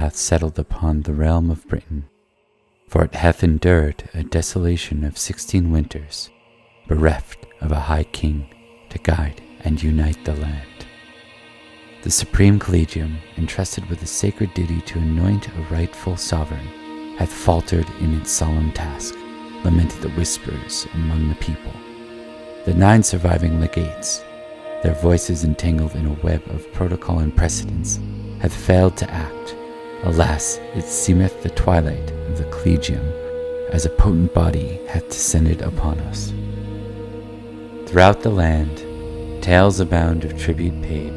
hath settled upon the realm of Britain, for it hath endured a desolation of 16 winters, bereft of a high king to guide and unite the land. The Supreme Collegium, entrusted with the sacred duty to anoint a rightful sovereign, hath faltered in its solemn task, lamented the whispers among the people. The 9 surviving legates, their voices entangled in a web of protocol and precedence, hath failed to act. Alas, it seemeth the twilight of the Collegium, as a potent body hath descended upon us. Throughout the land, tales abound of tribute paid,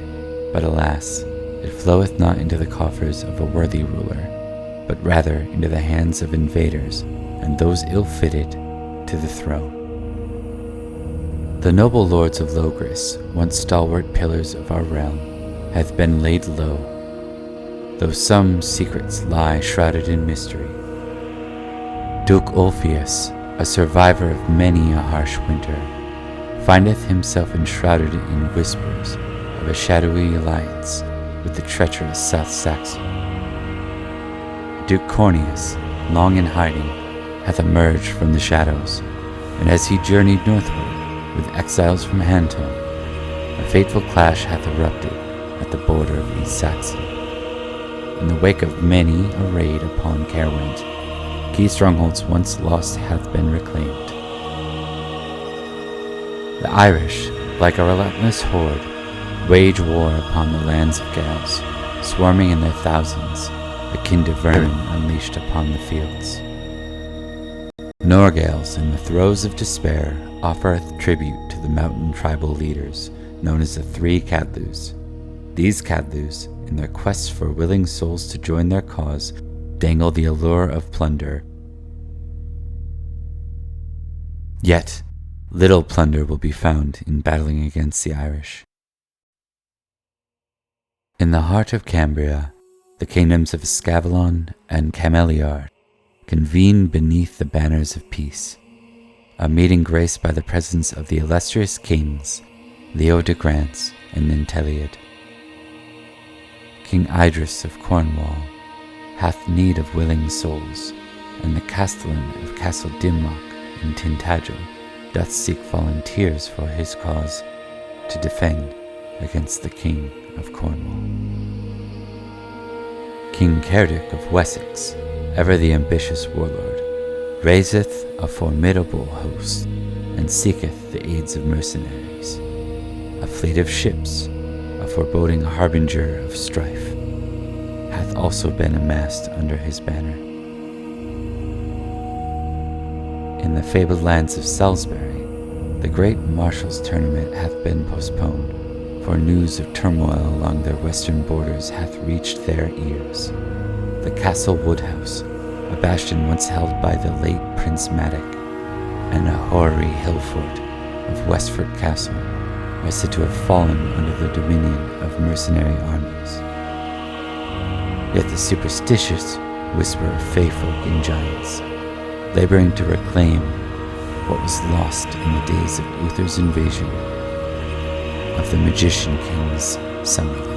but alas, it floweth not into the coffers of a worthy ruler, but rather into the hands of invaders and those ill-fitted to the throne. The noble lords of Logris, once stalwart pillars of our realm, hath been laid low, though some secrets lie shrouded in mystery. Duke Ulfius, a survivor of many a harsh winter, findeth himself enshrouded in whispers of a shadowy alliance with the treacherous South Saxon. Duke Corneus, long in hiding, hath emerged from the shadows, and as he journeyed northward with exiles from Hanton, a fateful clash hath erupted at the border of East Saxon. In the wake of many a raid upon Caerwent, key strongholds once lost hath been reclaimed. The Irish, like a relentless horde, wage war upon the lands of Gales, swarming in their thousands, akin to vermin unleashed upon the fields. Norgales, in the throes of despair, offereth tribute to the mountain tribal leaders, known as the 3 Cadlus. These Cadlus, in their quest for willing souls to join their cause, dangle the allure of plunder. Yet, little plunder will be found in battling against the Irish. In the heart of Cambria, the kingdoms of Escavalon and Cameliard convene beneath the banners of peace, a meeting graced by the presence of the illustrious kings Leo de Grance and Nanteleod. King Idris of Cornwall hath need of willing souls, and the Castellan of Castle Dimlock in Tintagel doth seek volunteers for his cause to defend against the King of Cornwall. King Cerdic of Wessex, ever the ambitious warlord, raiseth a formidable host, and seeketh the aids of mercenaries. A fleet of ships, a foreboding harbinger of strife, hath also been amassed under his banner. In the fabled lands of Salisbury, the great Marshal's tournament hath been postponed, for news of turmoil along their western borders hath reached their ears. The Castle Woodhouse, a bastion once held by the late Prince Madoc, and a hoary hill fort of Westford Castle, are said to have fallen under the dominion of mercenary armies. Yet the superstitious whisper of fey-folk and giants, laboring to reclaim what was lost in the days of Uther's invasion of the magician king's Summerland.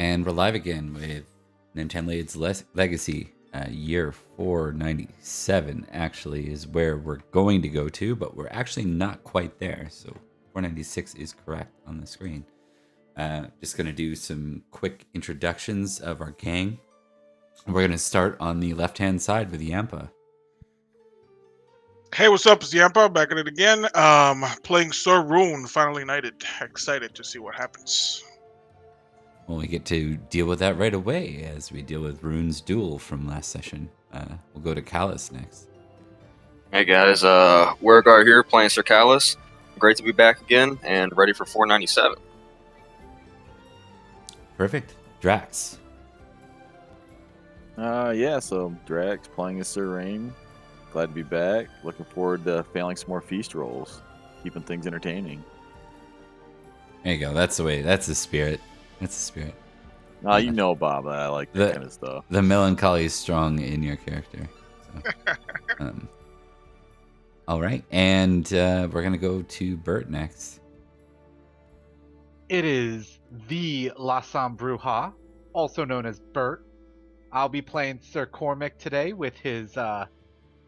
And we're live again with Nanteleod's Legacy. Year 497 actually is where we're going to go to, but we're actually not quite there. So 496 is correct on the screen. Just going to do some quick introductions of our gang. We're going to start on the left-hand side with Yampa. Hey, what's up? It's Yampa back at it again. Playing Sir Rune, finally knighted. Excited to see what happens. Well, we get to deal with that right away as we deal with Rune's duel from last session. We'll go to Callus next. Hey guys, Wergar here playing Sir Callus. Great to be back again and ready for 497. Perfect. Drax. So Drax playing as Sir Rain. Glad to be back. Looking forward to failing some more feast rolls. Keeping things entertaining. There you go. That's the way. That's the spirit. That's the spirit. You know, Bob, I like that kind of stuff. The melancholy is strong in your character. So, all right. And we're going to go to Bert next. It is the La Bruja, also known as Bert. I'll be playing Sir Cormac today with his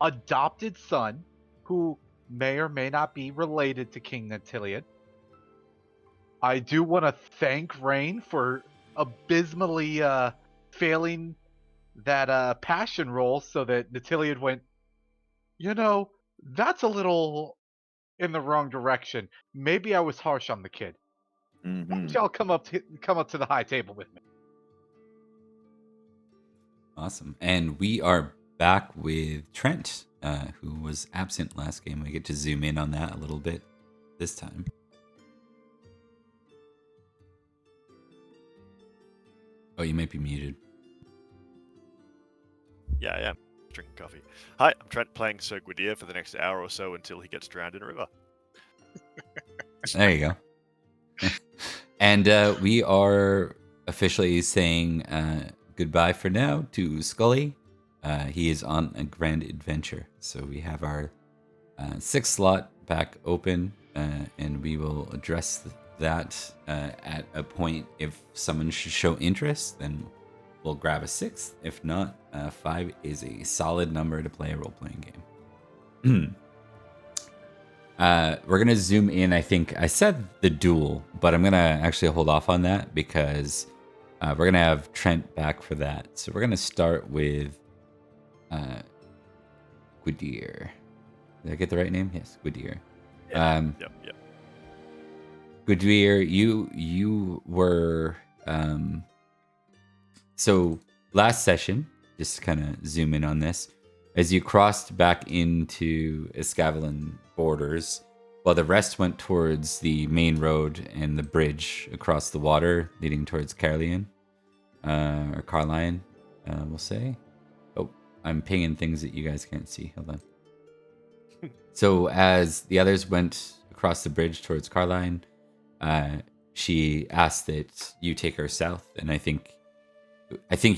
adopted son, who may or may not be related to King Nanteleod. I do want to thank Rain for abysmally failing that passion roll so that Nanteleod went, that's a little in the wrong direction. Maybe I was harsh on the kid. Why don't y'all come up to the high table with me? Awesome. And we are back with Trent, who was absent last game. We get to zoom in on that a little bit this time. Oh, you might be muted. Yeah, I am. Drinking coffee. Hi, I'm Trent playing Sir Gwydir for the next hour or so until he gets drowned in a river. There you go. And we are officially saying goodbye for now to Scully. He is on a grand adventure. So we have our 6th slot back open, and we will address that at a point. If someone should show interest, then we'll grab a 6th. If not, 5 is a solid number to play a role-playing game. We're going to zoom in. I think I said the duel, but I'm going to actually hold off on that because we're going to have Trent back for that. So we're going to start with Gwydir. Did I get the right name? Yes, Gwydir. Yep. Gwydir, you were... So last session, just to kind of zoom in on this, as you crossed back into Escavalon borders, while the rest went towards the main road and the bridge across the water leading towards Carlion, or Carlion, we'll say. Oh, I'm pinging things that you guys can't see. Hold on. So as the others went across the bridge towards Carlion, she asked that you take her south, and I think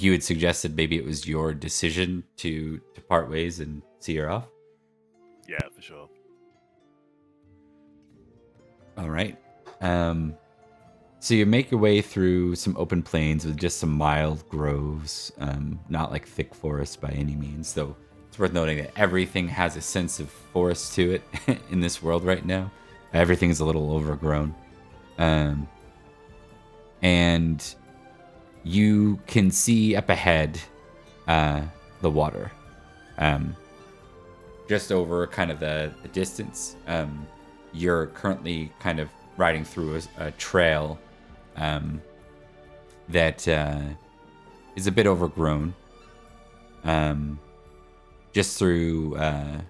you had suggested maybe it was your decision to part ways and see her off. Yeah, for sure. All right. So you make your way through some open plains with just some mild groves, not like thick forest by any means, though it's worth noting that everything has a sense of forest to it in this world right now. Everything's a little overgrown. And you can see up ahead the water. Just over kind of the distance. You're currently kind of riding through a trail that is a bit overgrown. Just through a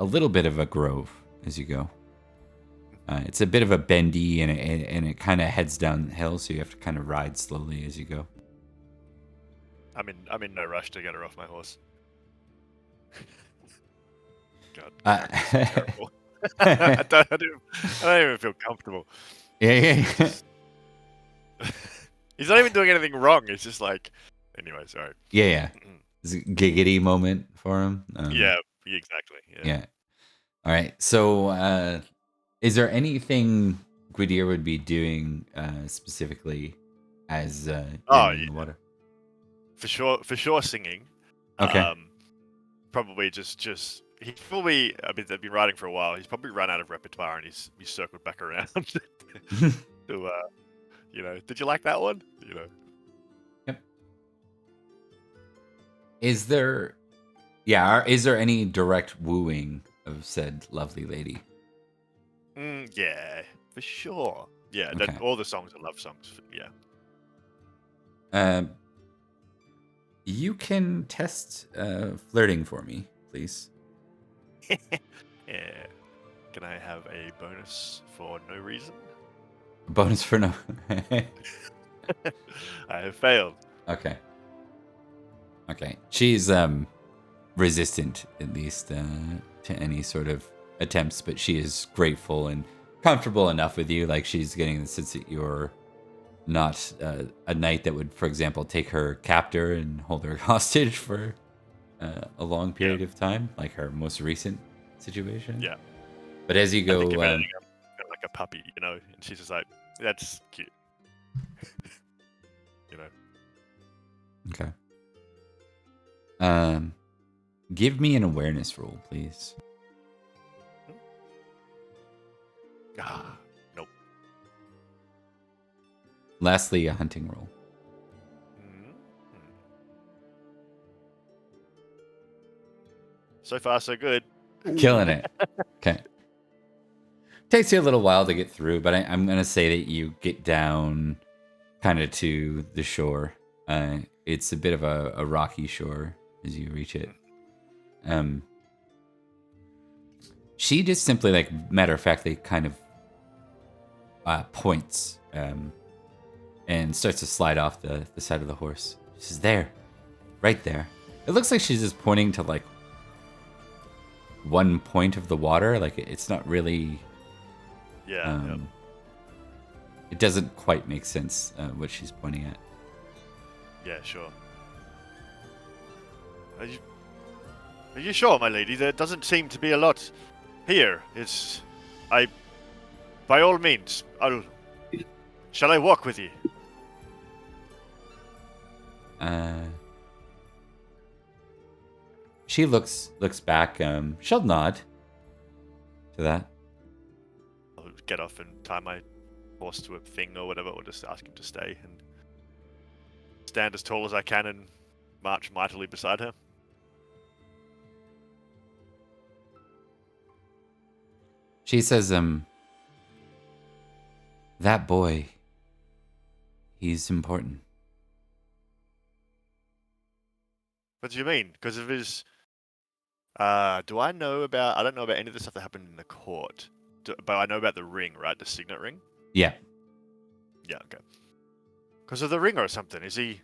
little bit of a grove as you go. It's a bit of a bendy, and it kind of heads downhill, so you have to kind of ride slowly as you go. I'm in no rush to get her off my horse. God, terrible. I don't even feel comfortable. Yeah. He's not even doing anything wrong. It's just like, anyway, sorry. Yeah. It's a giggity moment for him. Yeah, exactly. Yeah. All right. So, is there anything Gwydir would be doing specifically as Oh, in the water. For sure singing. Okay. Probably just he's probably, I mean, they've been writing for a while. He's probably run out of repertoire and he's circled back around to did you like that one? Yep. Is there any direct wooing of said lovely lady? Yeah, for sure. Yeah, Okay. that all the songs are love songs. Yeah. You can test flirting for me, please. Yeah. Can I have a bonus for no reason? Bonus for no. I have failed. Okay. She's resistant, at least, to any sort of attempts, but she is grateful and comfortable enough with you. Like, she's getting the sense that you're not a knight that would, for example, take her captor and hold her hostage for a long period of time, like her most recent situation. Yeah. But as you I go, think if anything, I'm kind of like a puppy, and she's just like, that's cute. okay. Give me an awareness roll, please. Nope. Lastly, a hunting roll. So far, so good. Killing it. Okay. Takes you a little while to get through, but I'm going to say that you get down kind of to the shore. It's a bit of a rocky shore as you reach it. She just simply, like, matter of factly, kind of points and starts to slide off the side of the horse. She says, there, right there. It looks like she's just pointing to, like, one point of the water. Like, it's not really... Yeah. It doesn't quite make sense what she's pointing at. Yeah, sure. Are you sure, my lady? There doesn't seem to be a lot here. By all means, shall I walk with you? She looks back. She'll nod to that. I'll get off and tie my horse to a thing or whatever, or just ask him to stay and stand as tall as I can and march mightily beside her. She says, that boy, he's important. What do you mean? Because of his... I don't know about any of the stuff that happened in the court. But I know about the ring, right? The signet ring? Yeah. Yeah, okay. Because of the ring or something. Is he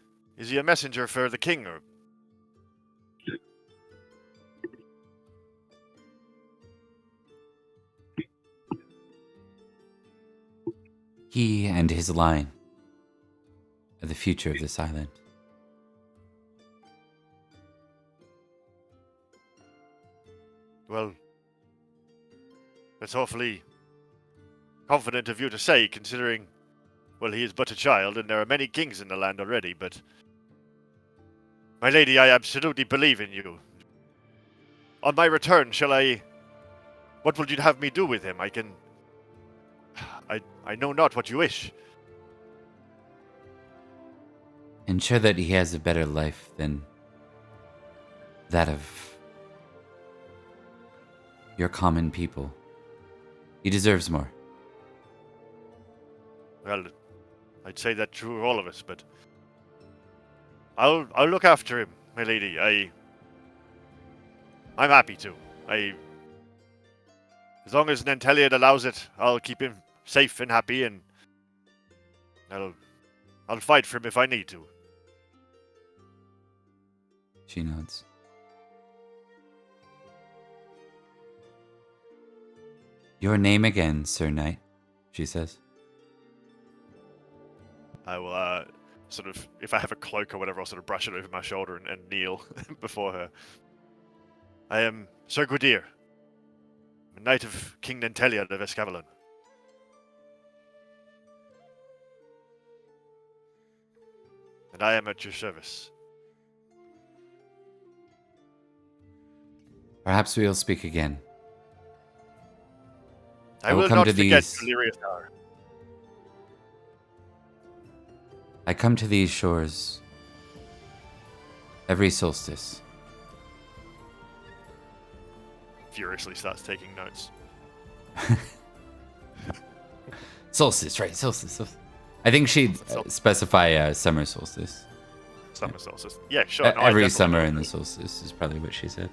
a messenger for the king or... He and his line are the future of this island. Well, that's awfully confident of you to say, considering, well, he is but a child, and there are many kings in the land already, but... My lady, I absolutely believe in you. On my return, what will you have me do with him? I know not what you wish. Ensure that he has a better life than that of your common people. He deserves more. Well, I'd say that true of all of us, but I'll look after him, my lady. I'm happy to. As long as Nanteleod allows it, I'll keep him safe and happy, and I'll fight for him if I need to. She nods. Your name again, Sir Knight, she says. I will, sort of, if I have a cloak or whatever, I'll sort of brush it over my shoulder and kneel before her. I am Sir Gwydir, a knight of King Nanteleod of Escavalon. and I am at your service. Perhaps we'll speak again. I will will come not to forget these- Illyriathar. I come to these shores every solstice. Furiously starts taking notes. Solstice, right? Solstice. I think she'd specify summer solstice. Summer solstice. Yeah, sure. No, I Every definitely summer know in the what- solstice is probably what she said.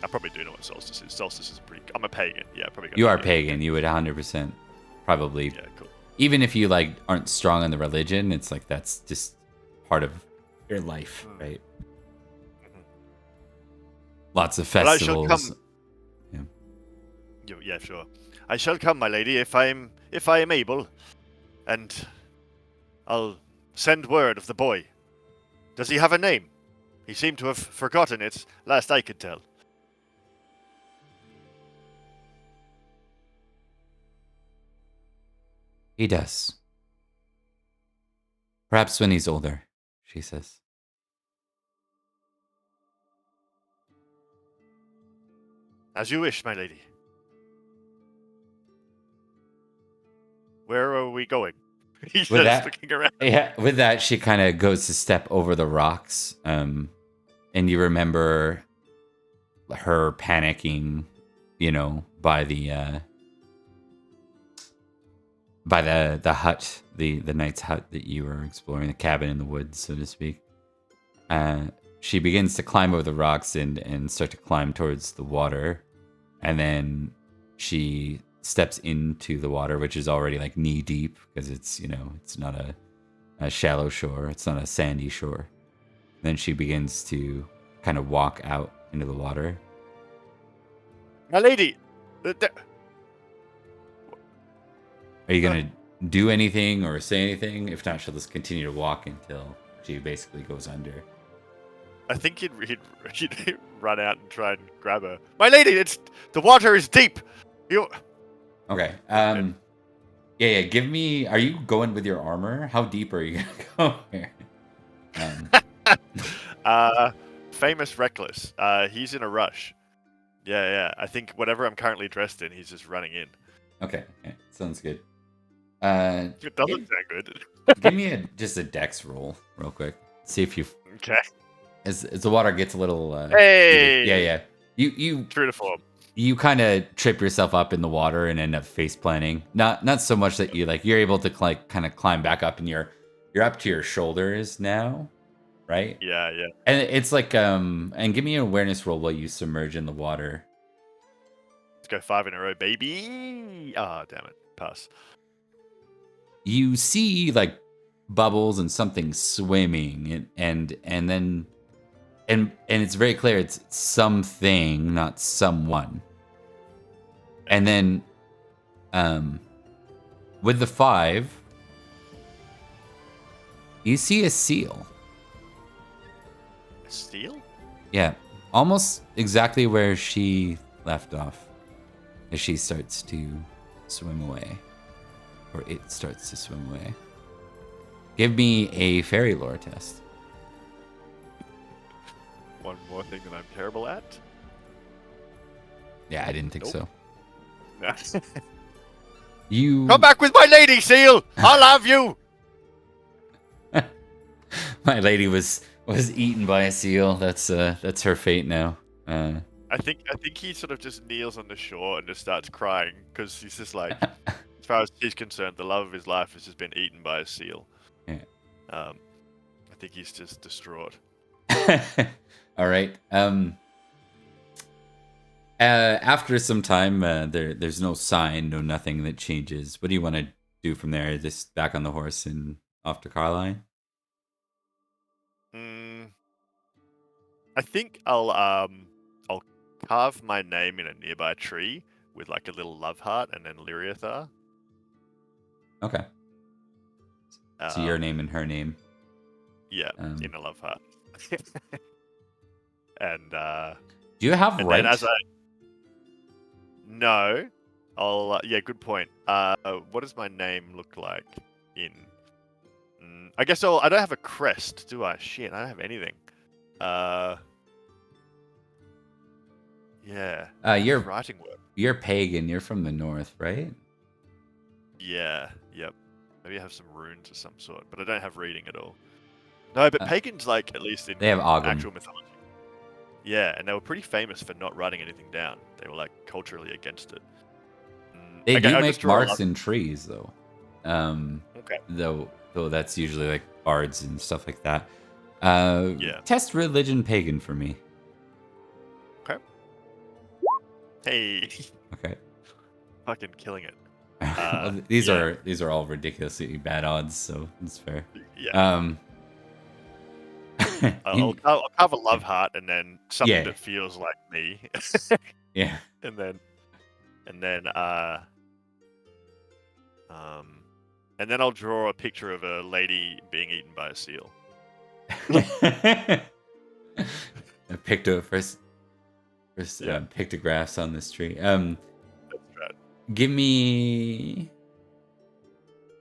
I probably do know what solstice is. Solstice is pretty. I'm a pagan. Yeah, probably. You are pagan. You would 100% probably. Yeah, cool. Even if you like aren't strong in the religion, it's like that's just part of your life, right? Mhm. Lots of Well, I shall festivals. come. Yeah, sure. I shall come, my lady, if I am able, and I'll send word of the boy. Does he have a name? He seemed to have forgotten it, last I could tell. He does. Perhaps when he's older, she says. As you wish, my lady. Where are we going? He With says, that- looking around. Yeah, with that, she kind of goes to step over the rocks, and you remember her panicking, by the hut, the knight's hut that you were exploring, the cabin in the woods, so to speak. She begins to climb over the rocks and start to climb towards the water, and then she steps into the water, which is already like knee deep because it's it's not a shallow shore, it's not a sandy shore. Then she begins to kind of walk out into the water. My lady! Are you gonna do anything or say anything? If not, she'll just continue to walk until she basically goes under. I think he'd run out and try and grab her. My lady, the water is deep! You... Okay. Yeah. Give me. Are you going with your armor? How deep are you gonna go here? Famous Reckless. He's in a rush. Yeah. I think whatever I'm currently dressed in, he's just running in. Okay. Sounds good. It doesn't sound good. Give me just a dex roll, real quick. See if you. Okay. As the water gets a little. Hey! Yeah. You True to form. you kind of trip yourself up in the water and end up face planting. Not so much that you're able to kind of climb back up and you're up to your shoulders now, right? Yeah. And it's like and give me an awareness roll while you submerge in the water. Let's go 5 in a row, baby. Ah, damn it. Pass. You see like bubbles and something swimming and then it's very clear it's something, not someone. And then with the 5, you see a seal. A seal? Yeah, almost exactly where she left off as she starts to swim away. Or it starts to swim away. Give me a fairy lore test. One more thing that I'm terrible at. Yeah, I didn't think Nope. so. You Come back with my lady, seal! I'll have you! My lady was eaten by a seal. That's her fate now. I think he sort of just kneels on the shore and just starts crying because he's just like, as far as he's concerned, the love of his life has just been eaten by a seal. Yeah. I think he's just distraught. All right. After some time, there's no sign, no nothing that changes. What do you want to do from there? Just back on the horse and off to Carline? I think I'll carve my name in a nearby tree with like a little love heart and then Lyriathar. Okay. So your name and her name. Yeah, in a love heart. And do you have and right? then no, I'll yeah, good point. What does my name look like in I guess I don't have a crest, do I? Shit, I don't have anything. Yeah. You're writing work. You're pagan. You're from the north, right? Yeah. Yep. Maybe I have some runes of some sort, but I don't have reading at all. No, but pagans, like, at least in They have Ogham. actual mythology. Yeah, and they were pretty famous for not writing anything down. They were, like, culturally against it. They Okay, do I'll make just draw a marks lot- in trees, though. Okay. Though that's usually like bards and stuff like that. Yeah. Test religion pagan for me. Okay. Hey. Okay. Fucking killing it. Well, these yeah. are all ridiculously bad odds, so it's fair. Yeah. I'll have a love heart and then something that feels like me. Yeah. And then I'll draw a picture of a lady being eaten by a seal. Pictographs on this tree. That's right. Give me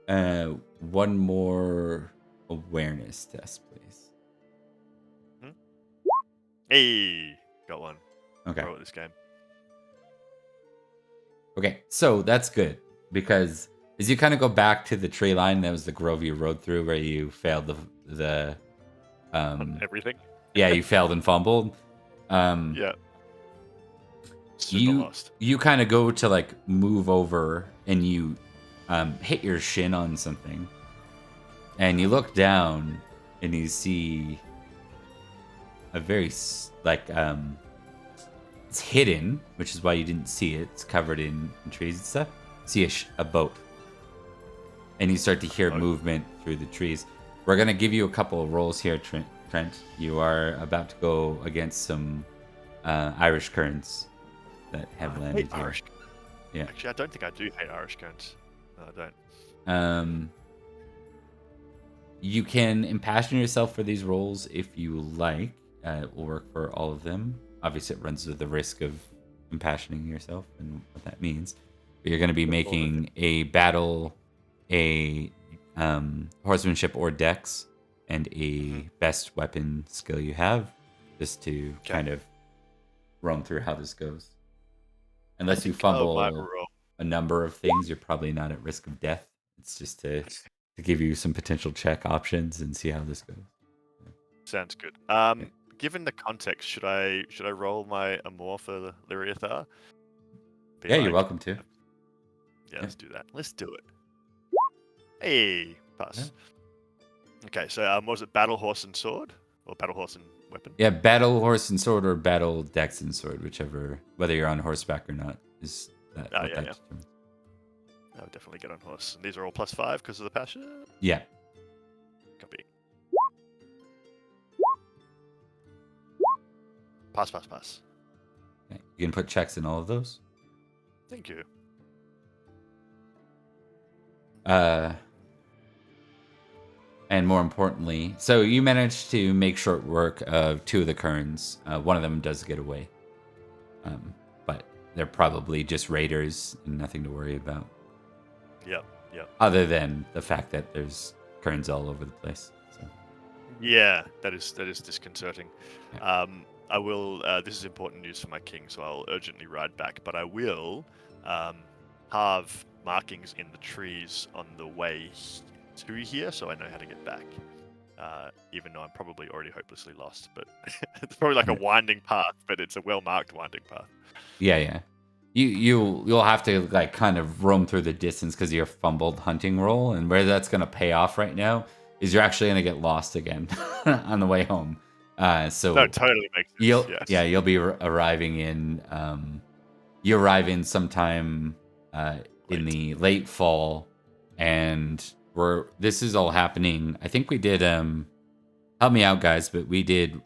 one more awareness test, please. Hey, got one. Okay. Pro at this game. Okay, so that's good because as you kind of go back to the tree line, that was the grove you rode through where you failed the everything. Yeah, you failed and fumbled. Yeah. Super lost. You kind of go to like move over and you hit your shin on something, and you look down and you see a very it's hidden, which is why you didn't see it. It's covered in trees and stuff. See a boat, and you start to hear movement through the trees. We're gonna give you a couple of rolls here, Trent. You are about to go against some Irish currents that have landed here. Irish. Yeah. Actually, I don't think I do hate Irish currents. No, I don't. You can impassion yourself for these rolls if you like. It will work for all of them. Obviously, it runs with the risk of impassioning yourself and what that means. But you're going to be making a battle, a horsemanship or dex, and a best weapon skill you have, just to kind of run through how this goes. Unless you fumble a number of things, you're probably not at risk of death. It's just to give you some potential check options and see how this goes. Sounds good. Given the context, should I roll my Amor for the Lyriathar? Yeah, you're welcome to. Yeah, let's do that. Let's do it. Hey, pass. Yeah. Okay, so was it battle horse and sword or battle horse and weapon? Yeah, battle horse and sword or battle dex and sword, whichever. Whether you're on horseback or not is that. Oh, yeah. I would definitely get on horse. And these are all +5 because of the passion. Yeah. Copy. Pass. Okay. You can put checks in all of those. Thank you. And more importantly, so you managed to make short work of 2 of the Kerns. One of them does get away. But they're probably just raiders and nothing to worry about. Yep. Other than the fact that there's Kerns all over the place. So. Yeah, that is disconcerting. Yeah. I will. This is important news for my king, so I'll urgently ride back. But I will have markings in the trees on the way to here, so I know how to get back. Even though I'm probably already hopelessly lost, but it's probably like a winding path, but it's a well-marked winding path. Yeah. You'll have to like kind of roam through the distance because of your fumbled hunting roll, and where that's gonna pay off right now is you're actually gonna get lost again on the way home. So that totally makes sense. You'll be arriving in. You arrive in sometime in the late fall, and this is all happening. I think we did. Help me out, guys, but we did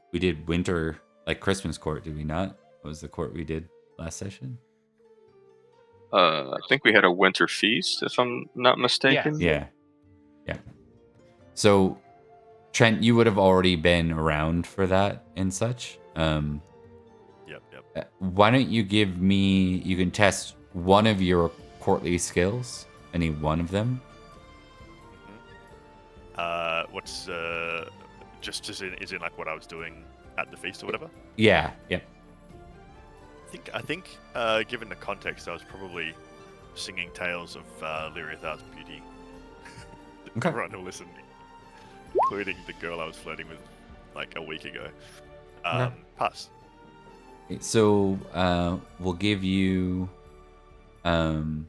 winter like Christmas court, did we not? What was the court we did last session? I think we had a winter feast, if I'm not mistaken. Yeah. So, Trent, you would have already been around for that and such. Yep. Why don't you give me? You can test one of your courtly skills, any one of them. What's just as in like what I was doing at the feast or whatever? Yeah, yeah. I think given the context, I was probably singing tales of Lyriathar's beauty. Okay. Everyone who listened, including the girl I was flirting with like a week ago. Okay. Pass. So we'll give you, and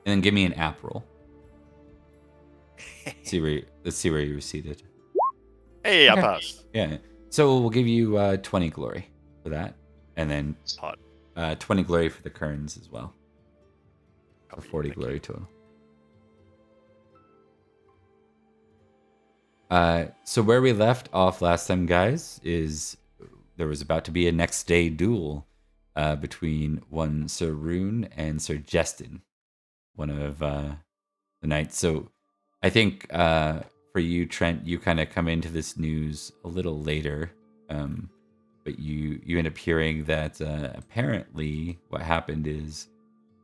then give me an app roll. Let's see where you were seated. Hey, Okay. I passed. Yeah. So we'll give you 20 glory for that, and then Hot. 20 glory for the kerns as well. So Copy, 40 thank glory you. total. So where we left off last time, guys, is there was about to be a next day duel between one Sir Rune and Sir Jestin, one of the knights. So I think for you, Trent, you kind of come into this news a little later, but you end up hearing that apparently what happened is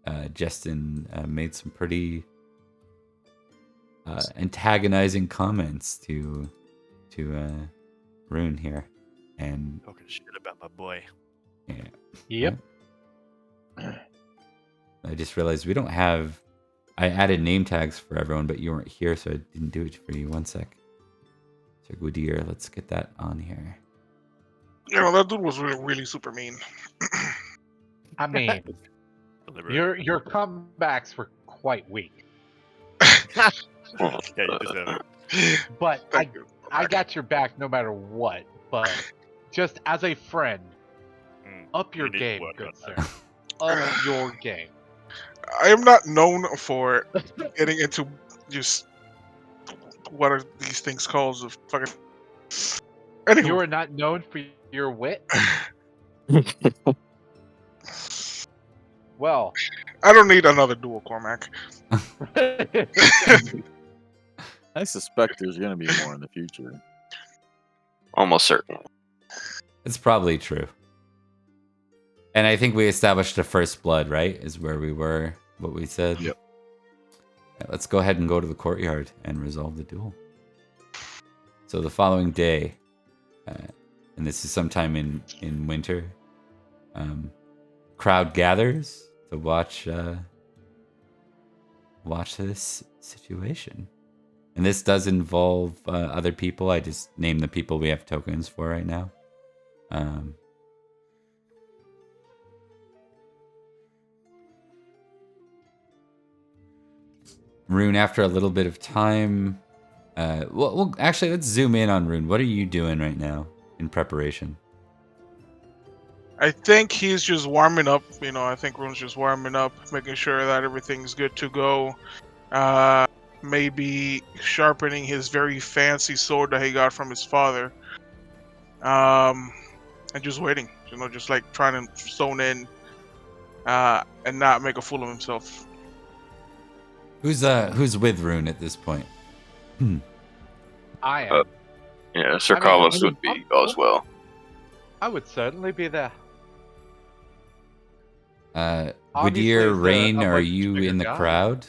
Jestin made some pretty antagonizing comments to Rune here, and Talking shit about my boy. yeah, Yep. I just realized we don't have. I added name tags for everyone, but you weren't here, so I didn't do it for you. One sec. So Gwydir, let's get that on here. You know, that dude was really super mean. I mean, Deliberate. your comebacks were quite weak, Yeah, you deserve it. but Thank you. I got your back no matter what. But just as a friend, up your You need to game, work good on sir. Up your game. I am not known for getting into just what are these things called of fucking. Anywho, You are not known for your wit. Well, I don't need another duel, Cormac. I suspect there's going to be more in the future. Almost certain. It's probably true. And I think we established the first blood, right? Is where we were, what we said. Yep. Yeah, let's go ahead and go to the courtyard and resolve the duel. So the following day, and this is sometime in winter, crowd gathers to watch this situation. And this does involve other people. I just named the people we have tokens for right now. Rune, after a little bit of time, well, actually, let's zoom in on Rune. What are you doing right now in preparation? I think he's just warming up. You know, I think Rune's just warming up, making sure that everything's good to go. Maybe sharpening his very fancy sword that he got from his father. And just waiting. You know, just like trying to zone in, and not make a fool of himself. Who's with Rune at this point? I am. Yeah, Sir I mean, Carlos would be as well. I would certainly be there. Gwydir, Obviously, as Rain, a are much you bigger in the guy. crowd?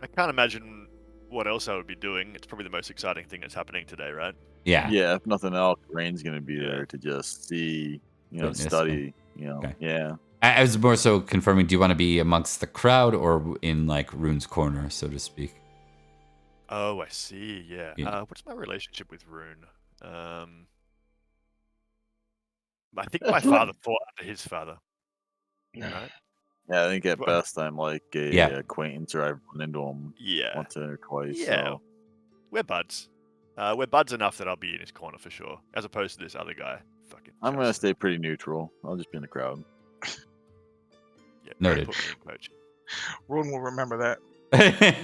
I can't imagine what else I would be doing. It's probably the most exciting thing that's happening today, right? Yeah. Yeah, if nothing else, Rain's going to be Yeah. there to just see, Witness, study, Okay. yeah. I was more so confirming, do you want to be amongst the crowd or in like Rune's corner, so to speak? Oh, I see. Yeah. Yeah. What's my relationship with Rune? I think my father fought under his father. Right? Yeah, I think at Well, best I'm like a Yeah. acquaintance, or I've run into him Yeah. once or twice. Yeah. So. We're buds. We're buds enough that I'll be in his corner for sure, as opposed to this other guy. Fucking. I'm going to Justin. stay pretty neutral. I'll just be in the crowd. Yeah, Noted. Put me in, coach. Rune will remember that.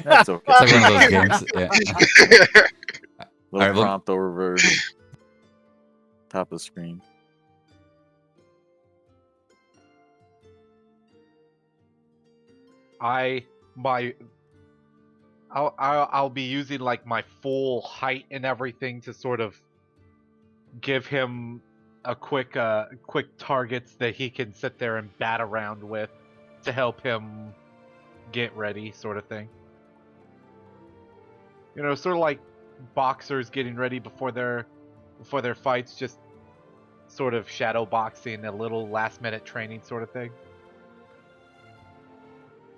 That's okay. It's like one of those games. Yeah. Little Alright, well- prompt over top of the screen. I'll be using like my full height and everything to sort of give him a quick targets that he can sit there and bat around with to help him get ready, sort of thing. sort of like boxers getting ready before their fights, just sort of shadow boxing, a little last minute training sort of thing.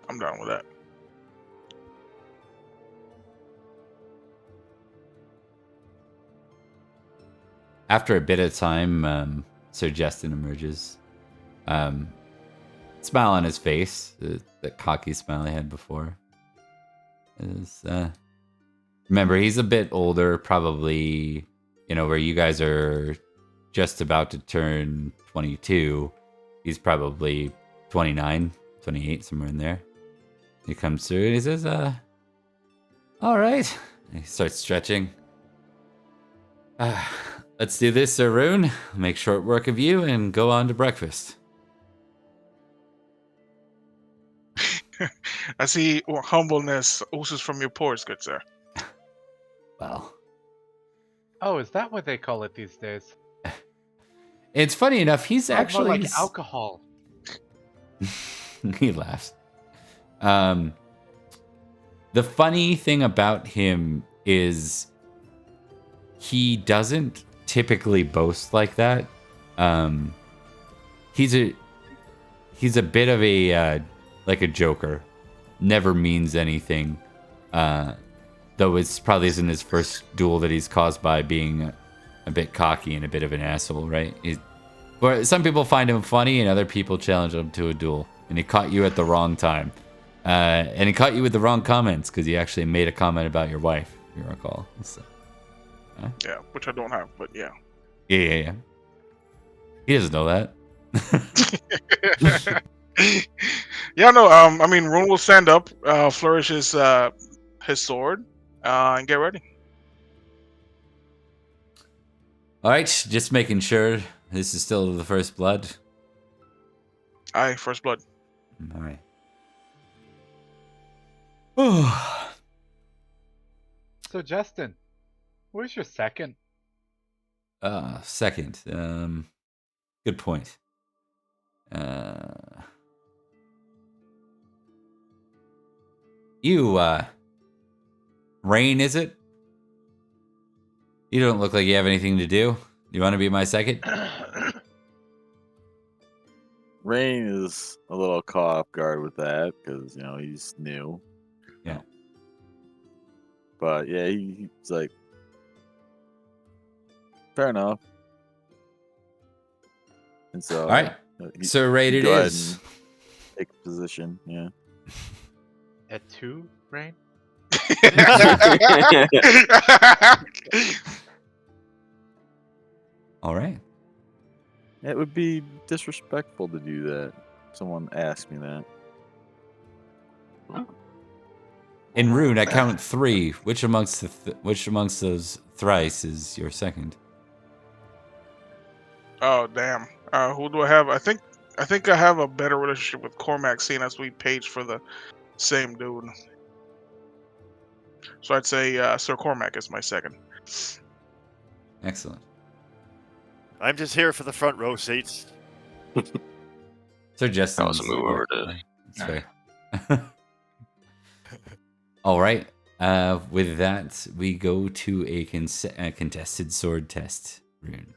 I'm down with that. After a bit of time, Sir Justin emerges. Smile on his face, the cocky smile he had before. Remember, he's a bit older, probably, where you guys are just about to turn 22. He's probably 29, 28, somewhere in there. He comes through and he says, all right. He starts stretching. Let's do this, Sir Rune. Make short work of you and go on to breakfast. I see humbleness oozes from your pores, good sir. Well, Oh, is that what they call it these days? it's funny enough, he's Sounds actually... more like alcohol. He laughs. The funny thing about him is he doesn't typically boast like that. He's a bit of a like a joker. Never means anything. Though it's probably isn't his first duel that he's caused by being a bit cocky and a bit of an asshole, right? But some people find him funny and other people challenge him to a duel. And he caught you at the wrong time. And he caught you with the wrong comments because he actually made a comment about your wife, if you recall. So, Yeah, which I don't have, but yeah. Yeah. He doesn't know that. Yeah, no. I mean, Rune will stand up, flourish his sword, and get ready. All right, just making sure this is still the first blood. Aye, first blood. All right. So, Justin, where's your second? Second. Good point. You, Rain, is it? You don't look like you have anything to do. You want to be my second? Rain is a little caught off guard with that because he's new. Yeah. But yeah, he's like, fair enough. And so, All right. So Raid it go ahead is. and take a position. Yeah. At 2, Rain? All right. It would be disrespectful to do that. Someone asked me that. In Rune, I count 3. Which amongst those thrice is your second? Oh damn. Who do I have? I think I have a better relationship with Cormac, seeing as we paged for the same dude. So I'd say Sir Cormac is my second. Excellent. I'm just here for the front row seats. So Justin. That was a move over to. That's fair. All right. With that, we go to a contested sword test, Rune.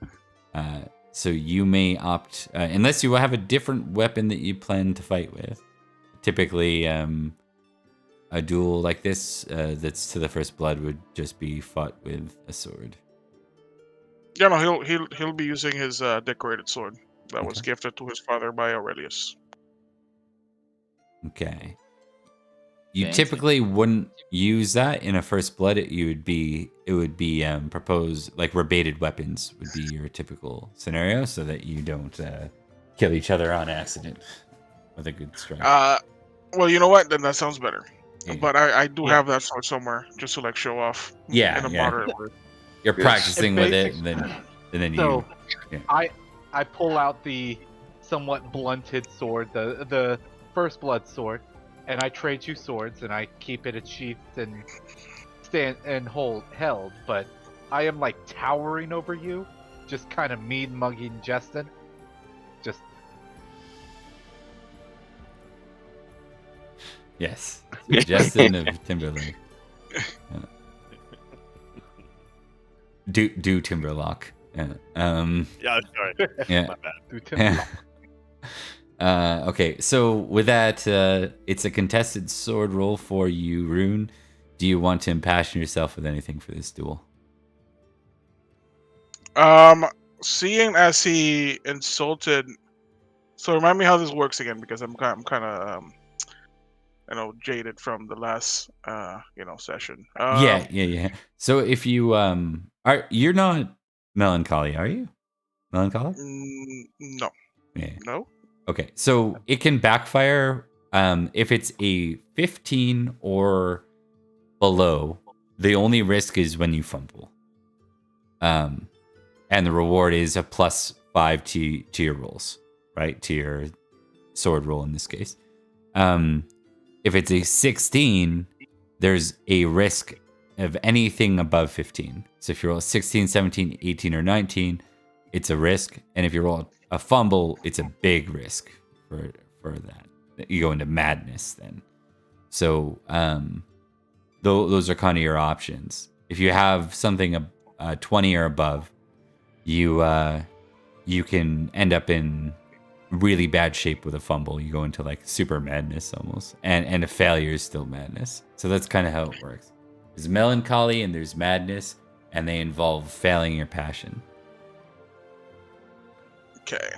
So you may opt, unless you have a different weapon that you plan to fight with. Typically, a duel like this that's to the first blood would just be fought with a sword. Yeah, no, he'll be using his decorated sword that was gifted to his father by Aurelius. Okay. You Fancy. typically wouldn't use that in a first blood. It would be proposed, like rebated weapons would be your typical scenario, so that you don't kill each other on accident with a good strike. Well, you know what? Then that sounds better. Yeah. But I do have that sword somewhere just to like show off. Yeah, in a yeah. moderate way. You're Yes. practicing with it, and then So, you. I pull out the somewhat blunted sword, the first blood sword, and I trade you swords, and I keep it sheathed and held. But I am like towering over you, just kind of mean mugging Justin. Just Yes, Justin of Timberlake. do Timberlock. Yeah, sorry. Yeah. My bad. Do Timberlock. Okay, so with that, it's a contested sword roll for you, Rune. Do you want to impassion yourself with anything for this duel? Seeing as he insulted, so remind me how this works again, because I'm kind of jaded from the last session. Yeah. So if you you're not melancholy, are you? Melancholy? No. Yeah. No. Okay, so it can backfire if it's a 15 or below. The only risk is when you fumble. And the reward is a +5 to your rolls, right? To your sword roll in this case. If it's a 16, there's a risk of anything above 15. So if you roll a 16, 17, 18, or 19, it's a risk. And if you roll a fumble, it's a big risk for that. You go into madness then. So those are kind of your options. If you have something 20 or above, you can end up in really bad shape with a fumble. You go into like super madness almost, and a failure is still madness. So that's kind of how it works. There's melancholy and there's madness, and they involve failing your passion. Okay.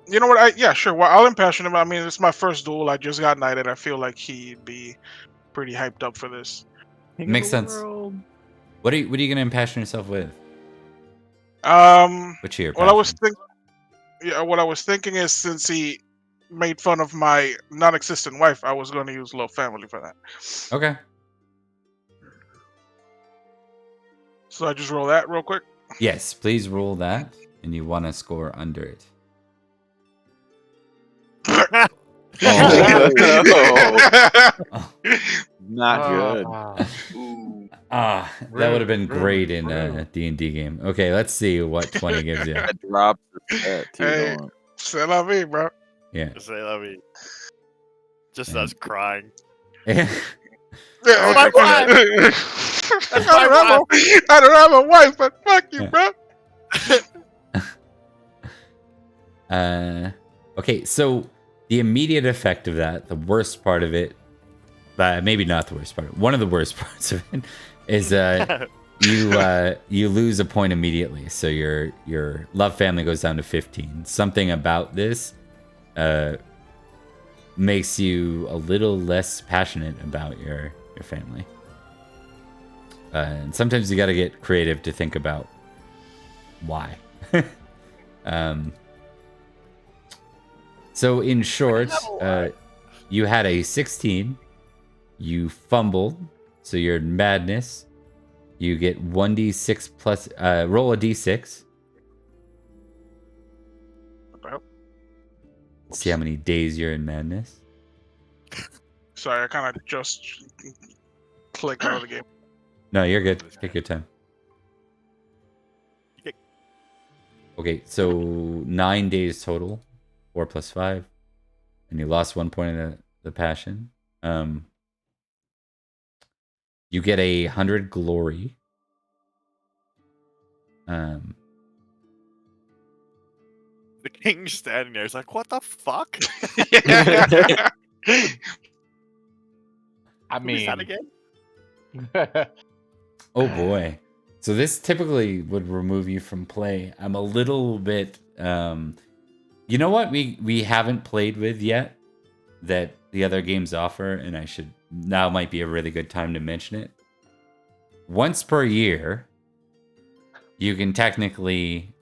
You know what? Yeah, sure. Well, I'll impassion him. I mean, it's my first duel. I just got knighted. I feel like he'd be pretty hyped up for this. Makes sense. What are you gonna impassion yourself with? What's your What I was thinking is, since he made fun of my non-existent wife, I was going to use love family for that. Okay. So I just roll that real quick. Yes, please roll that, and you want to score under it. Not good. That would have been great in a D&D game. Okay, let's see what 20 gives you. That drops the set too. Hey. Don't it? C'est la vie, bro. Yeah. Say love me. Just us crying. Yeah, Oh, my wife! I don't have a wife, but fuck you, bro. Okay, so the immediate effect of that, the worst part of it, maybe not the worst part, one of the worst parts of it is you lose a point immediately. So your love family goes down to 15. Something about this makes you a little less passionate about your family. And sometimes you got to get creative to think about why. So in short, you had a 16. You fumbled, so you're in madness. You get 1d6 plus. Roll a d6. See how many days you're in madness. Sorry, I kind of just clicked out of the game. No, you're good. Take your time. Okay, so 9 days total. 4 plus 5. And you lost 1 point of the passion. You get 100 glory. The king's standing there. He's like, what the fuck? I Who is that mean, again? Oh boy. So this typically would remove you from play. I'm a little bit you know what we haven't played with yet that the other games offer, and now might be a really good time to mention it. Once per year, you can technically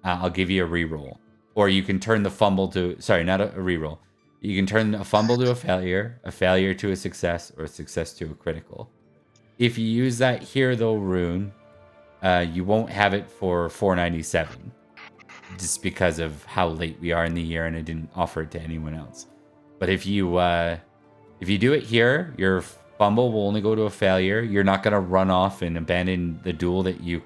I'll give you a reroll. Or you can turn the fumble to not a reroll. You can turn a fumble to a failure to a success, or a success to a critical. If you use that here though, Rune, you won't have it for 497. Just because of how late we are in the year, and I didn't offer it to anyone else. But if you do it here, your fumble will only go to a failure. You're not gonna run off and abandon the duel that you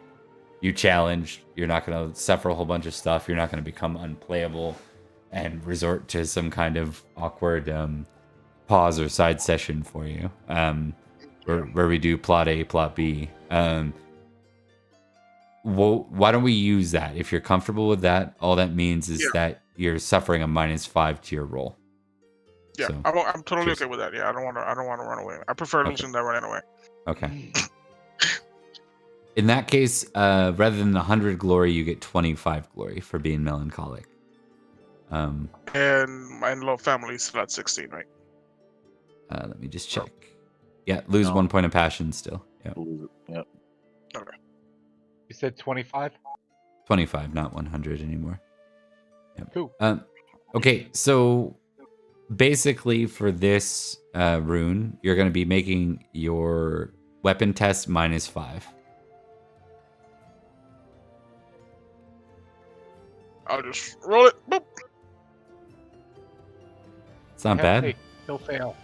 challenged. You're not gonna suffer a whole bunch of stuff. You're not gonna become unplayable and resort to some kind of awkward pause or side session for you. where we do plot A, plot B. Well, why don't we use that? If you're comfortable with that, all that means is that you're suffering a -5 to your roll. Yeah, So, I'm totally cheers. okay with that. Yeah, I don't want to run away. I prefer Okay. losing than running away. Okay. In that case, rather than 100 glory, you get 25 glory for being melancholic. And my in-law family's still at 16, right? Let me just check. Yeah, lose No. 1 point of passion still. Yeah, Yep. Okay. You said 25? 25, not 100 anymore. Yep. Cool. Okay, so basically for this rune, you're going to be making your weapon test -5. I'll just roll it. Boop. It's not bad. Hey, he'll fail.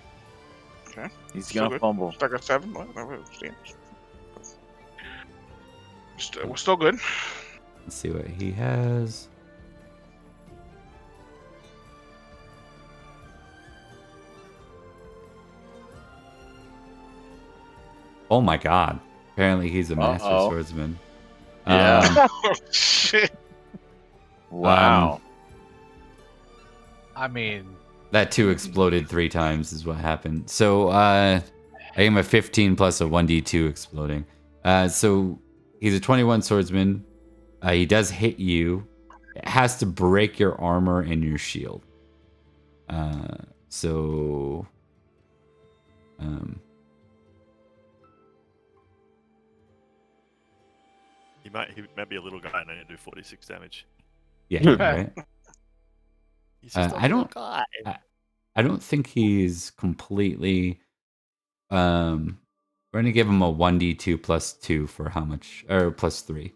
Okay. He's Still gonna good. fumble. Stuck at 7. We're still good. Let's see what he has. Oh my god. Apparently he's a master Uh-oh. swordsman. Yeah. Oh shit! Wow. I mean, That 2 exploded 3 times is what happened. So I am a 15 plus a 1d2 exploding. So he's a 21 swordsman. He does hit you. It has to break your armor and your shield. So He might be a little guy and only do 46 damage. yeah, right. He's just a I little don't- guy. I don't think he's completely. We're gonna give him a 1d2 plus 2 for how much, or plus 3.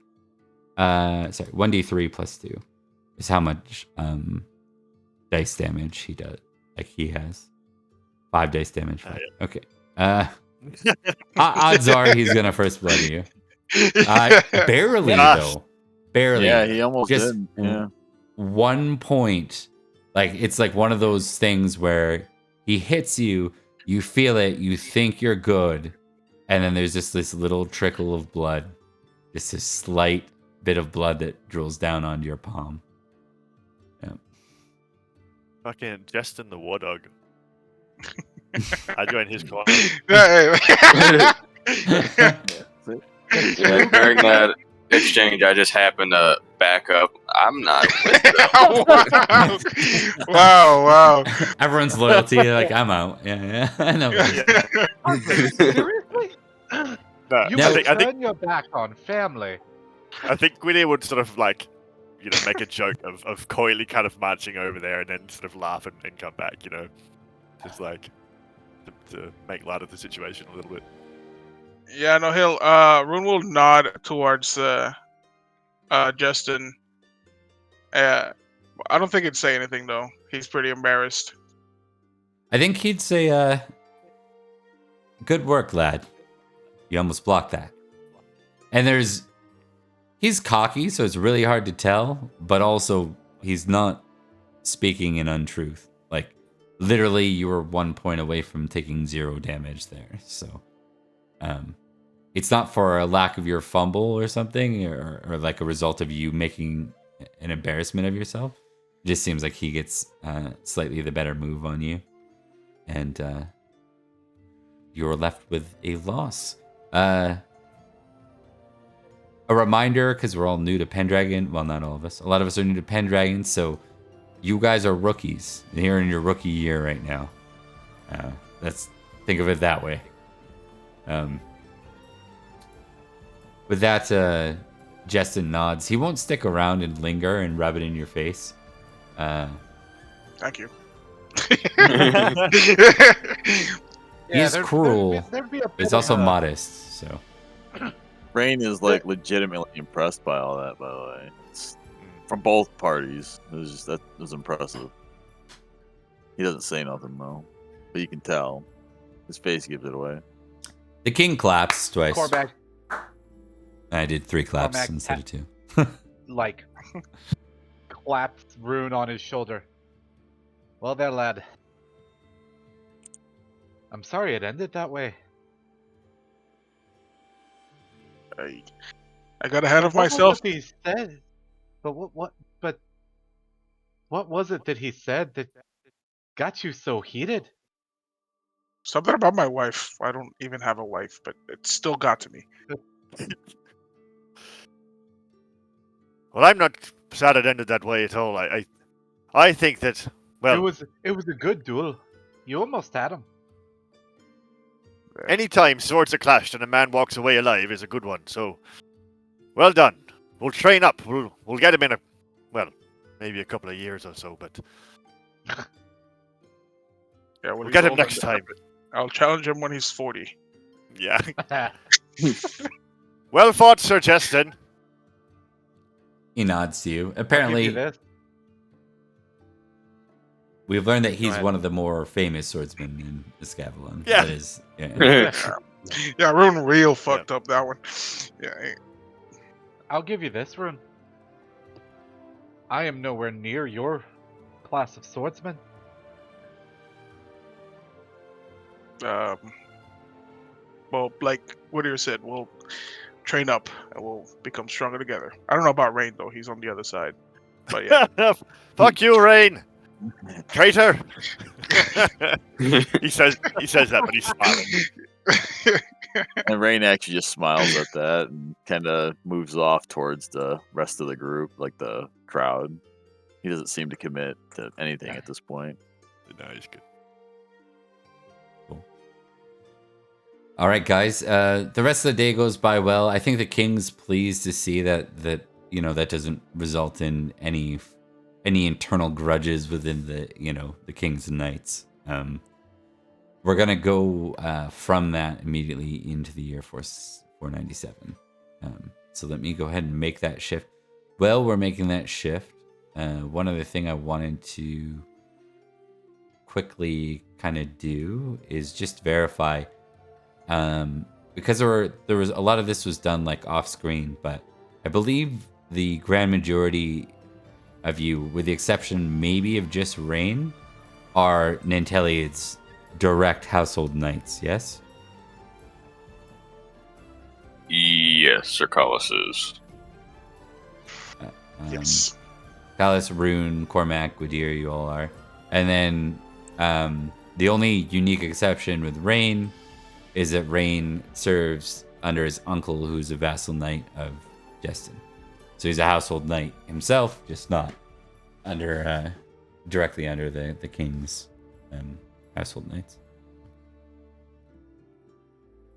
Sorry, 1d3 plus 2 is how much dice damage he does. Like he has 5 dice damage. Oh, Okay. Odds are he's gonna first blood you. Barely Gosh. though. Barely. Yeah, he almost Just did. Yeah. 1 point. Like it's like one of those things where he hits you, you feel it, you think you're good, and then there's just this little trickle of blood, just a slight bit of blood that drills down onto your palm. Yeah. Fucking Justin the War Dog. I joined his corner. Yeah, Yeah, during that exchange, I just happened to back up. I'm not with them. wow. Everyone's loyalty, like I'm out. Yeah, I know. seriously? No, You No. would I think turn your back on family. Gwyneth would sort of like, make a joke of coyly kind of marching over there and then sort of laugh and come back, just like to make light of the situation a little bit. Yeah, no, Rune will nod towards Justin. I don't think he'd say anything though. He's pretty embarrassed. I think he'd say, good work, lad. You almost blocked that. And he's cocky, so it's really hard to tell, but also he's not speaking in untruth. Like, literally, you were 1 point away from taking 0 damage there. So, it's not for a lack of your fumble or something, or like a result of you making an embarrassment of yourself. It just seems like he gets slightly the better move on you. And you're left with a loss. A reminder, because we're all new to Pendragon. Well, not all of us. A lot of us are new to Pendragon, so you guys are rookies. You're in your rookie year right now. Let's think of it that way. With that, Justin nods. He won't stick around and linger and rub it in your face. Thank you. He's cruel. There'd be a He's bit also of a- modest, so. Rain is like legitimately impressed by all that, by the way. It's from both parties. That was impressive. He doesn't say nothing though, but you can tell. His face gives it away. The king claps twice. Cormac, I did 3 claps Cormac instead of 2. like, claps Rune on his shoulder. Well there, lad. I'm sorry it ended that way. I got ahead of What myself. was it he said? But what was it that he said that got you so heated? Something about my wife. I don't even have a wife, but it still got to me. Well, I'm not sad it ended that way at all. I think that, well, It was a good duel. You almost had him. any time swords are clashed and a man walks away alive is a good one. So, well done. We'll train up. We'll get him in maybe a couple of years or so, but Yeah, when we'll he's get him older, next time. I'll challenge him when he's 40. Yeah. Well fought, Sir Justin. He nods to you. I'll give you Apparently, this. we've learned that he's ahead. one of the more famous swordsmen in Escavalon. Yeah. That is, yeah. Yeah, Rune real fucked up that one. Yeah, I'll give you this, Rune. I am nowhere near your class of swordsman. well, like Whittier said, we'll train up and we'll become stronger together. I don't know about Rain though; he's on the other side. But yeah, Fuck you, Rain. Traitor. he says that, but he's smiling. And Rain actually just smiles at that and kind of moves off towards the rest of the group, like the crowd. He doesn't seem to commit to anything at this point. No, he's good. All right, guys. The rest of the day goes by well. I think the king's pleased to see that that doesn't result in any internal grudges within the kings and knights. We're gonna go from that immediately into the year 497. So let me go ahead and make that shift. Well, we're making that shift. One other thing I wanted to quickly kind of do is just verify. Because there was a lot of this was done like off screen, but I believe the grand majority of you, with the exception maybe of just Rain, are Nanteleod's direct household knights. Yes. Yes, Sir Callis is. yes. Callis, Rune, Cormac, Gwydir, you all are, and then the only unique exception with Rain is that Rain serves under his uncle, who's a vassal knight of Justin. So he's a household knight himself, just not directly under the king's household knights.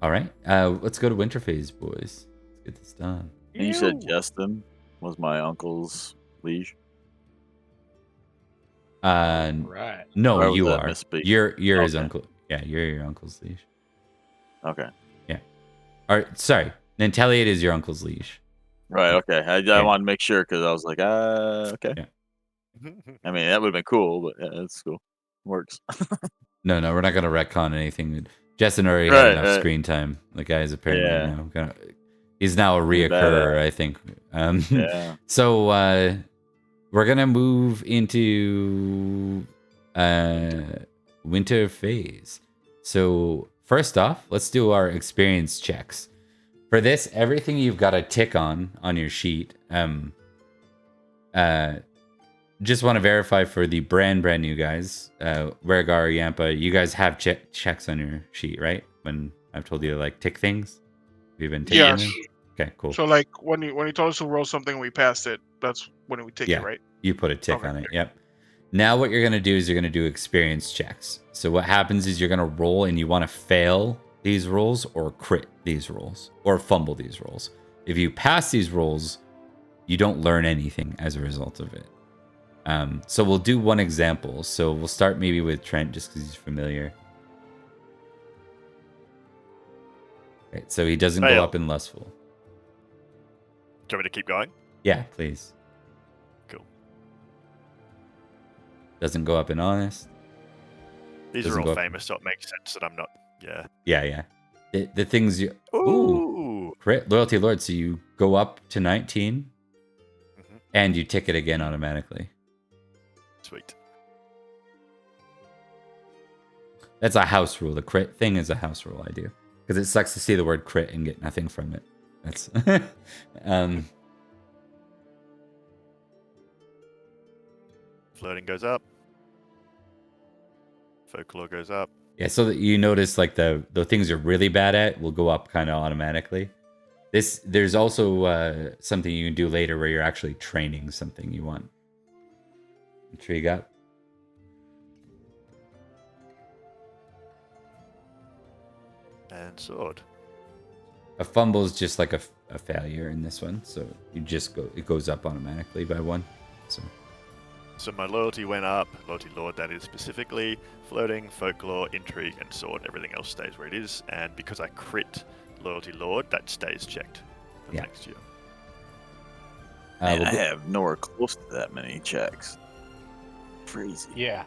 All right, let's go to winter phase, boys. Let's get this done. And you said Justin was my uncle's liege? Right. No, Or was you that are. misspeak? You're his Okay. uncle. Yeah, you're your uncle's liege. Okay. Or sorry, Nanteleod is your uncle's liege. Right, okay. I Yeah. wanted to make sure because I was like, okay. Yeah. I mean, that would have been cool, but yeah, that's cool. Works. No, we're not gonna retcon anything. Justin already Right, had enough right. screen time. The guy is apparently Yeah. he's now a He's reoccurrer, badass. I think. Yeah. So we're gonna move into winter phase. So first off, let's do our experience checks. For this, everything you've got a tick on your sheet. Just want to verify for the brand new guys, Rhaegar, Yampa, you guys have checks on your sheet, right? When I've told you to like tick things, have you been ticking Yes. them? Okay, cool. So like when you told us to roll something, we passed it. That's when we take Yeah. it, right? You put a tick Okay. on it. Yep. Now what you're gonna do is you're gonna do experience checks. So what happens is you're gonna roll and you want to fail these rolls or crit these rolls or fumble these rolls. If you pass these rolls, you don't learn anything as a result of it. So we'll do one example. So we'll start maybe with Trent just because he's familiar. Right, so he doesn't go Fail. up in lustful. Do you want me to keep going? Yeah, please. Cool. Doesn't go up in honest. These Doesn't are go all up. famous, so it makes sense that I'm not. Yeah. Yeah. The things you... Ooh. Crit, Loyalty Lord, so you go up to 19 Mhm. and you tick it again automatically. Sweet. That's a house rule. The crit thing is a house rule I do. Because it sucks to see the word crit and get nothing from it. That's um. Flirting goes up. Folklore goes up. Yeah, so that you notice like the things you're really bad at will go up kind of automatically. There's also something you can do later where you're actually training something you want. Intrigue up. And sword. A fumble is just like a failure in this one, so it goes up automatically by 1. So my loyalty went up. Loyalty Lord, that is specifically. Flirting, folklore, intrigue, and sword. Everything else stays where it is. And because I crit Loyalty Lord, that stays checked for next year. Man, I have nowhere close to that many checks. Crazy. Yeah.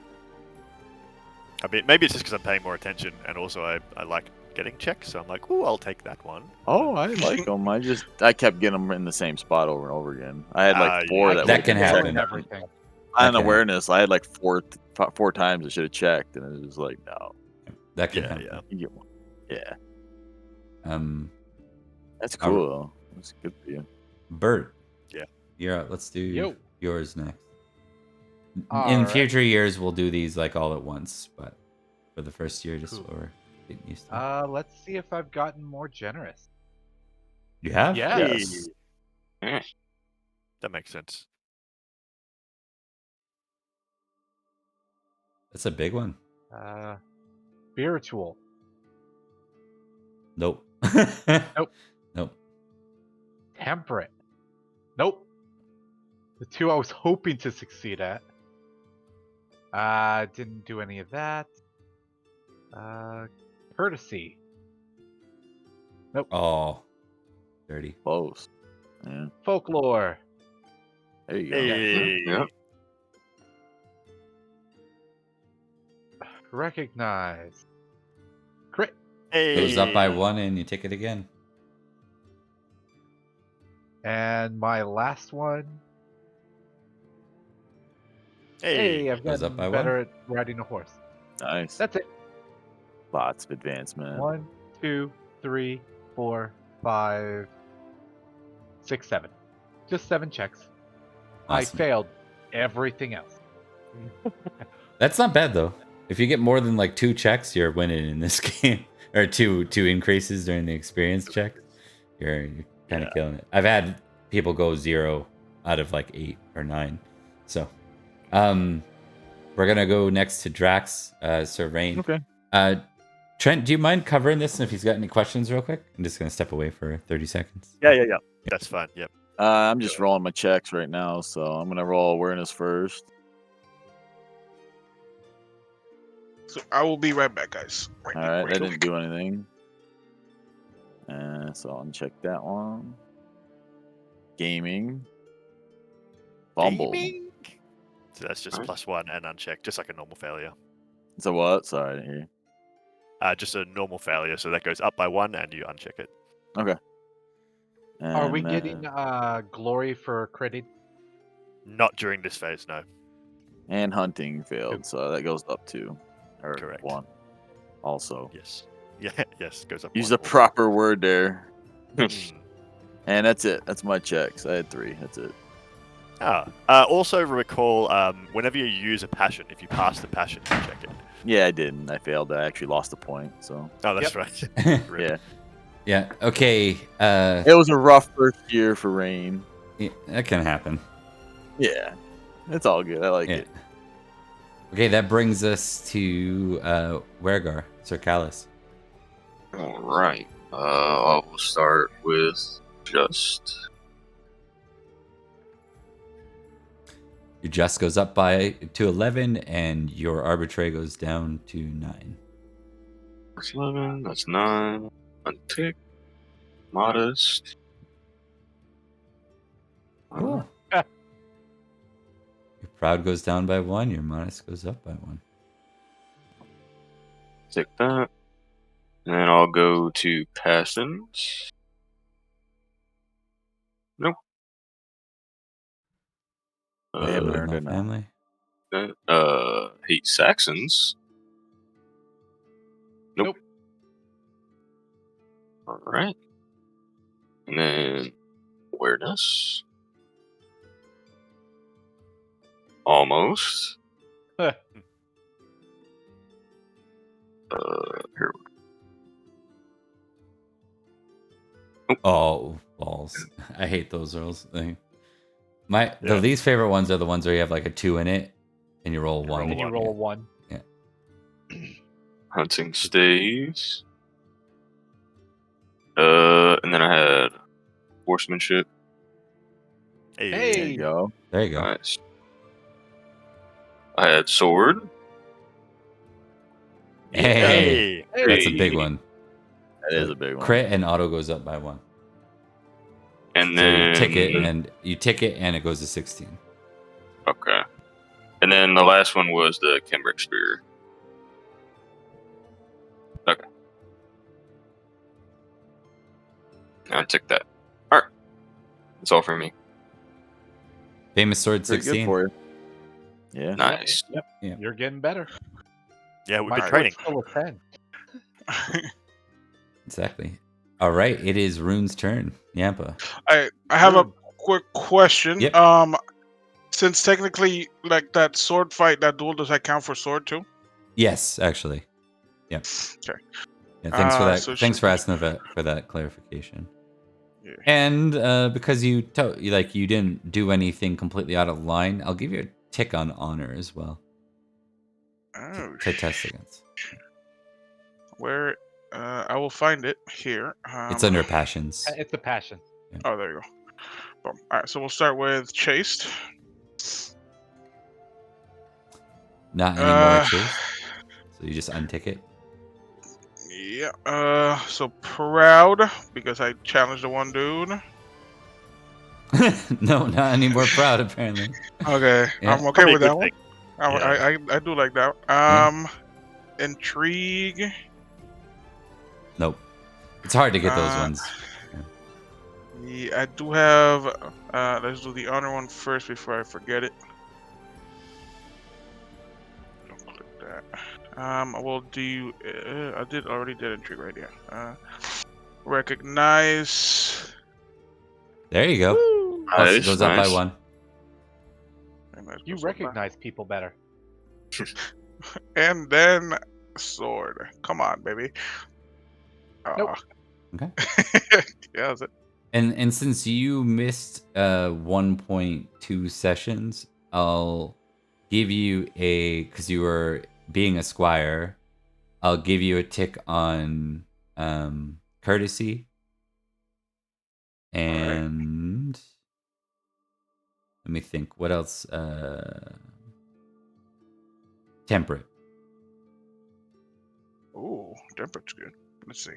I mean, maybe it's just because I'm paying more attention, and also I like getting checks, so I'm like, ooh, I'll take that one. Oh, I like them. I kept getting them in the same spot over and over again. I had like 4 yeah. That can happen. Everything. On awareness, I had like 4 times I should have checked, and it was like, no. That can happen. Yeah. You get one. Yeah. That's All cool. Though. That's good for you. Bert. Yeah. You're up. Let's do yours next. All In right. future years, we'll do these like all at once, but for the first year, just so we're getting used to it. Let's see if I've gotten more generous. You have? Yes. That makes sense. That's a big one. Spiritual. Nope. Nope. Nope. Temperate. Nope. The 2 I was hoping to succeed at. Didn't do any of that. Courtesy. Nope. Oh. Dirty. Close. Yeah. Folklore. There you go. Hey. Yep. Recognize. Crit. Hey. Goes up by 1 and you take it again. And my last one. Hey. I've Goes gotten up by better at riding a horse. Nice. That's it. Lots of advancement. 1, 2, 3, 4, 5, 6, 7. Just 7 checks. I Awesome. failed everything else. That's not bad though. If you get more than like 2 checks, you're winning in this game. Or two increases during the experience check. You're kind of killing it. I've had people go 0 out of like 8 or 9. So we're gonna go next to Drax, Sir Rain. Okay. Trent, do you mind covering this? And if he's got any questions real quick? I'm just gonna step away for 30 seconds. Yeah. That's fine. Yep. I'm just rolling my checks right now, so I'm gonna roll awareness first. So I will be right back, guys. All right, that didn't do anything. So I'll uncheck that one. Gaming. Fumble. Gaming. So that's just +1 and unchecked, just like a normal failure. So what? Sorry, I didn't hear you. Just a normal failure, so that goes up by 1 and you uncheck it. Okay. Are we And getting glory for critting? Not during this phase, no. And hunting failed, so that goes up 2. Or Correct. 1. Also. Yes. Yeah. Yes. Goes up. Use 1 the also. proper word there. Mm. And that's it. That's my checks. I had 3. That's it. Also recall, whenever you use a passion, if you pass the passion, you check it. Yeah, I didn't. I failed. I actually lost a point. So. Oh, that's right. Yeah. Yeah. Okay. It was a rough first year for Rain. Yeah, that can happen. Yeah. It's all good. I like it. Okay, that brings us to Wergar, Sir Callus. All right. I will start with just. Your just goes up to 11, and your arbitrary goes down to 9. That's 11. That's 9. Untick. Modest. Cool. Your proud goes down by 1. Your modest goes up by 1. Take that. And then I'll go to passions. Nope. They haven't earned No it now. family. Hate Saxons. Nope. All right. And then awareness. Almost. Here. Oh, balls. I hate those rolls. The Yeah. least favorite ones are the ones where you have like a 2 in it and you roll a 1. And you roll a 1. Hunting stays. And then I had horsemanship. Hey. There you go. There you go. Nice. I had sword. Hey, Hey. that's a big one. That is a big one. Crit and auto goes up by 1. And So then you tick it and it goes to 16. Okay. And then the last one was the Kimbrick Spear. Okay. I took that. Alright. That's all for me. Famous sword Pretty 16. good for you. Yeah. Nice. Yep. Yeah. You're getting better. Yeah, we've My been training. sword's still a 10. Exactly. All right, it is Rune's turn. Yampa. I have a quick question. Yep. Since technically, like that sword fight, that duel, does that count for sword too? Yes, actually. Yeah. Okay. Yeah, thanks for that. So Thanks for asking for that clarification. Yeah. And because you didn't do anything completely out of line, I'll give you a tick on honor as well Oh, to test against. where? I will find it here. It's under passions. It's a passion. Oh, there you go. Boom. All right, so we'll start with chased. Not anymore chased. So you just untick it. Yeah. So proud because I challenged the one dude. No, not anymore proud apparently. Okay, Yeah. I'm okay Probably a with good that one. thing. I do like that. Yeah. Intrigue. Nope. It's hard to get those ones. Yeah, I do have. Let's do the honor one first before I forget it. Don't click that. We'll do. I already did intrigue right here. Recognize. There you go. Woo! Plus, it Nice, goes up by nice. 1. You recognize people better. And then sword. Come on, baby. Nope. Okay. Yeah, that's it. And since you missed 1.2 sessions, I'll give you because you were being a squire, I'll give you a tick on courtesy. And let me think. What else? Temperate. Ooh, temperate's good. Let's see.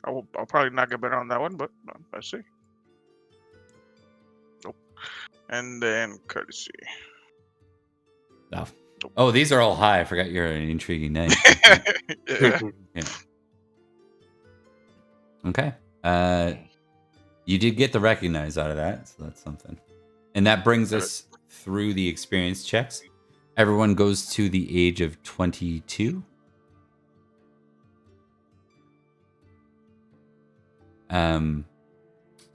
I'll probably not get better on that one, but let's see. Nope. And then courtesy. Oh, these are all high. I forgot you're an intriguing name. Yeah. Yeah. Okay. You did get the recognize out of that, so that's something. And that brings us through the experience checks. Everyone goes to the age of 22.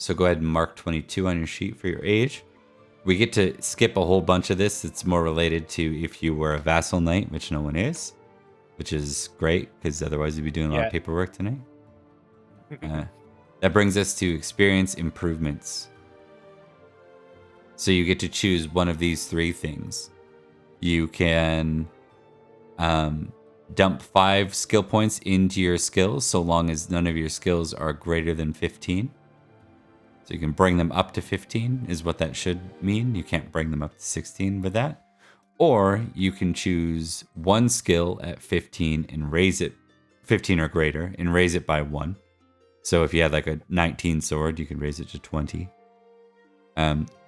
So go ahead and mark 22 on your sheet for your age. We get to skip a whole bunch of this. It's more related to if you were a vassal knight, which no one is, which is great because otherwise you'd be doing a lot of paperwork tonight. That brings us to experience improvements. So you get to choose one of these 3 things. You can dump 5 skill points into your skills so long as none of your skills are greater than 15. So you can bring them up to 15 is what that should mean. You can't bring them up to 16 with that. Or you can choose 1 skill at 15 and raise it 15 or greater and raise it by 1. So if you had like a 19 sword, you can raise it to 20.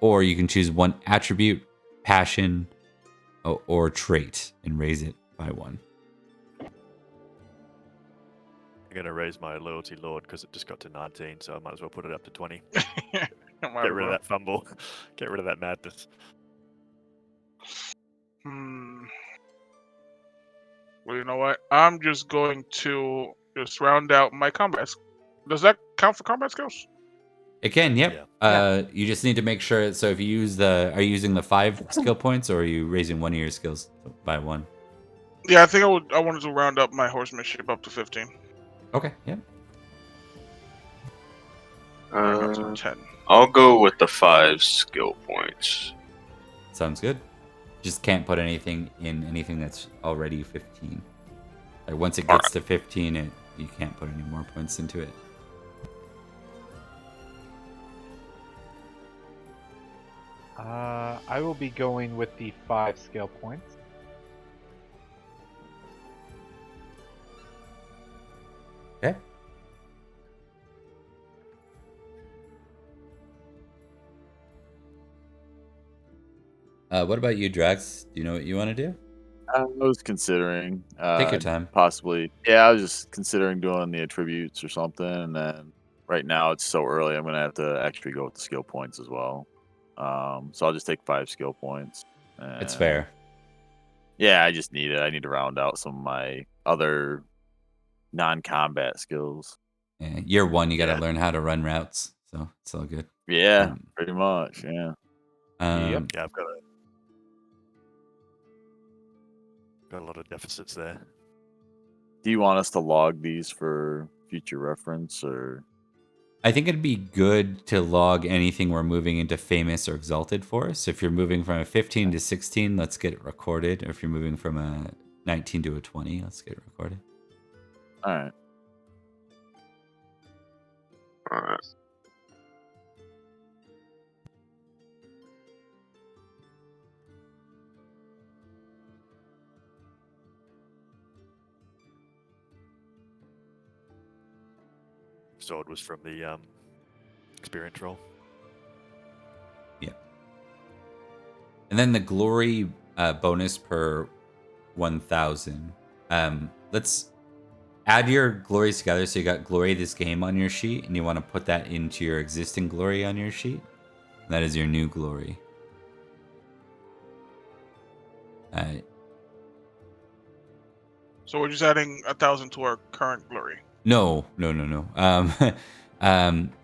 Or you can choose 1 attribute, passion, or trait and raise it by 1. I'm going to raise my loyalty lord because it just got to 19, so I might as well put it up to 20. Get Get rid of that fumble. Get rid of that madness. Well, you know what? I'm just going to just round out my combat. Does that count for combat skills? It can, yep. You just need to make sure. So if you use are you using the 5 skill points, or are you raising one of your skills by 1? Yeah, I think I wanted to round up my horsemanship up to 15. Okay, yeah. Bring up to 10. I'll go with the 5 skill points. Sounds good. Just can't put anything in anything that's already 15. Like once it gets to 15, you can't put any more points into it. I will be going with the 5 skill points. Okay. What about you, Drax? Do you know what you want to do? I was considering. Take your time. Possibly. Yeah, I was just considering doing the attributes or something, and then right now it's so early. I'm gonna have to actually go with the skill points as well. So I'll just take 5 skill points. It's fair. Yeah, I just need it. I need to round out some of my other non-combat skills. Yeah, year 1, you got to learn how to run routes, so it's all good. Yeah, pretty much. Yeah. Yep. Yeah, I've got a lot of deficits there. Do you want us to log these for future reference, or? I think it'd be good to log anything we're moving into famous or exalted for. So if you're moving from a 15 to 16, let's get it recorded. Or if you're moving from a 19 to a 20, let's get it recorded. All right. Sword was from the experience roll. Yeah. And then the glory bonus per 1,000. Let's add your glories together. So you got glory this game on your sheet, and you want to put that into your existing glory on your sheet. That is your new glory. So we're just adding 1,000 to our current glory. No.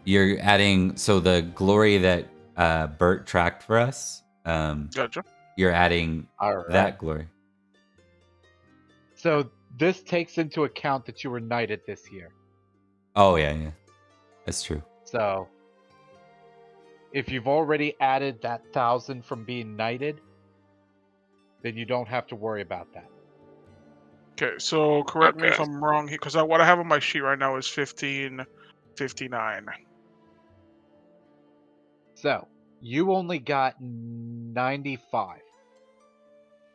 You're adding, so the glory that Bert tracked for us. Gotcha. You're adding Alright. that glory. So this takes into account that you were knighted this year. Oh yeah, that's true. So if you've already added that 1,000 from being knighted, then you don't have to worry about that. Okay, so correct me if I'm wrong here, because what I have on my sheet right now is 1559. So you only got 95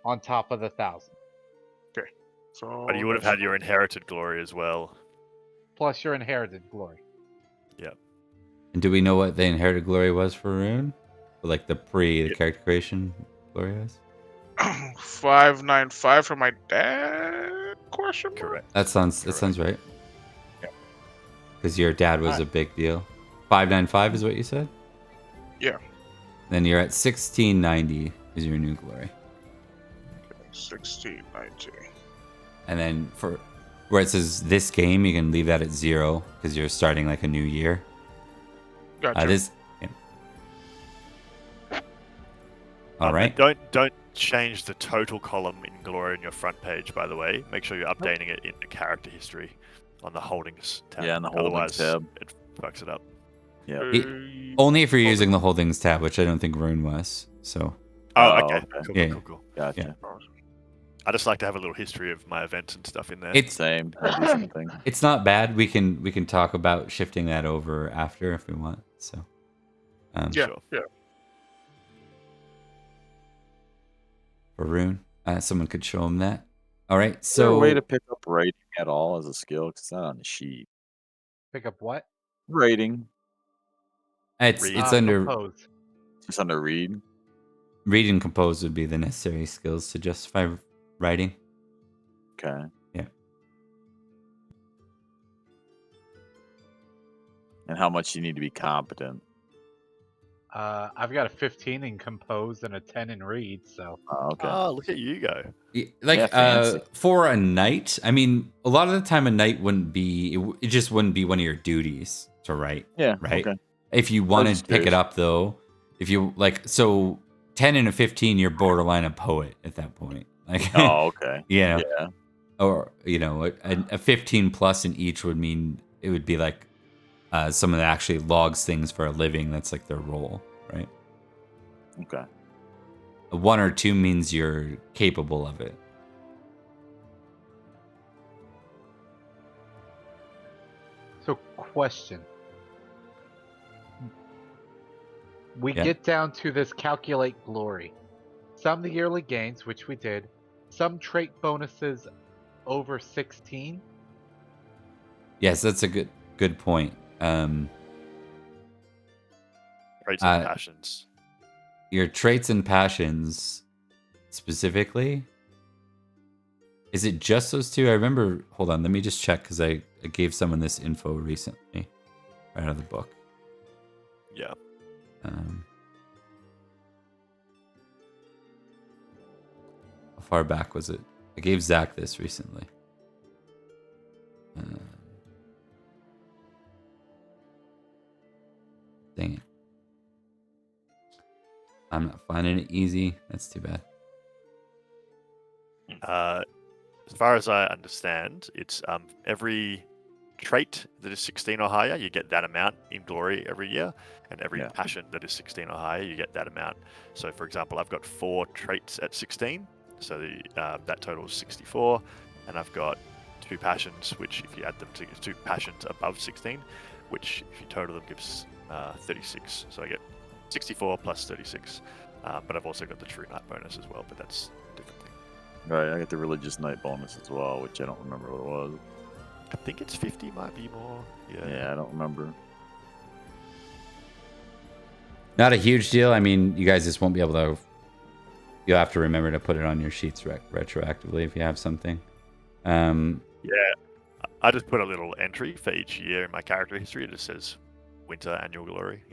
on top of the 1,000, So But you would have had your inherited glory as well. plus your inherited glory. And do we know what the inherited glory was for Rune? Like the character creation glory was? 595 for my dad? Question mark? Correct. That sounds right. Because your dad was a big deal. 595 is what you said? Yeah. Then you're at 1690 is your new glory. 1690. And then for where it says this game, you can leave that at 0 because you're starting like a new year. Gotcha. All right. Don't change the total column in glory on your front page, by the way. Make sure you're updating it in the character history on the holdings tab. Yeah, on the holdings tab. It fucks it up. Yeah. Only if you're using the holdings tab, which I don't think Rune was. So. Oh, okay. Cool. Gotcha. Yeah. I just like to have a little history of my events and stuff in there. It's Same. I do something. It's not bad. We can talk about shifting that over after if we want. So. Yeah. For Rune, someone could show him that. All right. Is there a So way to pick up rating at all as a skill? 'Cause it's not on the sheet. Pick up what? Rating. it's Read. under Compose. Just under read. read and compose would be the necessary skills to justify writing. Okay. Yeah. And how much you need to be competent. I've got a 15 in compose and a 10 in read, so Okay. Oh, look at you go. Like fancy. for a knight, I mean, a lot of the time a knight wouldn't be it just wouldn't be one of your duties to write. Yeah. Right. Okay. If you wanted to pick it up, though, if you like, so 10 and a 15, you're borderline a poet at that point. Like, Oh, okay. Yeah. Yeah. Or, a 15 plus in each would mean it would be like someone that actually logs things for a living. That's like their role, right? Okay. A 1 or 2 means you're capable of it. So, question. We Yeah. get down to this calculate glory. Some the yearly gains, which we did. Some trait bonuses over 16. Yes, that's a good point. Traits and passions. Your traits and passions specifically. Is it just those two? I remember. Hold on, let me just check because I gave someone this info recently, right out of the book. Yeah. How far back was it? I gave Zach this recently. Dang it. I'm not finding it easy. That's too bad. As far as I understand, it's every trait that is 16 or higher, you get that amount in glory every year, and every passion that is 16 or higher, you get that amount. So, for example, I've got 4 traits at 16, so that totals 64, and I've got 2 passions, which if you add them to 2 passions above 16, which if you total them gives 36. So I get 64 plus 36, but I've also got the True Knight bonus as well, but that's a different thing. Right, I get the Religious Knight bonus as well, which I don't remember what it was. I think it's 50, might be more. Yeah, I don't remember. Not a huge deal. I mean, you guys just won't be able to. You'll have to remember to put it on your sheets retroactively if you have something. Yeah, I just put a little entry for each year in my character history. It just says winter annual glory,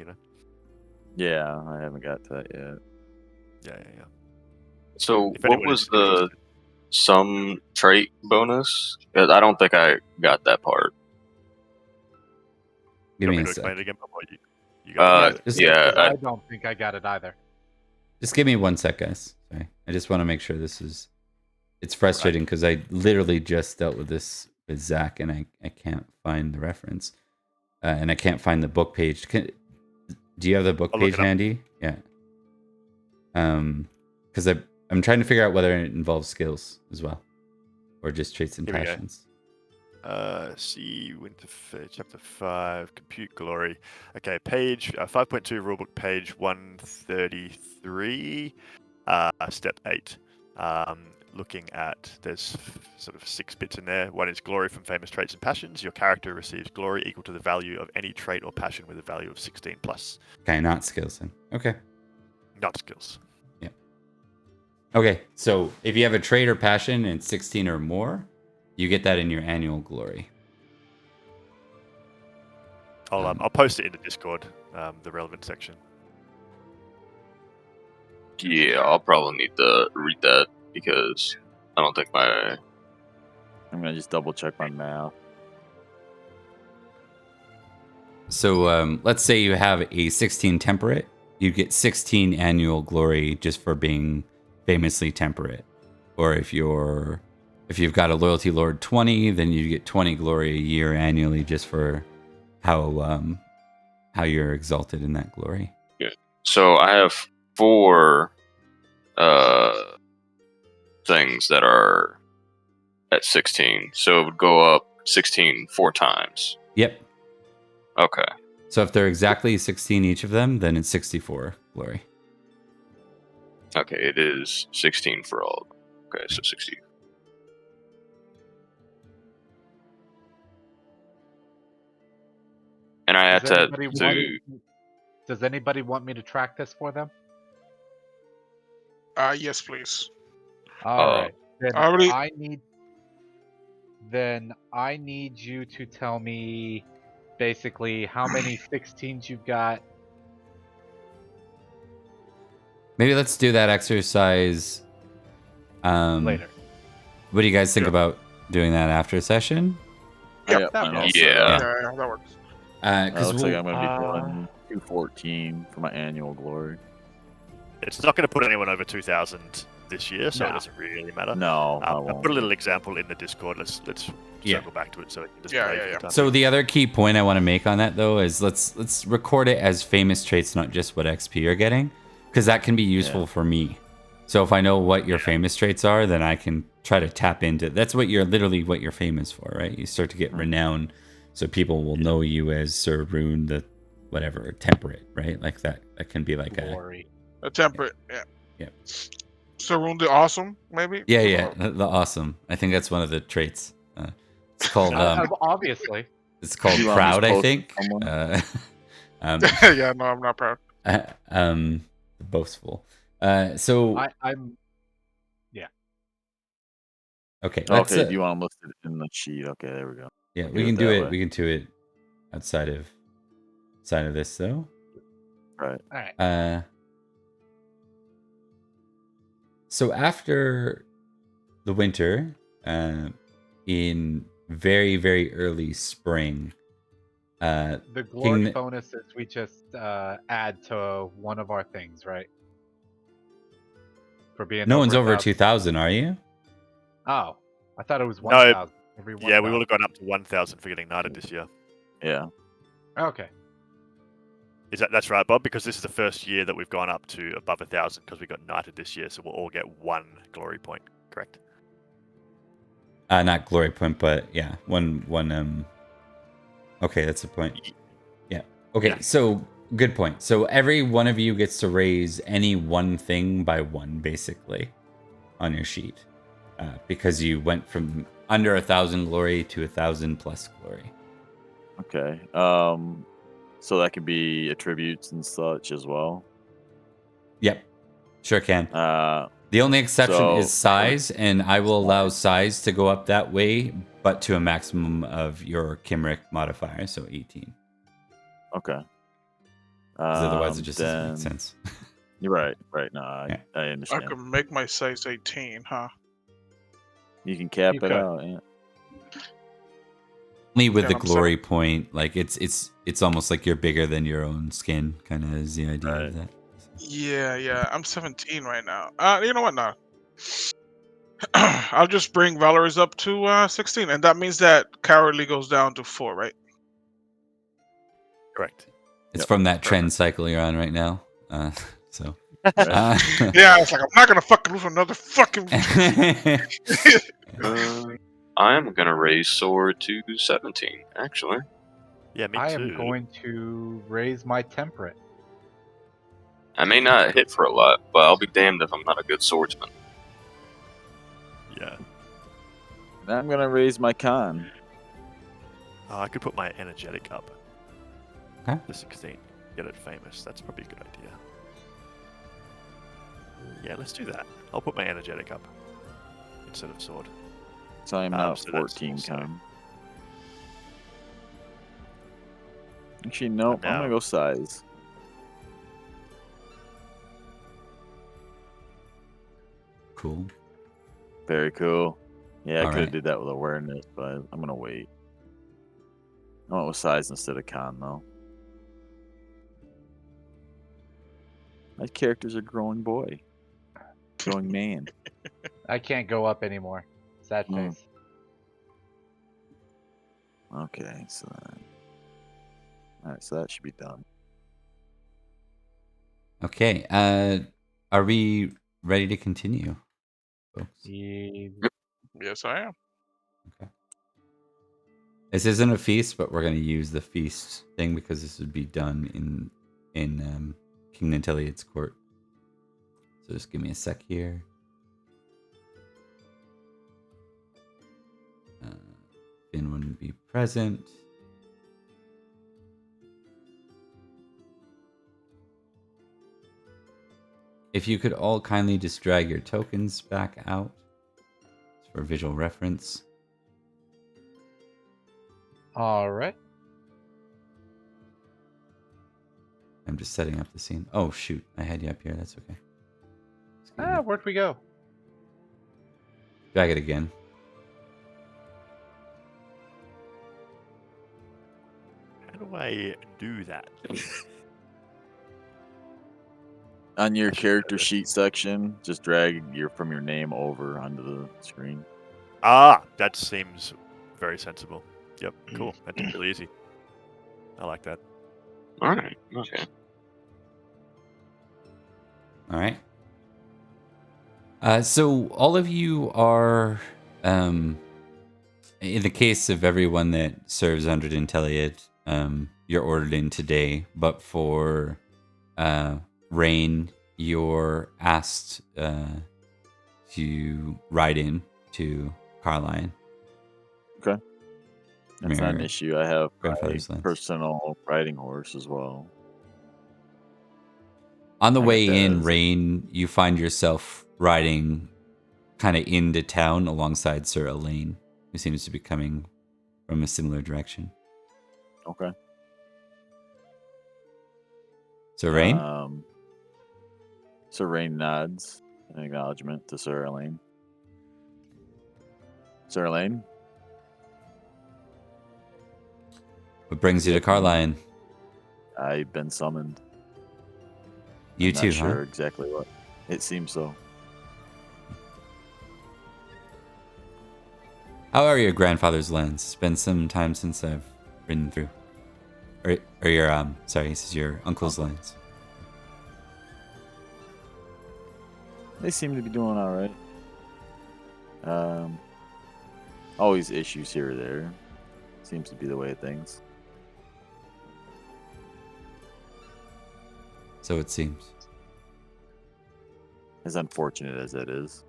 Yeah, I haven't got to that yet. Yeah. So If what anyone was is the interested. some trait bonus? 'Cause I don't think I got that part. Give You me want a me to explain sec. it again? Or you got it? Yeah, I don't think I got it either. Just give me 1 sec, guys. Sorry. I just want to make sure this is. It's frustrating because I literally just dealt with this with Zach and I can't find the reference. And I can't find the book page. Do you have the book I'll look page it up. handy? Yeah. Because I'm trying to figure out whether it involves skills as well, or just traits and Here we go. passions. See Winterfell, chapter 5, compute glory. Okay, page 5.2 rulebook, page 133, step 8. Looking at, there's sort of 6 bits in there. One is glory from famous traits and passions. Your character receives glory equal to the value of any trait or passion with a value of 16 plus. Okay, not skills then. Okay. Not skills. Yeah. Okay, so if you have a trait or passion and 16 or more, you get that in your annual glory. I'll post it in the Discord, the relevant section. Yeah, I'll probably need to read that because I don't think I'm gonna just double check my math. So let's say you have a 16 temperate, you get 16 annual glory just for being famously temperate. Or if you've got a loyalty lord 20, then you get 20 glory a year annually just for how you're exalted in that glory. Yeah. So I have 4 things that are at 16. So it would go up 16 4 times. Yep. Okay. So if they're exactly 16 each of them, then it's 64 glory. Okay, it is 16 for all of them. Okay, so 60. And I had to Does anybody want me to track this for them? Yes, please. All right. Then I already- I need you to tell me basically how many 16s you've got. Maybe let's do that exercise Later. What do you guys think about doing that after a session? Yep, Yeah, that mine works. also. Yeah. Yeah, that works. That Because looks like I'm gonna be doing 214 for my annual glory. It's not going to put anyone over 2,000 this year, so it No. doesn't really matter. No, I I'll won't. put a little example in the Discord. Let's Yeah. circle back to it so it can display Yeah, for yeah, the yeah. time So being. the other key point I want to make on that though is let's record it as famous traits, not just what XP you're getting, because that can be useful for me. So if I know what your famous traits are, then I can try to tap into. That's what you're famous for, right? You start to get renown, so people will know you as Sir Rune the whatever temperate, right? Like that. That can be like Glory. A temperate. Yeah. Yeah. Sarun the Awesome, maybe. Yeah. The awesome. I think that's one of the traits. It's called Obviously. it's called You wanna proud, I misquote think. someone? Yeah, no, I'm not proud. Boastful. So I'm. okay. Let's, Okay, do you want them listed in the sheet? Okay, there we go. yeah, We'll we do can it do that it. way. We can do it outside of this though. Right. All right. So after the winter, in very, very early spring, The glory King- bonuses we just add to one of our things, right? For being no one's over 1,000. 2,000, are you? Oh, I thought it was No, 1,000. Every Yeah, we 1,000. would have gone up to 1,000 for getting knighted this year. Yeah. Okay. That's right, Bob? Because this is the first year that we've gone up to above 1,000 because we got knighted this year, so we'll all get 1 glory point, correct? Not glory point, but yeah, one. Okay, that's the point. Yeah. Okay, Yeah. so good point. So every one of you gets to raise any one thing by 1, basically, on your sheet, because you went from under 1,000 glory to 1,000 plus glory. Okay. So that could be attributes and such as well. Yep, sure can. The only exception so- is size, and I will allow size to go up that way, but to a maximum of your Kimric modifier, so 18. Okay. 'Cause otherwise, it just doesn't then- make sense. You're right. Right. No, Yeah. I I understand. could make my size 18, huh? You can cap You it could. out. Yeah. Only with Yeah, the I'm glory point, like it's almost like you're bigger than your own skin, kind of is the idea Right. of that. Yeah. I'm 17 right now. You know what? No. I'll just bring Valorous up to 16, and that means that Cowardly goes down to 4, right? Correct. It's Yep, from that trend cycle you're on right now. So. Yeah, it's like I'm not gonna fucking lose another fucking. I am gonna raise sword to 17. Actually, Yeah, me I too. am going to raise my temperate. I may not hit for a lot, but I'll be damned if I'm not a good swordsman. Yeah. And I'm gonna raise my con. I could put my energetic up. Okay. To 16. Get it famous. That's probably a good idea. Yeah, let's do that. I'll put my energetic up instead of sword. So I'm now so that's 14 also- con. Actually, no. I'm now- gonna go size. Cool. Very cool. Yeah, I All could have right. did that with awareness, but I'm gonna wait. I went with size instead of con though. My character's a growing boy. Growing man. I can't go up anymore. Sad Hmm. face. Okay, so then. Alright, so that should be done. Okay. Are we ready to continue, folks? Yes, I am. This isn't a feast, but we're going to use the feast thing because this would be done in King Nanteleod's court. So just give me a sec here. Finn wouldn't be present. If you could all kindly just drag your tokens back out for visual reference. All right. I'm just setting up the scene. Oh, shoot. I had you up here. That's okay. Excuse me. Where'd we go? Drag it again. How do I do that? On your I should character know this. sheet section, just drag from your name over onto the screen. Ah, that seems very sensible. Yep, cool. That's really easy. I like that. All right. Okay. All right. So all of you are, in the case of everyone that serves under Nanteleod, you're ordered in today. But for Rain, you're asked to ride in to Carline. Okay. That's not an Your issue. I have my grandfather's lands. personal riding horse as well. On the I got way that in, as- Rain, you find yourself riding kind of into town alongside Sir Elaine, who seems to be coming from a similar direction. Okay. So, Rain? Sir Rain nods in acknowledgement to Sir Elaine. Sir Elaine? What brings you to Carline? I've been summoned. You I'm too, not huh? sure exactly what. It seems so. How are your grandfather's lands? It's been some time since I've ridden through. Or your, sorry, this is your uncle's lands. They seem to be doing all right. Always issues here or there. Seems to be the way of things. So it seems. As unfortunate as that is.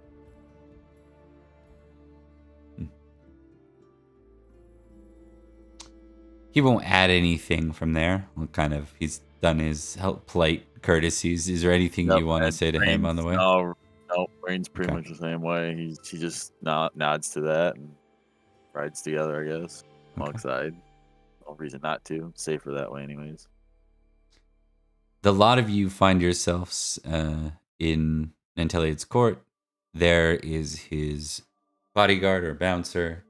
He won't add anything from there. He's done his polite courtesies. Is there anything you want to say to him on the way? No, Rain's pretty Okay. much the same way. He just nods to that and rides together, I guess, alongside. No reason not to. Safer that way, anyways. The lot of you find yourselves in Nanteleod's court. There is his bodyguard or bouncer,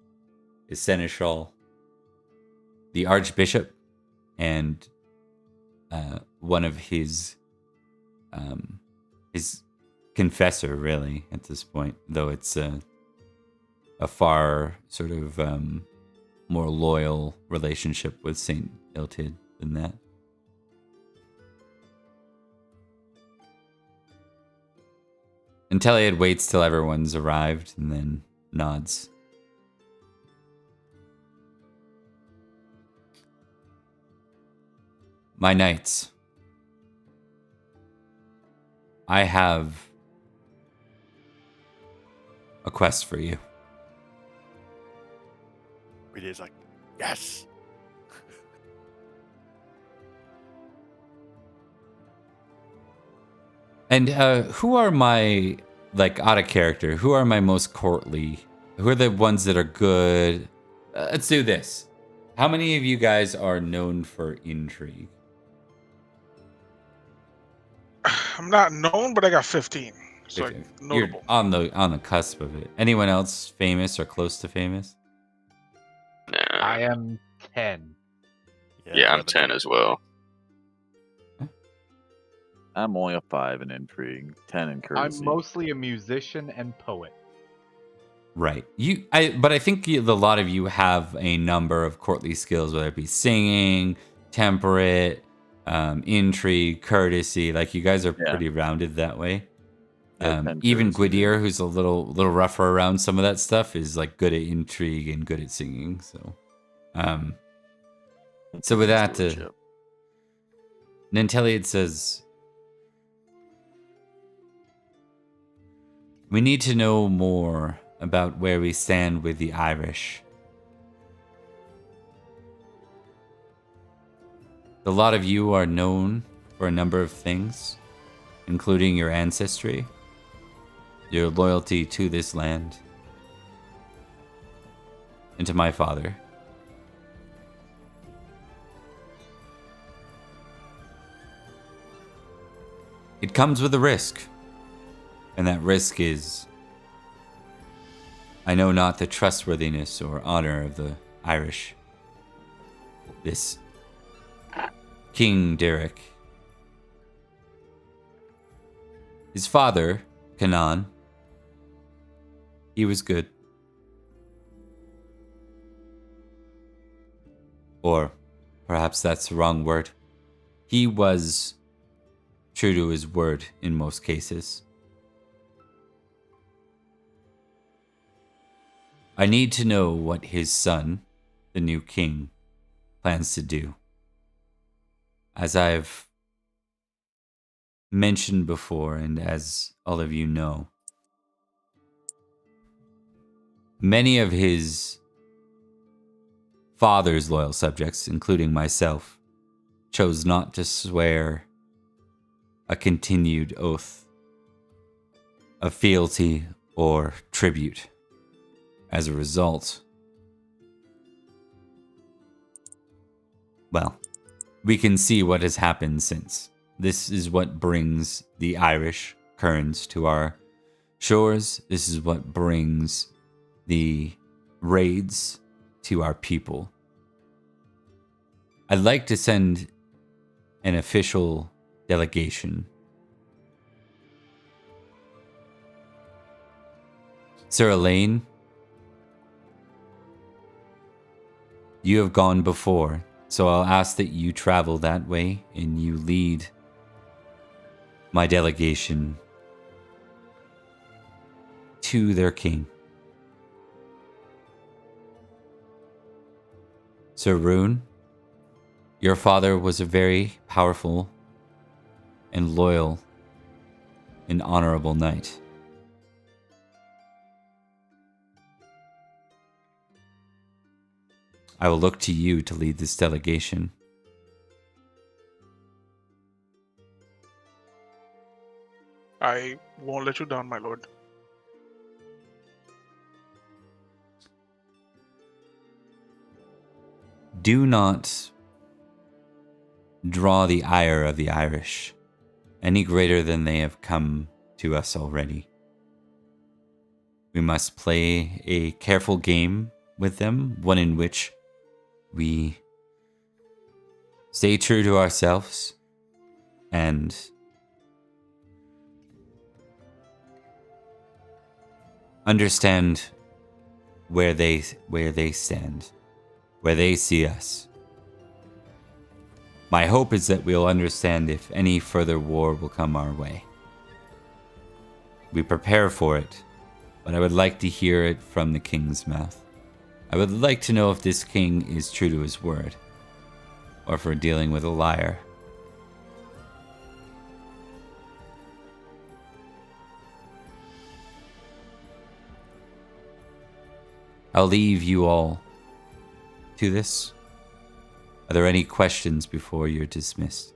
his seneschal, the archbishop, and one of his confessor, really, at this point, though it's a far sort of more loyal relationship with Saint Iltid than that. Nanteleod waits till everyone's arrived and then nods. My knights, I have a quest for you. Really is like, yes. And who are my, out of character, who are my most courtly? Who are the ones that are good? Let's do this. How many of you guys are known for intrigue? I'm not known, but I got 15. So like, You're notable. on the cusp of it. Anyone else famous or close to famous? Nah. I am 10. Yeah, I'm 10 as well. I'm only a 5 in intrigue, 10 in courtesy. I'm mostly a musician and poet. Right. But I think a lot of you have a number of courtly skills, whether it be singing, temperate, intrigue, courtesy. Like, you guys are pretty rounded that way. Even Gwydir, who's a little rougher around some of that stuff, is like good at intrigue and good at singing. So, so with that, Nanteleod says, we need to know more about where we stand with the Irish. A lot of you are known for a number of things, including your ancestry, your loyalty to this land, and to my father. It comes with a risk, and that risk is, I know not the trustworthiness or honor of the Irish. This King Derek His father, Canaan, he was good. Or perhaps that's the wrong word. He was true to his word in most cases. I need to know what his son, the new king, plans to do. As I've mentioned before, and as all of you know, many of his father's loyal subjects, including myself, chose not to swear a continued oath of fealty or tribute. As a result, well, we can see what has happened since. This is what brings the Irish Kerns to our shores. This is what brings the raids to our people. I'd like to send an official delegation. Sir Elaine, you have gone before, so I'll ask that you travel that way and you lead my delegation to their king. Sir Rune, your father was a very powerful and loyal and honorable knight. I will look to you to lead this delegation. I won't let you down, my lord. Do not draw the ire of the Irish any greater than they have come to us already. We must play a careful game with them, one in which we stay true to ourselves and understand where they stand, where they see us. My hope is that we'll understand if any further war will come our way. We prepare for it, but I would like to hear it from the king's mouth. I would like to know if this king is true to his word, or if we're dealing with a liar. I'll leave you all to this. Are there any questions before you're dismissed?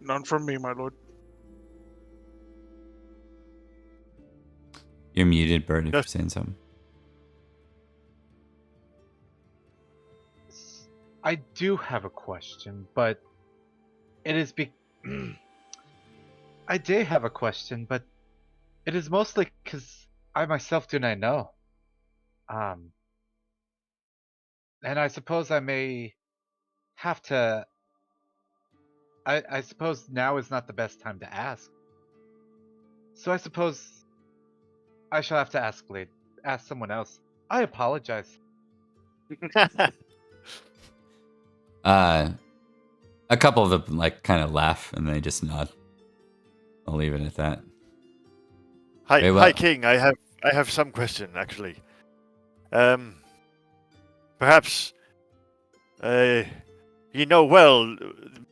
None from me, my lord. You're muted, Bert, if you're Yes. saying something. I do have a question, but it is I do have a question, but it is mostly because I myself do not know. And I suppose I may have to. I suppose now is not the best time to ask. So I suppose I shall have to ask someone else. I apologize. A couple of them like kind of laugh and they just nod. I'll leave it at that. Hi, Very well. hi, King. I have some question actually. Perhaps you know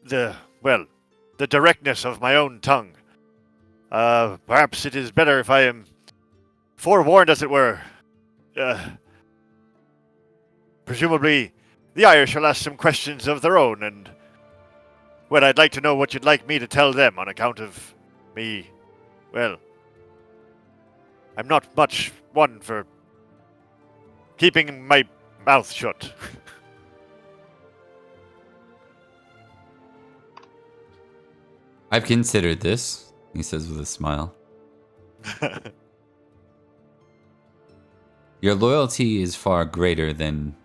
the directness of my own tongue. Perhaps it is better if I am forewarned, as it were. Presumably, the Irish will ask some questions of their own, and well, I'd like to know what you'd like me to tell them on account of me. Well, I'm not much one for keeping my mouth shut. I've considered this, he says with a smile. Your loyalty is far greater than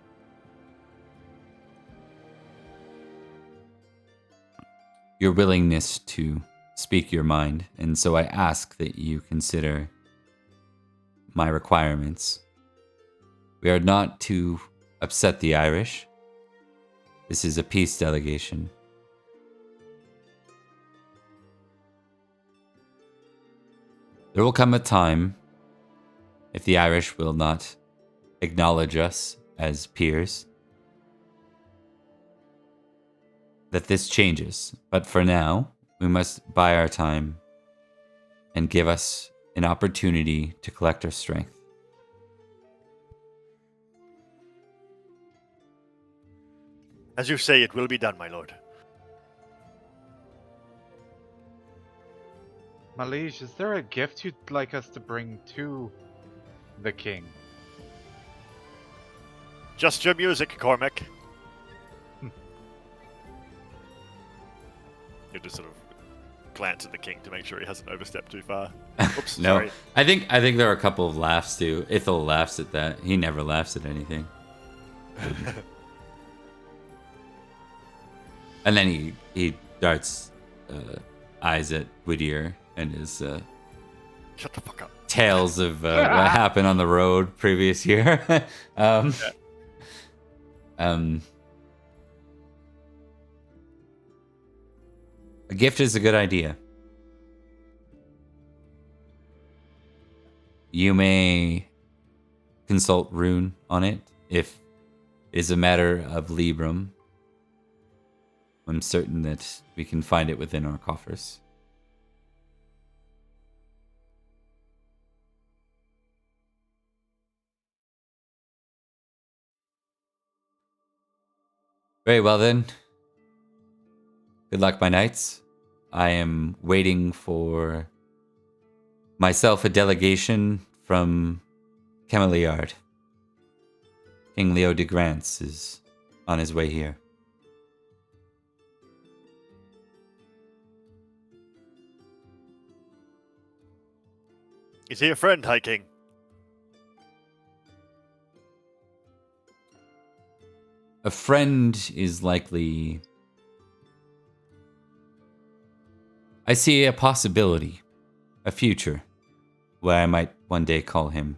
your willingness to speak your mind, and so I ask that you consider my requirements. We are not to upset the Irish. This is a peace delegation. There will come a time, if the Irish will not acknowledge us as peers, that this changes. But for now, we must buy our time and give us an opportunity to collect our strength. As you say, it will be done, my lord. My liege, is there a gift you'd like us to bring to the king? Just your music, Cormac. You just sort of glance at the king to make sure he hasn't overstepped too far. Oops, No, sorry. I think there are a couple of laughs too. Ithel laughs at that. He never laughs at anything. And then he darts eyes at Whittier and his Shut the fuck up. tales of what happened on the road previous year. A gift is a good idea. You may consult Rune on it if it is a matter of Libram. I'm certain that we can find it within our coffers. Very well then. Good luck, my knights. I am waiting for myself a delegation from Cameliard. King Leo de Grants is on his way here. Is he a friend, High King? A friend is likely... I see a possibility, a future, where I might one day call him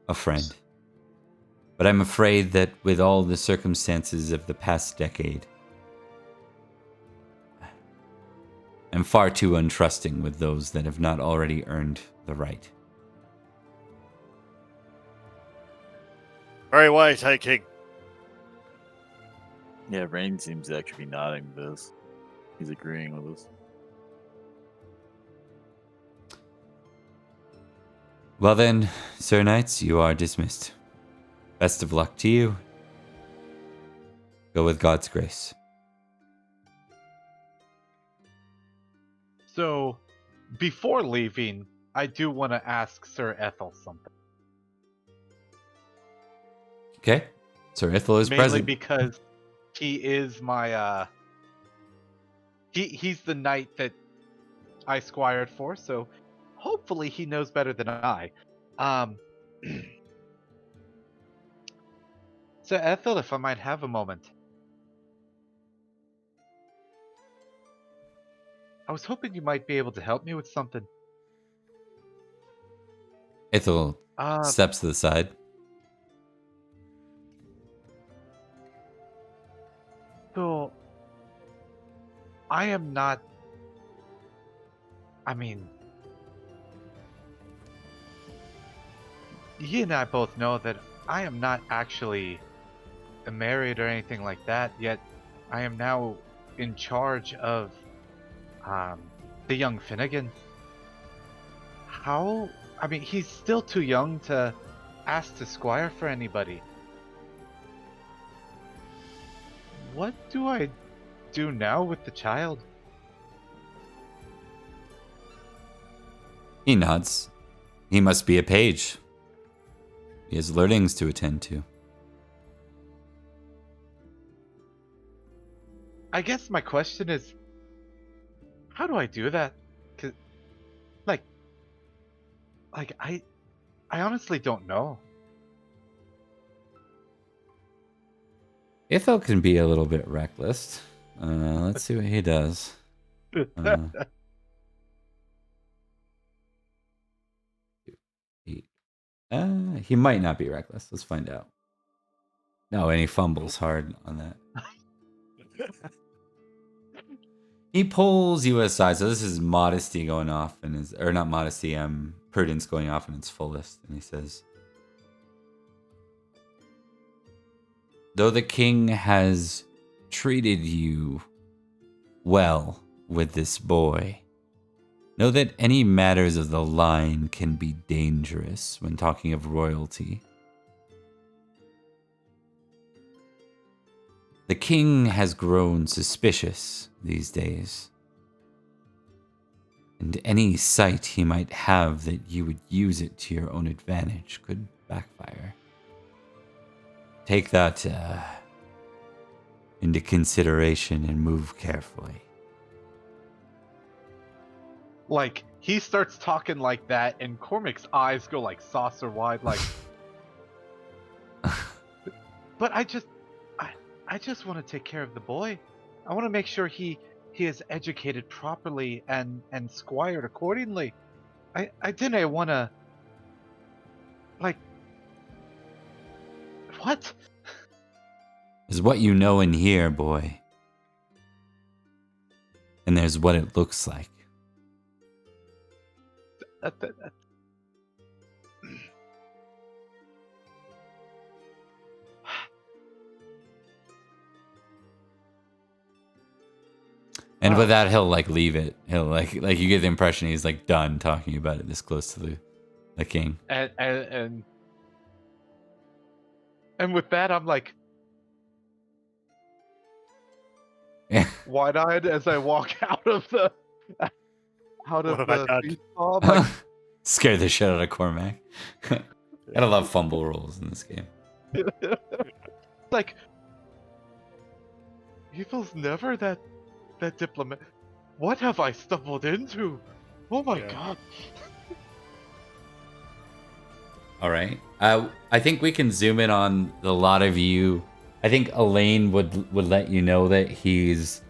a friend. But I'm afraid that with all the circumstances of the past decade, I'm far too untrusting with those that have not already earned the right. Very wise, High King. Yeah, Rain seems to actually be nodding to this. He's agreeing with us. Well then, Sir Knights, you are dismissed. Best of luck to you. Go with God's grace. So, before leaving, I do want to ask Sir Ethel something. Okay? Sir Ithel is Mainly present. because he is my, he's the knight that I squired for, so hopefully he knows better than I. So Ethel, if I might have a moment. I was hoping you might be able to help me with something. Ithel steps to the side. So, I am not... I mean... You and I both know that I am not actually married or anything like that, yet I am now in charge of the young Finnegan. How? I mean, he's still too young to ask to squire for anybody. What do I do now with the child? He nods. He must be a page. He has learnings to attend to. I guess my question is, how do I do that? 'Cause, like I honestly don't know. Ithel can be a little bit reckless. Let's see what he does. He might not be reckless. Let's find out. No, and he fumbles hard on that. He pulls you aside. So this is modesty going off, or not modesty. Prudence going off in its fullest, and he says, "Though the king has treated you well with this boy, know that any matters of the line can be dangerous when talking of royalty. The king has grown suspicious these days, and any sight he might have that you would use it to your own advantage could backfire. Take that into consideration and move carefully." Like, he starts talking like that, and Cormac's eyes go like saucer wide, like. But I just want to take care of the boy. I want to make sure he is educated properly and squired accordingly. I didn't want to. Like. What? There's what you know in here, boy. And there's what it looks like. And with that, he'll like leave it. He'll like you get the impression he's like done talking about it this close to the king. And with that, I'm like, wide-eyed as I walk out of the feast hall. Like, Scare the shit out of Cormac. Gotta love fumble rolls in this game. like, Evil's never that diplomat. What have I stumbled into? Oh my god. All right. I think we can zoom in on the lot of you. I think Elaine would let you know that he's,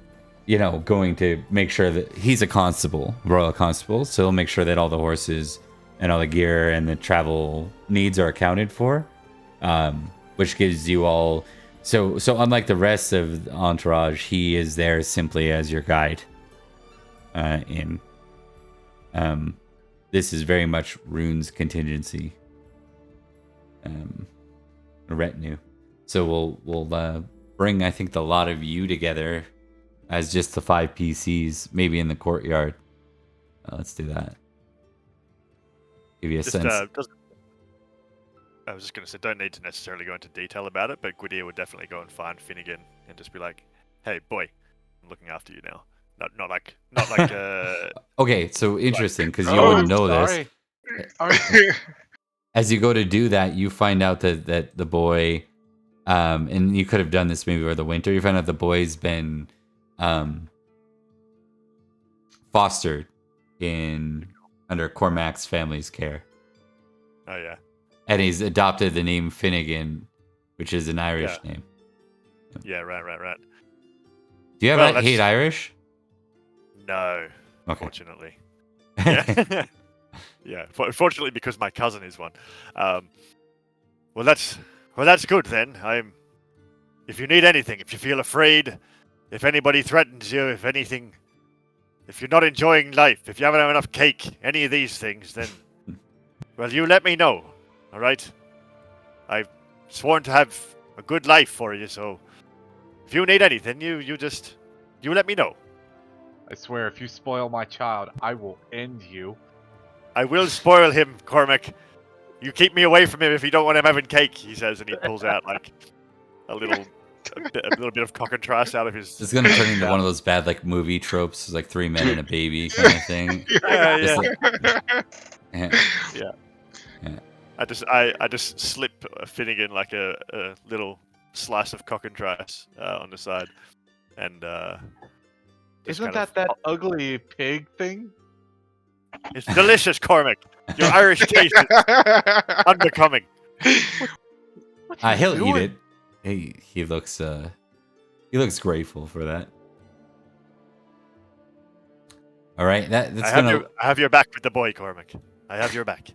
going to make sure that he's a constable, royal constable. So he'll make sure that all the horses and all the gear and the travel needs are accounted for, which gives you all. So unlike the rest of the entourage, he is there simply as your guide. This is very much Rune's contingency. Retinue. So we'll bring, I think, the lot of you together as just the 5 PCs, maybe in the courtyard. Let's do that. Give you a sense. I was just going to say, don't need to necessarily go into detail about it, but Gwydir would definitely go and find Finnegan and just be like, "Hey, boy, I'm looking after you now." Not like. Okay, so interesting because you wouldn't know this. As you go to do that, you find out that the boy, and you could have done this maybe over the winter. You find out the boy's been fostered under Cormac's family's care. Oh yeah. And he's adopted the name Finnegan, which is an Irish name. Yeah, right. Do you ever hate Irish? No, okay. Fortunately. Yeah. Yeah, fortunately because my cousin is one. Well, that's good then. If you need anything, if you feel afraid, if anybody threatens you, if you're not enjoying life, if you haven't had enough cake, any of these things, then, well, you let me know. All right? I've sworn to have a good life for you, so if you need anything, you let me know. I swear, if you spoil my child, I will end you. I will spoil him, Cormac. You keep me away from him if you don't want him having cake, he says, and he pulls out like a little bit of cock and truss out of his. It's gonna turn into one of those bad like movie tropes, it's like 3 men and a baby kind of thing. Yeah. I just slip Finnegan like a little slice of cock and truss on the side, and isn't that ugly pig thing? It's delicious, Cormac. Your Irish taste is unbecoming. He'll eat it. He looks grateful for that. All right, that's I have gonna. I have your back with the boy, Cormac. I have your back.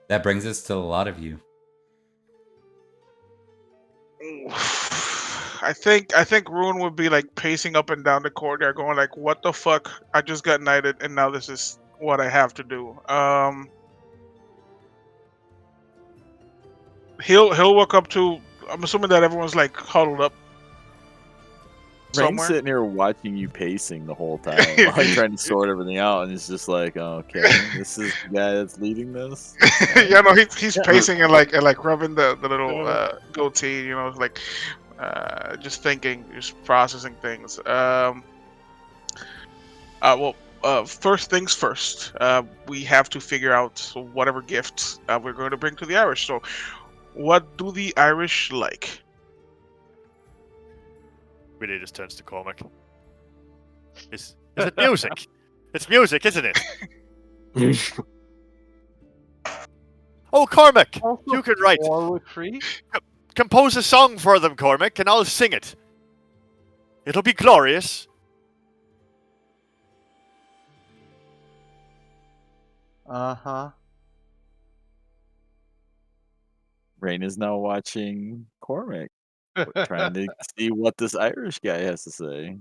That brings us to a lot of you. I think Rune would be like pacing up and down the corridor, going like, "What the fuck? I just got knighted, and now this is what I have to do." He'll walk up to. I'm assuming that everyone's like huddled up Rain's somewhere. sitting here watching you pacing the whole time while you're trying to sort everything out, and it's just like, okay, this is the guy that's leading this. Okay. Yeah, no, he's pacing and like rubbing the little goatee, you know, like just thinking, just processing things. First things first. We have to figure out whatever gifts we're going to bring to the Irish. So, what do the Irish like? Really just turns to Cormac. Is it music? It's music, isn't it? Oh, Cormac! You can write. Poetry? Compose a song for them, Cormac, and I'll sing it. It'll be glorious. Uh-huh. Rain is now watching Cormac, trying to see what this Irish guy has to say.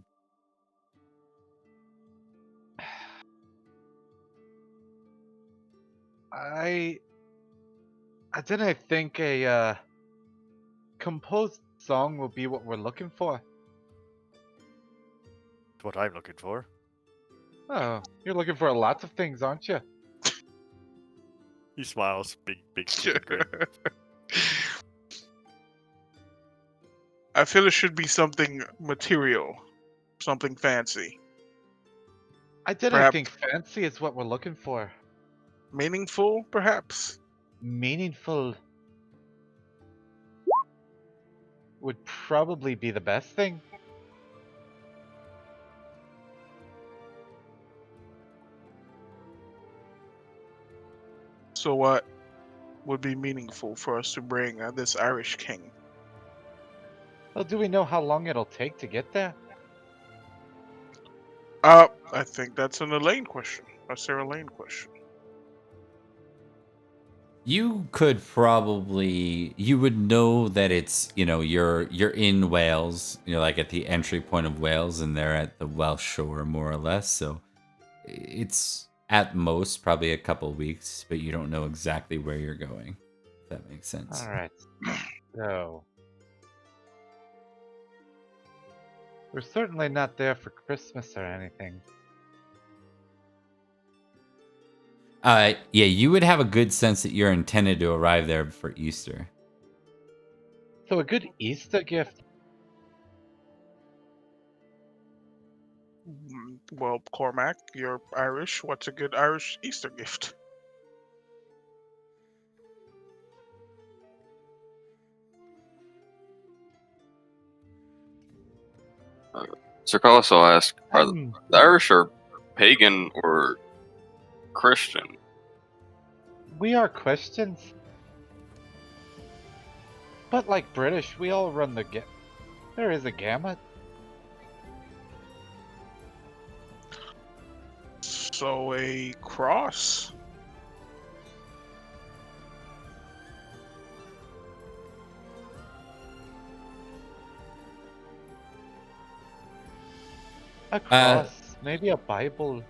I didn't think a composed song will be what we're looking for. That's what I'm looking for. Oh, you're looking for lots of things, aren't you? He smiles, big stupid grin. I feel it should be something material, something fancy, I didn't Perhaps- think fancy is what we're looking for. meaningful, perhaps. Meaningful would probably be the best thing. So, what would be meaningful for us to bring this Irish king? Well, do we know how long it'll take to get there? I think that's an Elaine question. A Sarah Lane question. You could probably you would know that it's you're in Wales, you're like at the entry point of Wales, and they're at the Welsh shore more or less. So it's at most probably a couple weeks, but you don't know exactly where you're going. If that makes sense. All right. So we're certainly not there for Christmas or anything. Yeah, you would have a good sense that you're intended to arrive there for Easter. So a good Easter gift. Well, Cormac, you're Irish. What's a good Irish Easter gift? Sir Carlos will ask, are Hmm. the Irish are pagan or Christian? We are Christians. But like British, we all run the there is a gamut. So a cross. A cross, maybe a Bible.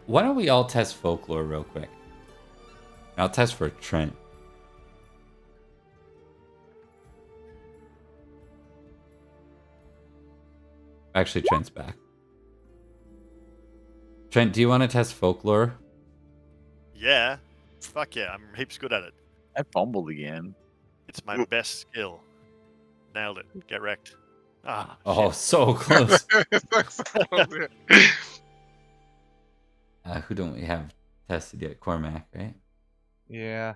Why don't we all test folklore real quick? I'll test for Trent. Actually, Trent's back. Trent, do you want to test folklore? Yeah. Fuck yeah, I'm heaps good at it. I fumbled again. It's my best skill. Nailed it. Get wrecked. Ah, Oh, shit. so close. Yeah. Who don't we have tested yet? Cormac, right? Yeah.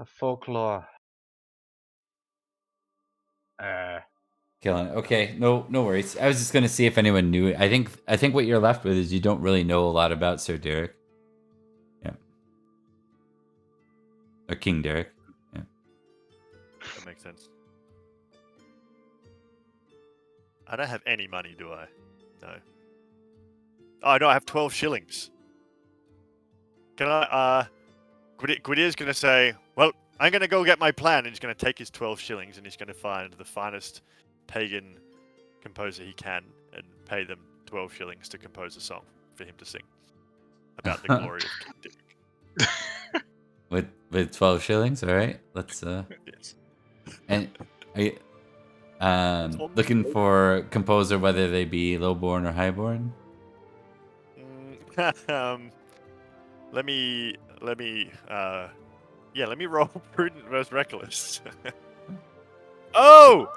Folklore. Killing it. Okay, no worries. I was just gonna see if anyone knew it. I think what you're left with is you don't really know a lot about Sir Derek. Yeah. Or King Derek. Yeah. makes sense. I don't have any money, do I? No. Oh, no, I have 12 shillings. Can I, Gwydyr's going to say, well, I'm going to go get my plan, and he's going to take his 12 shillings, and he's going to find the finest pagan composer he can, and pay them 12 shillings to compose a song for him to sing about the glory of King Dick. With 12 shillings, all right. Let's Yes. and are you looking for composer, whether they be lowborn or highborn? Let me roll prudent versus reckless. Oh!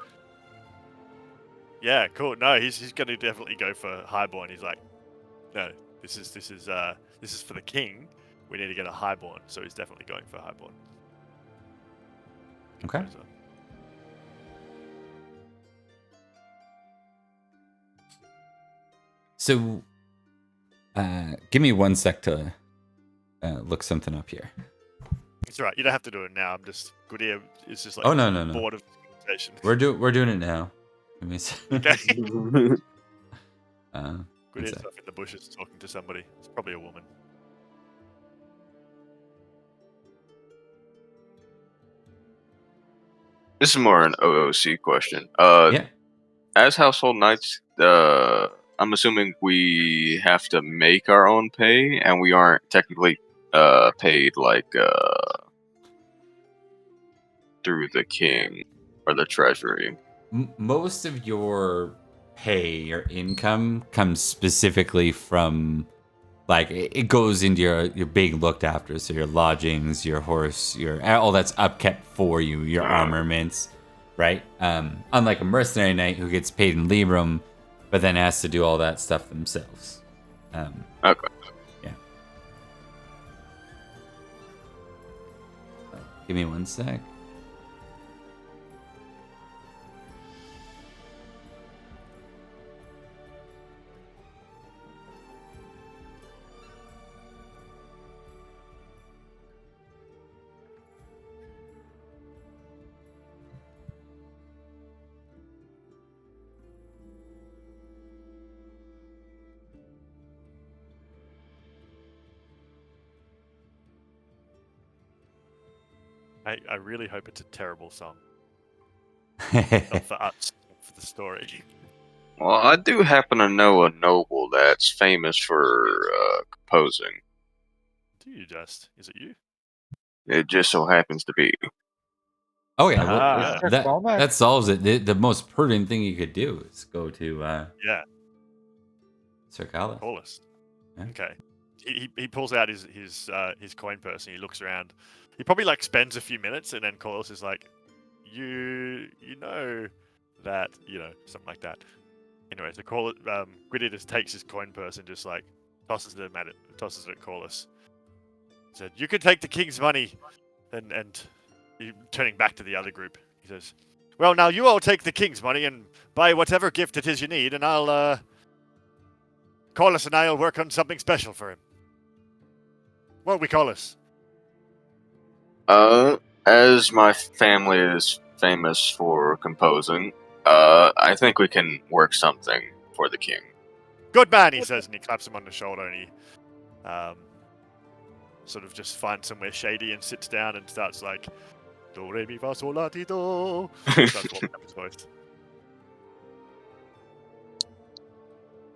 Yeah, cool. No, he's gonna definitely go for highborn. He's like, no, this is for the king. We need to get a highborn, so he's definitely going for highborn. Okay. Composer. So, give me 1 sec to look something up here. It's alright. You don't have to do it now. I'm just Gwydyr is just like Oh no. bored of the conversation. We're doing it now. Let me see. Okay. One Gwydyr's sec. off in the bushes talking to somebody. It's probably a woman. This is more an OOC question. Yeah. As household knights, I'm assuming we have to make our own pay, and we aren't technically paid like through the king or the treasury. Most of your pay, your income, comes specifically from, like, it goes into your being looked after. So your lodgings, your horse, your all that's upkept for you, your armaments, right? Unlike a mercenary knight who gets paid in Librum, but then has to do all that stuff themselves. Okay. Yeah. Give me 1 sec. I really hope it's a terrible song. Not for us, but for the story. Well, I do happen to know a noble that's famous for composing. Do you just? Is it you? It just so happens to be. Oh yeah, Ah. that solves it. The most prudent thing you could do is go to Yeah. Cerdic. Call us. Yeah. Okay. He pulls out his coin purse and he looks around. He probably like spends a few minutes and then Corlys is like, you know that, something like that. Anyway, so Gwydyr just takes his coin purse and just like tosses it at Corlys. He said, "You can take the king's money," and turning back to the other group, he says, "Well, now you all take the king's money and buy whatever gift it is you need, and Corlys and I'll work on something special for him. What we Corlys?" As my family is famous for composing, I think we can work something for the king. "Good man," he says, and he claps him on the shoulder, and he sort of just finds somewhere shady and sits down and starts like, "Do re mi fa sol la ti do." Starts walking up his voice.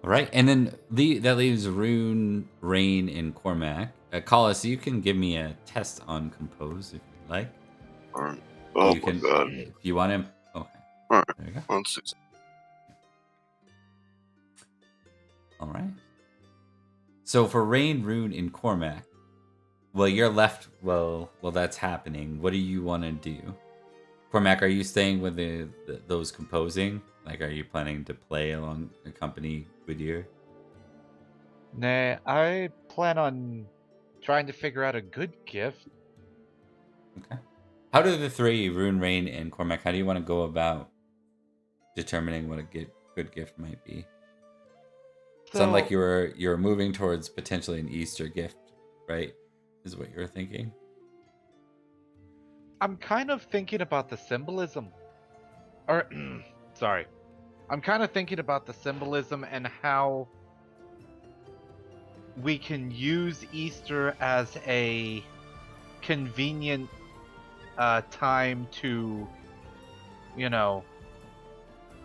All right, and then that leaves Rune, Rain, and Cormac. Collis, you can give me a test on compose if you like. Oh You my god. if you want him. Okay. Alright. There you go. Let's see. All right. So for Rain, Rune, and Cormac, well, you're left. Well, that's happening. What do you want to do? Cormac, are you staying with those composing? Like, are you planning to play along accompany Gwydyr? Nah, I plan on trying to figure out a good gift. Okay. How do the three, Rune, Rain, and Cormac, how do you want to go about determining what a good gift might be? Sound like you were moving towards potentially an Easter gift, right? Is what you were thinking? I'm kind of thinking about the symbolism. Or, sorry. I'm kind of thinking about the symbolism and how we can use Easter as a convenient time to, you know,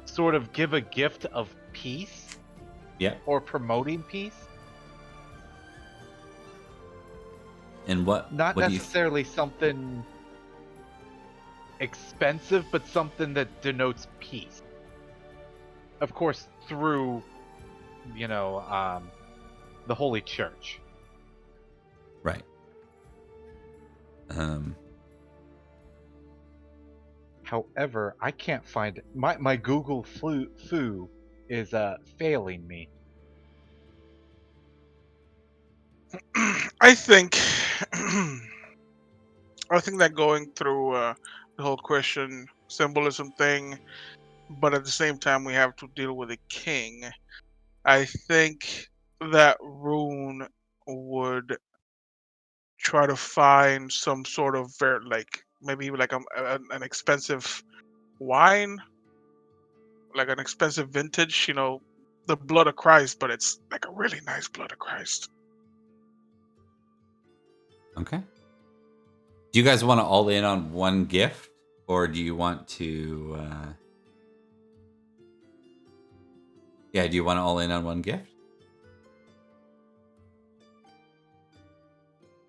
sort of give a gift of peace Yeah. or promoting peace. And what Not do you necessarily something expensive, but something that denotes peace. Of course, through, the Holy Church. right? However, I can't find it. My Google Foo is failing me. I think I think that going through the whole Christian symbolism thing, but at the same time we have to deal with a king. I think that Rune would try to find some sort of like maybe like an expensive wine, like an expensive vintage, the blood of Christ, but it's like a really nice blood of Christ. Okay. Do you guys want to all in on one gift, or do you want to? Yeah, do you want to all in on one gift?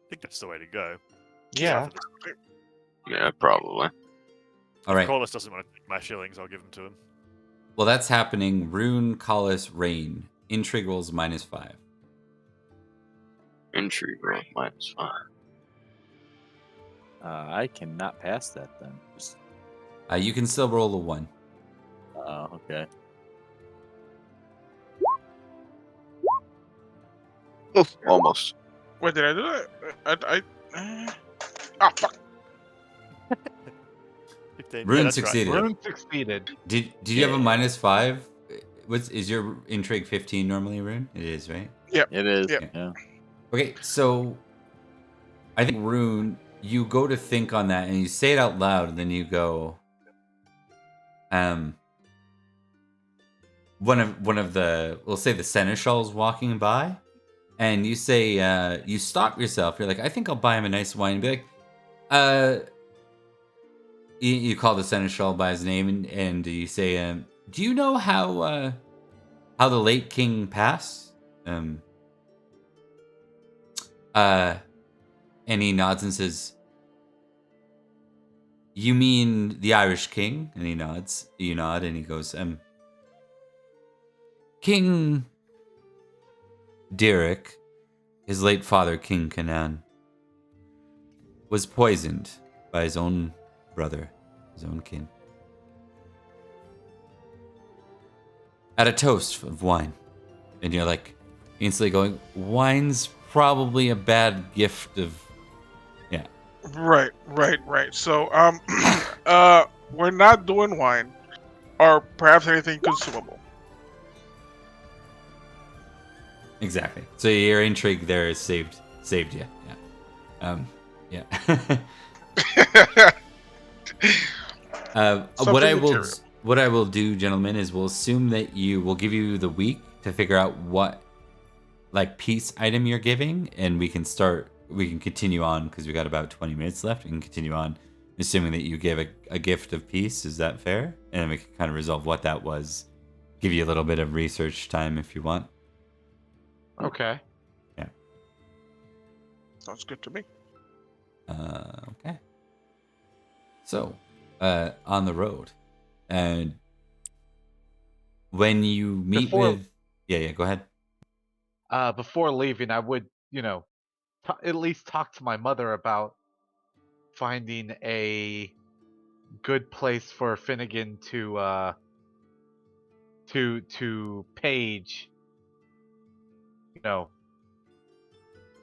I think that's the way to go. Yeah. Yeah, probably. All right. If Corliss doesn't want to take my shillings, I'll give them to him. Well, that's happening. Rune, Collis, Rain. Intrigue rolls -5. Intrigue roll -5. I cannot pass that then. You can still roll a 1. Okay. Oof, almost. Wait, did I do that? Ah, fuck. 15. Rune Yeah, that's succeeded. Right. Rune succeeded. Did you have a -5? Is your intrigue 15 normally, Rune? It is, right? Yep. It is. Yep. Yeah. Okay, so I think Rune, you go to think on that and you say it out loud, and then you go, one of the, we'll say the seneschals walking by, and you say, you stop yourself. You're like, I think I'll buy him a nice wine. And be like, you call the seneschal by his name, and you say, do you know how the late king passed? And he nods and says, you mean the Irish king? And he nods. You nod, and he goes, King Derek, his late father, King Canaan, was poisoned by his own brother, his own kin, at a toast of wine. And you're like, instantly going, wine's probably a bad gift of, yeah. Right. So, we're not doing wine, or perhaps anything consumable. Exactly. So your intrigue there is saved you. Yeah. Yeah. What I will do, gentlemen, is we'll assume that we'll give you the week to figure out what like peace item you're giving, and we can continue on because we got about 20 minutes left. We can continue on assuming that you give a gift of peace. Is that fair? And then we can kind of resolve what that was. Give you a little bit of research time if you want. Okay. Yeah. Sounds good to me. Okay. So, on the road, and when you meet with, yeah, go ahead. Before leaving, I would, at least talk to my mother about finding a good place for Finnegan to page,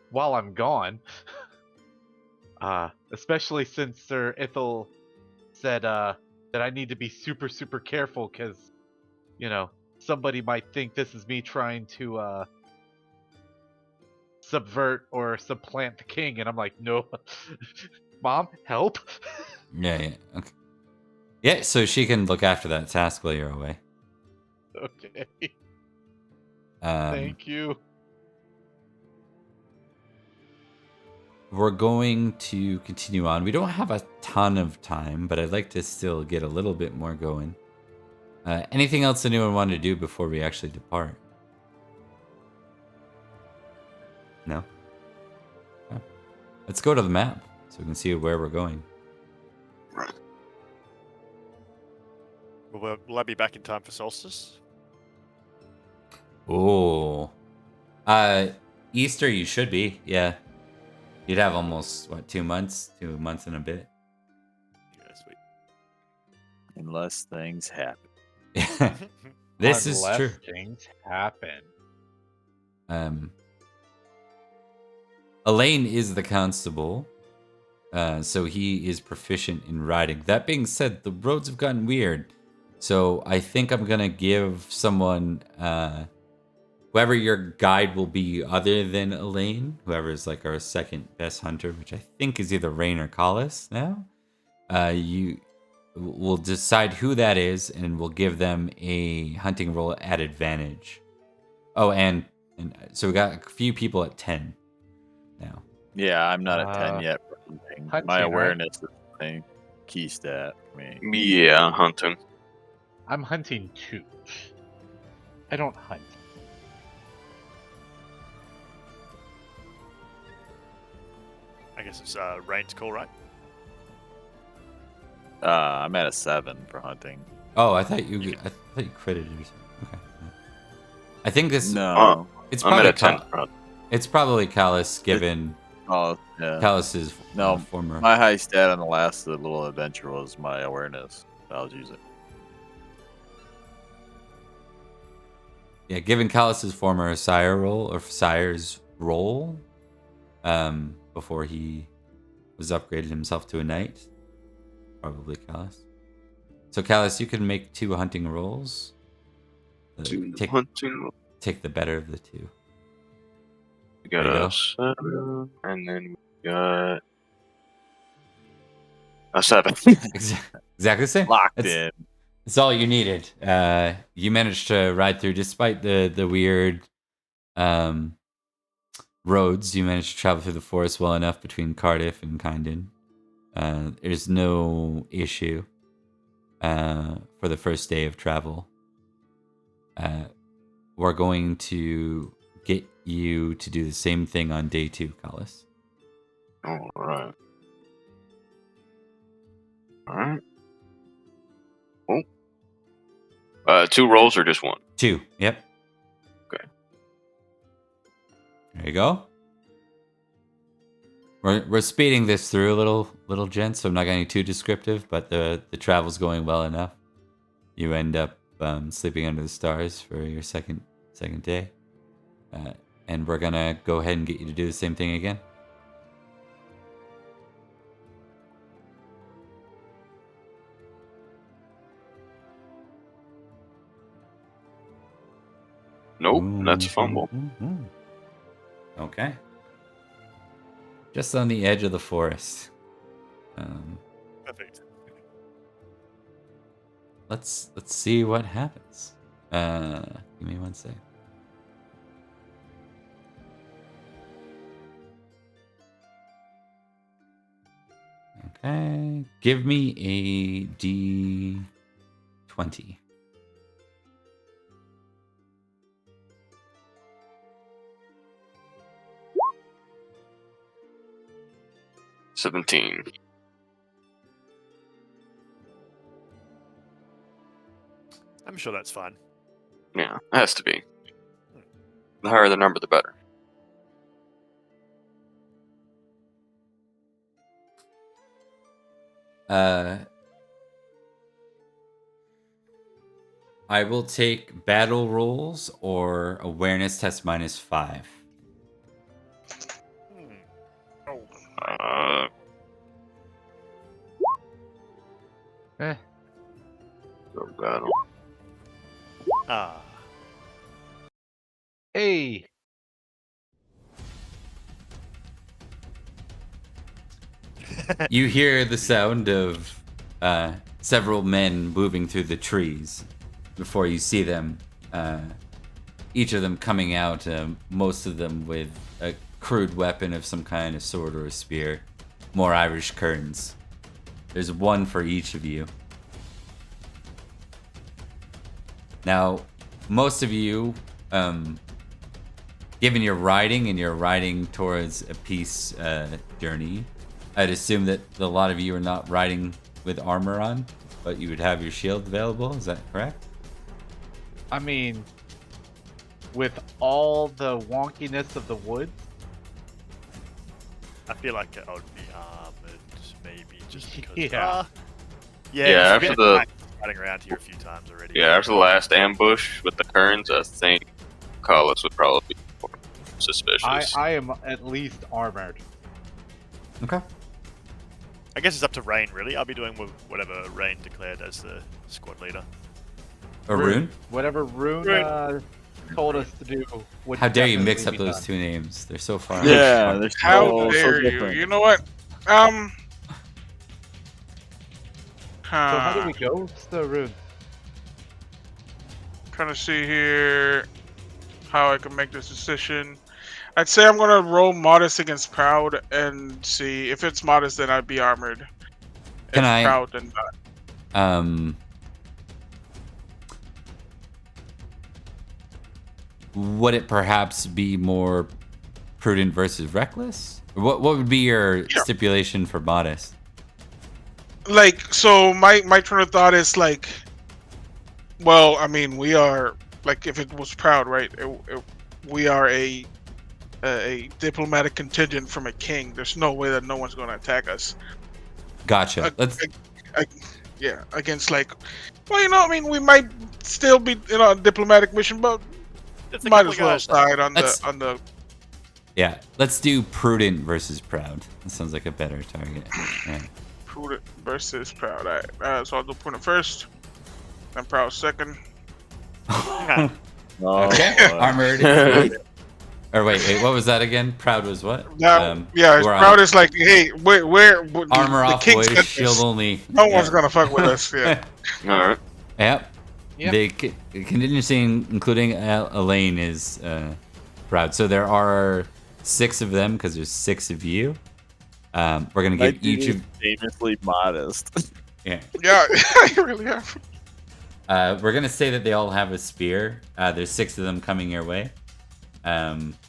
while I'm gone. Especially since Sir Ithel said that I need to be super, super careful because, somebody might think this is me trying to subvert or supplant the king, and I'm like, no. Mom, help. Yeah. Okay. Yeah, so she can look after that task while you're away. Okay. Um, Thank you. We're going to continue on. We don't have a ton of time, but I'd like to still get a little bit more going. Anything else anyone wanted to do before we actually depart? No? Okay. Let's go to the map so we can see where we're going. Will I be back in time for solstice? Oh. Easter you should be, yeah. You'd have almost, 2 months? 2 months and a bit. Yeah, sweet. Unless things happen. This Unless is true. things happen. Elaine is the constable, so he is proficient in riding. That being said, the roads have gotten weird, so I think I'm gonna give someone, whoever your guide will be other than Elaine, whoever is like our second best hunter, which I think is either Rain or Collis now. You will decide who that is, and we'll give them a hunting roll at advantage. Oh, and so we got a few people at 10 now. Yeah, I'm not at 10 yet. For hunting. hunting, My right? awareness is a key stat for me. Yeah, hunting. I'm hunting 2. I don't hunt. I guess it's Rain's call, right? I'm at a 7 for hunting. Oh, I thought you critted or something. Okay. I think this. No. It's I'm probably at a 10. It's probably Callus, given Oh, yeah. Callus's No, former. my high stat on the last little adventure was my awareness. I'll use it. Yeah, given Callus's former sire's role, before he was upgraded himself to a knight, probably Callus. So Callus, you can make 2 hunting rolls. Hunting. Take the better of the 2. We got There you a go. 7, and then we got a 7. Exactly the same. Locked in. It's all you needed. You managed to ride through, despite the weird roads. You managed to travel through the forest well enough between Cardiff and Kyndon. There's no issue for the first day of travel. We're going to get you to do the same thing on day 2, Callus. All right. All right. Oh. 2 rolls or just 1? 2. Yep. Okay. There you go. We're speeding this through a little, gents, so I'm not getting too descriptive, but the travel's going well enough. You end up sleeping under the stars for your second day, and we're gonna go ahead and get you to do the same thing again. Nope, that's a fumble. Okay. Just on the edge of the forest. Perfect. Let's see what happens. Give me 1 sec. Okay. Give me a D20. $17. I'm sure that's fine. Yeah, it has to be. The higher the number, the better. I will take battle rolls or awareness test -5. Uh, go battle. Ah. Hey. You hear the sound of several men moving through the trees before you see them. Each of them coming out, most of them with a crude weapon of some kind, a sword or a spear. More Irish kerns. There's one for each of you. Now, most of you, given you're riding towards a peace journey, I'd assume that a lot of you are not riding with armor on, but you would have your shield available. Is that correct? I mean, with all the wonkiness of the woods, I feel like I would be armored, maybe just because. Yeah. Yeah, I've after been the- riding around here a few times already. Yeah, after the last ambush with the Kerns, I think Collis would probably be more suspicious. I am at least armored. Okay. I guess it's up to Rain, really. I'll be doing whatever Rain declared as the squad leader. Arun? Whatever Rune told us to do. Would How dare you mix up definitely be those done. two names? They're so far. Yeah, apart. they're How so dare you? different. You know what? So how do we go, Sir Rune? Trying to see here how I can make this decision. I'd say I'm gonna roll modest against proud and see if it's modest, then I'd be armored. Can if I- proud, then not. Would it perhaps be more prudent versus reckless? What would be your Yeah. stipulation for modest? Like, so my train of thought is like, well, I mean, we are like, if it was proud, right? We are a diplomatic contingent from a king. There's no way that no one's going to attack us. Gotcha. Yeah, against like, well, you know, I mean, we might still be in a diplomatic mission, but It's a might couple as well guys. side on Let's- the. Yeah, let's do prudent versus proud. That sounds like a better target. Yeah. Prudent versus proud. All right, so I'll do prudent first, then proud second. Oh, Okay. boy. Armored. Or wait, what was that again? Proud was what? Now, yeah, we're on proud is like, hey, where armor the off, king boys. sent Shield us. only. No Yeah. one's gonna fuck with us. Yeah. Alright. Yep. Yep. The contingency, including Elaine, is proud. So there are 6 of them because there's 6 of you. We're gonna My give each dude of is famously modest. yeah. Yeah, you really have. We're gonna say that they all have a spear. There's 6 of them coming your way.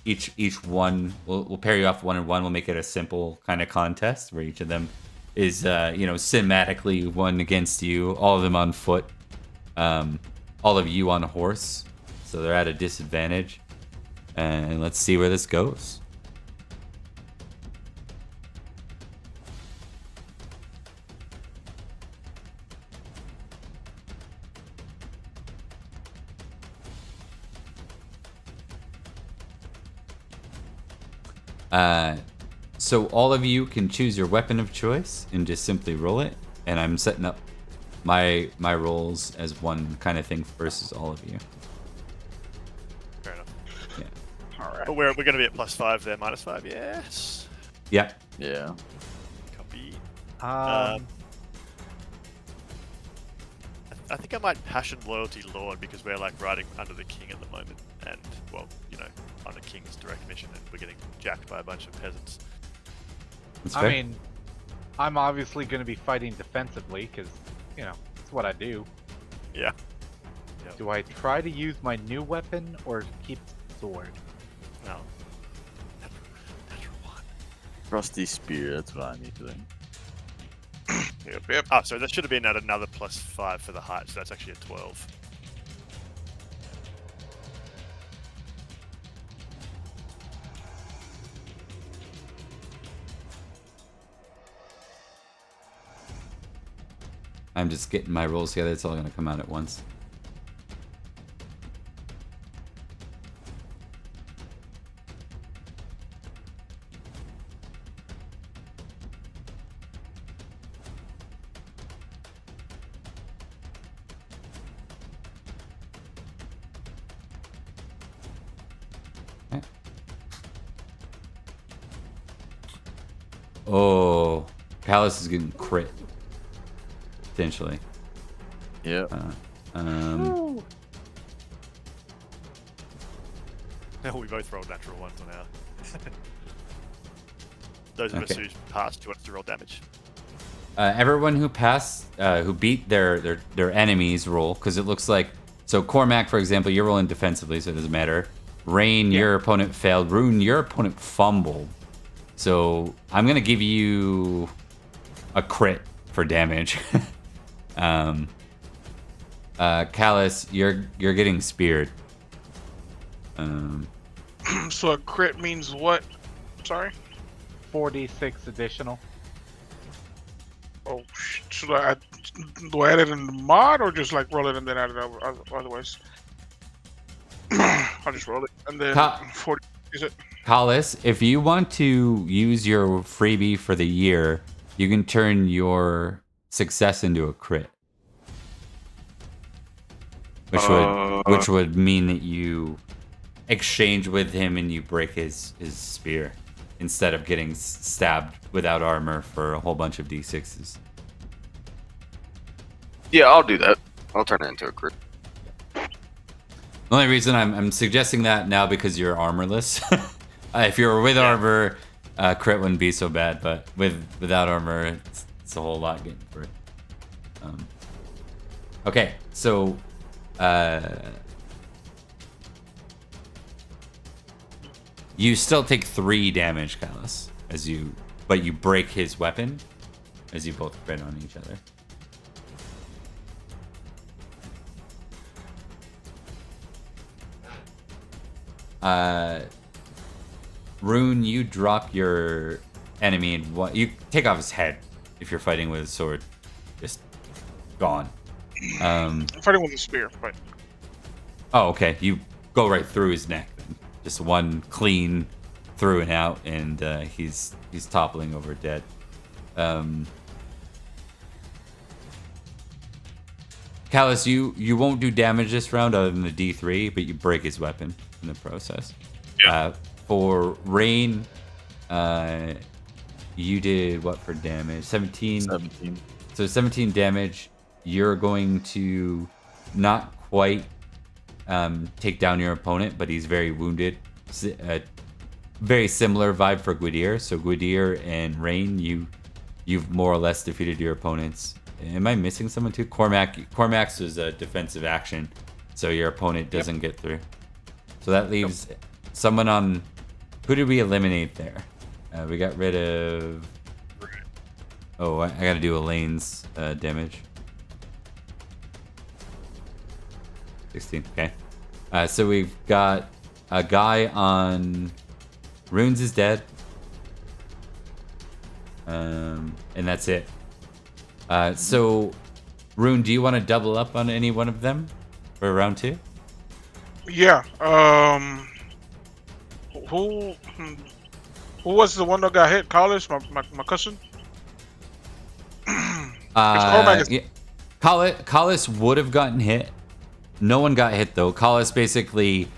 Each one we'll pair you off 1 and 1. We'll make it a simple kind of contest where each of them is cinematically one against you. All of them on foot. All of you on a horse. So they're at a disadvantage. And let's see where this goes. So all of you can choose your weapon of choice and just simply roll it. And I'm setting up my rolls as one kind of thing versus all of you. Fair enough. All right. But we're going to be at +5 there, -5. Yes. Yeah. Yeah. Copy. Um, I think I might passion loyalty Lord because we're like riding under the king at the moment, and well, on the king's direct mission, and we're getting jacked by a bunch of peasants. That's I fair. mean, I'm obviously going to be fighting defensively because, it's what I do. Yeah. Do I try to use my new weapon or keep the sword? No. Natural 1. Rusty spear, that's what I need to do. Yep. Oh, so that should have been at another +5 for the height, so that's actually a 12. I'm just getting my rolls together. It's all going to come out at once. Oh, Callus is getting crit. Potentially. Yeah. Ooh. We both rolled natural ones on our. Those of us Okay. who passed, who wants to roll damage? Everyone who passed, who beat their enemies roll, because it looks like. So Cormac, for example, you're rolling defensively, so it doesn't matter. Rain, your opponent failed. Rune, your opponent fumbled. So I'm gonna give you a crit for damage. Callus, you're getting speared. So a crit means what? Sorry. 46 additional. Oh, should I do I add it in the mod or just like roll it and then add it over? Otherwise, I'll just roll it and then 40. Is it? Callus, if you want to use your freebie for the year, you can turn your success into a crit, which would mean that you exchange with him and you break his spear instead of getting stabbed without armor for a whole bunch of d6s. Yeah, I'll do that. I'll turn it into a crit. The only reason I'm suggesting that now because you're armorless. If you were with armor, crit wouldn't be so bad, but without armor, it's a whole lot getting through. Okay, so you still take 3 damage, Callus, but you break his weapon as you both crit on each other. Rune, you drop your enemy and you take off his head if you're fighting with a sword. Just gone. I'm fighting with a spear, but Oh, okay. You go right through his neck. Then. Just one clean through and out, and he's toppling over dead. Callus, you won't do damage this round other than the D3, but you break his weapon in the process. Yeah. For Rain, you did what for damage? 17? 17. So 17 damage. You're going to not quite take down your opponent, but he's very wounded. Very similar vibe for Gwydir. So Gwydir and Rain, you've more or less defeated your opponents. Am I missing someone too? Cormac's is a defensive action, so your opponent doesn't get through. So that leaves someone on. Who did we eliminate there? We got rid of. Oh, I gotta do Elaine's damage. 16. Okay. So we've got a guy on. Runes is dead. And that's it. So, Rune, do you want to double up on any one of them for round 2? yeah. Who was the one that got hit? College, my cousin. Yeah. Collis would have gotten hit. No one got hit though. Collis basically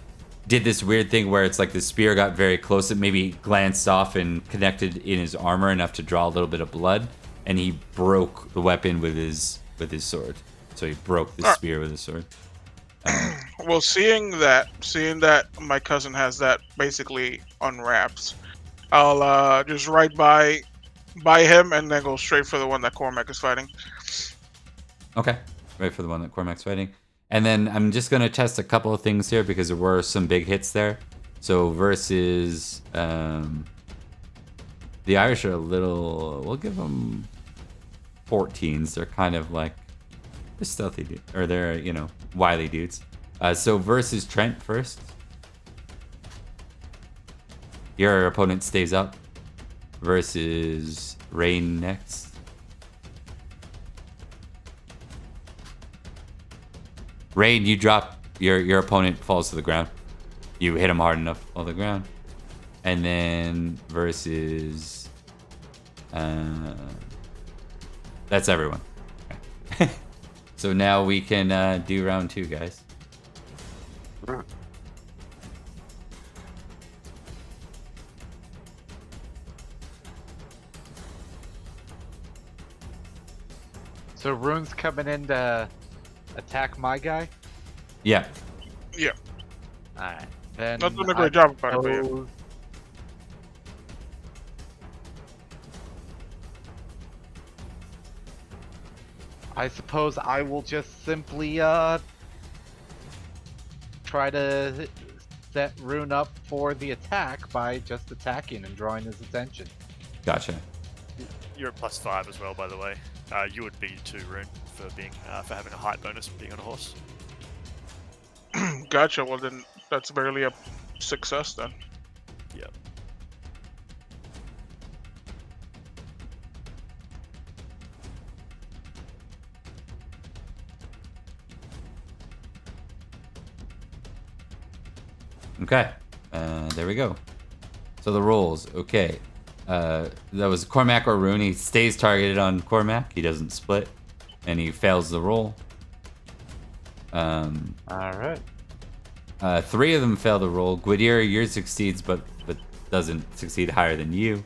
did this weird thing where it's like the spear got very close. It maybe glanced off and connected in his armor enough to draw a little bit of blood, and he broke the weapon with his sword. So he broke the spear with his sword. Well, seeing that my cousin has that basically unwrapped, I'll just ride by him and then go straight for the one that Cormac is fighting. Okay, right for the one that Cormac's fighting. And then I'm just going to test a couple of things here because there were some big hits there. So versus the Irish are a little, we'll give them 14s. They're kind of like, they're stealthy dudes, or they're, wily dudes. So versus Trent first. Your opponent stays up. Versus Rain next. Rain, you drop, your opponent falls to the ground. You hit him hard enough to fall to the ground. And then versus... that's everyone. Okay. So now we can do round 2, guys. So Rune's coming in to attack my guy? Yeah. Yeah. Alright. Then Not doing a great job about it, but yeah. suppose- I suppose I will just simply try to set Rune up for the attack by just attacking and drawing his attention. Gotcha. You're at +5 as well, by the way. You would be too, Rune, for being for having a height bonus being on a horse. Gotcha. Well, then that's barely a success then. Yep. Okay. There we go. So the rolls. Okay. That was Cormac or Rune. He stays targeted on Cormac. He doesn't split. And he fails the roll. Alright. 3 of them fail the roll. Gwydir, yours succeeds, but doesn't succeed higher than you.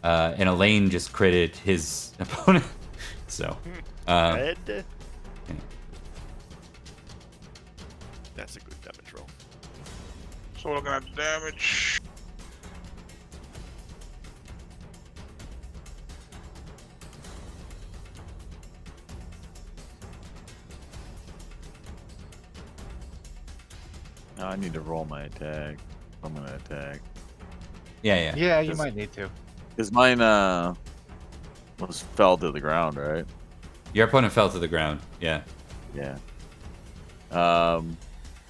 And Elaine just critted his opponent. So. Red. That's a good damage roll. So we're looking at damage. Now I need to roll my attack. I'm gonna attack. Yeah. Yeah, you Just- might need to. Cause mine was fell to the ground, right? Your opponent fell to the ground. Yeah. Yeah.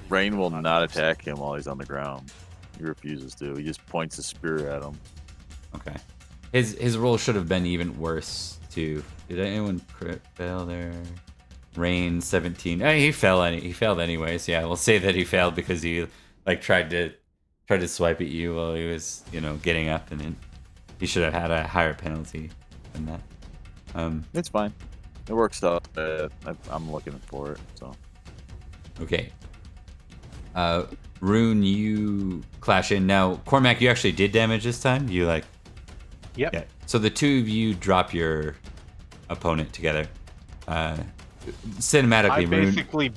Rain will not attack him while he's on the ground. He refuses to. He just points his spear at him. Okay. His roll should have been even worse too. Did anyone crit fail there? Rain 17. He fell. He failed anyways. Yeah, we'll say that he failed because he like tried to swipe at you while he was getting up, and then he should have had a higher penalty than that. It's fine. It works out. I'm looking for it. So Okay. Rune, you clash in. Now, Cormac, you actually did damage this time. You like. Yep. Yeah. So the two of you drop your opponent together. Cinematically, I Rune. basically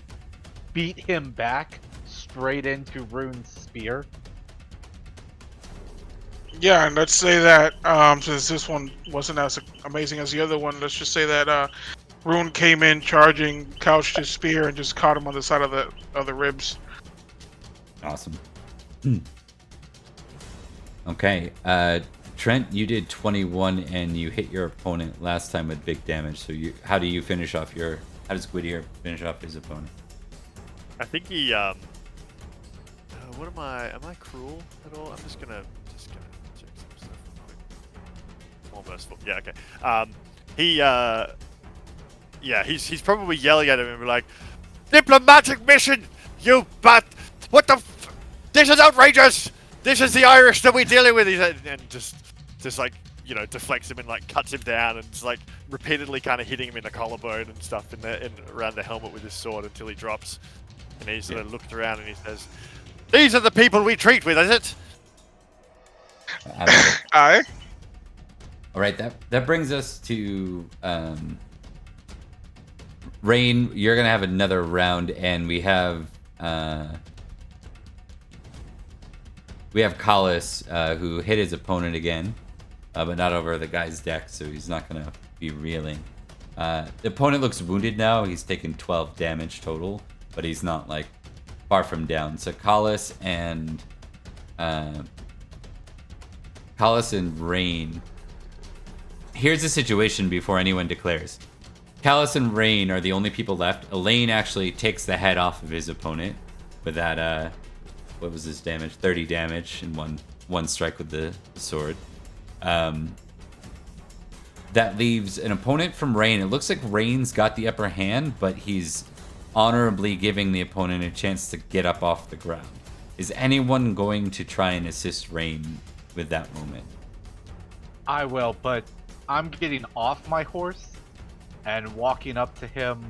beat him back straight into Rune's spear. Yeah, and let's say that since this one wasn't as amazing as the other one, let's just say that Rune came in charging, couched his spear, and just caught him on the side of the ribs. Awesome. Okay. Trent, you did 21 and you hit your opponent last time with big damage. So how do you finish off your? How does Gwydir finish off his opponent? I think he what am I cruel at all? I'm just gonna check some stuff real quick. More merciful. Yeah, okay. He's probably yelling at him and be like, "Diplomatic mission, you bat! What the? This is outrageous! This is the Irish that we're dealing with." And just like deflects him and like cuts him down and just like repeatedly kind of hitting him in the collarbone and stuff and around the helmet with his sword until he drops. And he sort of looked around and he says, "These are the people we treat with, is it?" Aye. All right. That brings us to Rain. You're gonna have another round, and we have Collis, who hit his opponent again, but not over the guy's deck, so he's not going to be reeling. The opponent looks wounded now. He's taken 12 damage total, but he's not, like, far from down. So Collis and Rain. Here's the situation before anyone declares. Collis and Rain are the only people left. Elaine actually takes the head off of his opponent with that, what was his damage? 30 damage in one strike with the sword. That leaves an opponent from Rain. It looks like Rain's got the upper hand, but he's honorably giving the opponent a chance to get up off the ground. Is anyone going to try and assist Rain with that moment? I will, but I'm getting off my horse and walking up to him,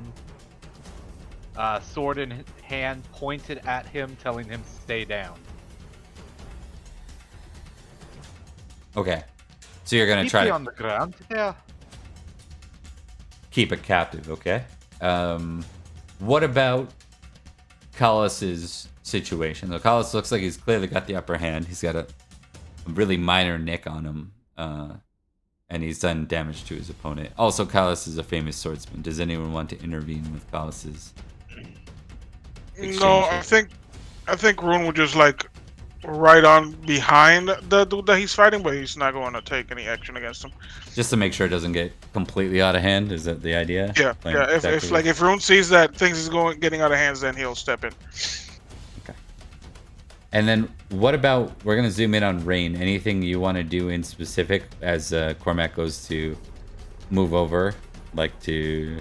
sword in hand, pointed at him, telling him to stay down. Okay. So you're going to Keep try me to... on the ground, yeah. keep a captive, okay? What about Colos's situation? So Colos looks like he's clearly got the upper hand. He's got a really minor nick on him, and he's done damage to his opponent. Also, Colos is a famous swordsman. Does anyone want to intervene with Colos's? No, I think Rune would just like right on behind the dude that he's fighting, but he's not going to take any action against him. Just to make sure it doesn't get completely out of hand. Is that the idea? Yeah, Like, yeah. If Rune sees that things is getting out of hands, then he'll step in. Okay. And then what about, we're gonna zoom in on Rain. Anything you want to do in specific as Cormac goes to move over, like to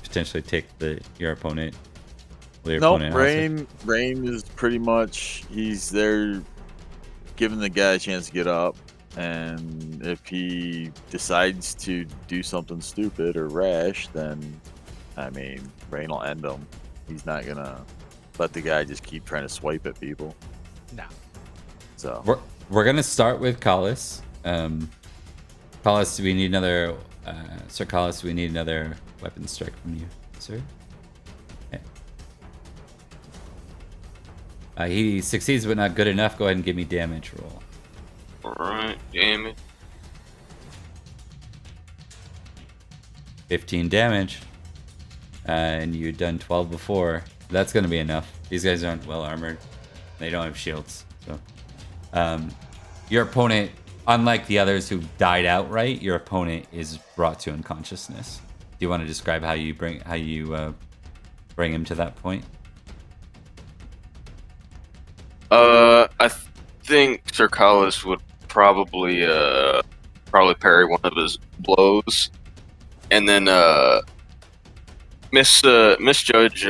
potentially take your opponent? Nope, Rain is pretty much, he's there giving the guy a chance to get up, and if he decides to do something stupid or rash, then, I mean, Rain will end him. He's not gonna let the guy just keep trying to swipe at people. No. So we're gonna start with Colos. Colos, we need another, Sir Colos, we need another weapon strike from you, sir. He succeeds, but not good enough. Go ahead and give me damage roll. Alright, damage. 15 damage. And you'd done 12 before. That's going to be enough. These guys aren't well armored. They don't have shields. So, your opponent, unlike the others who died outright, your opponent is brought to unconsciousness. Do you want to describe how you bring him to that point? I think Sir Colos would probably parry one of his blows, and then misjudge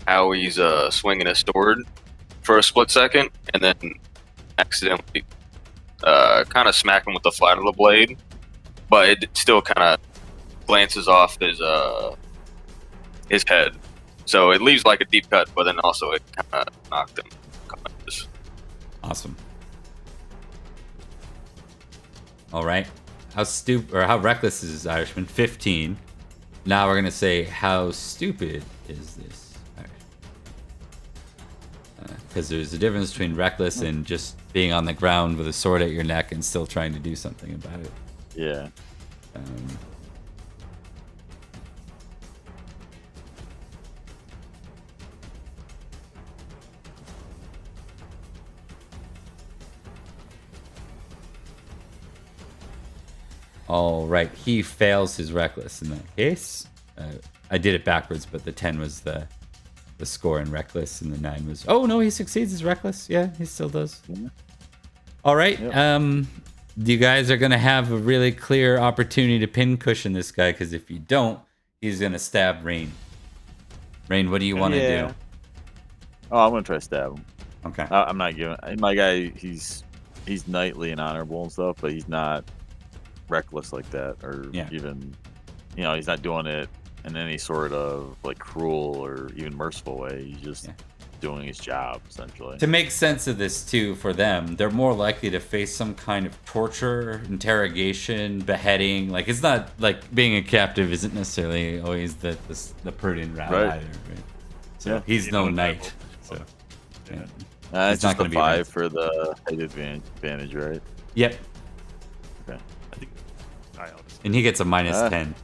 how he's swinging his sword for a split second, and then accidentally kind of smack him with the flat of the blade, but it still kind of glances off his head, so it leaves like a deep cut, but then also it kind of knocked him. Awesome. All right. How reckless is this Irishman? 15. Now we're gonna say how stupid is this Irishman? Because there's a difference between reckless and just being on the ground with a sword at your neck and still trying to do something about it. yeah. All right, he fails his reckless in that case. I did it backwards, but the 10 was the score in reckless, and the 9 was. Oh no, he succeeds his reckless. Yeah, he still does. All right. Yep. You guys are gonna have a really clear opportunity to pin cushion this guy, because if you don't, he's gonna stab Rain. Rain, what do you want to do? Oh, I'm gonna try to stab him. Okay. I'm not giving my guy. He's knightly and honorable and stuff, but he's not reckless like that, or even, he's not doing it in any sort of like cruel or even merciful way. He's just doing his job, essentially. To make sense of this too, for them, they're more likely to face some kind of torture, interrogation, beheading. Like, it's not like being a captive isn't necessarily always the prudent route either, right? So he's no knight. So it's just a 5 for the height advantage, right? Yep. Okay. And he gets a -10.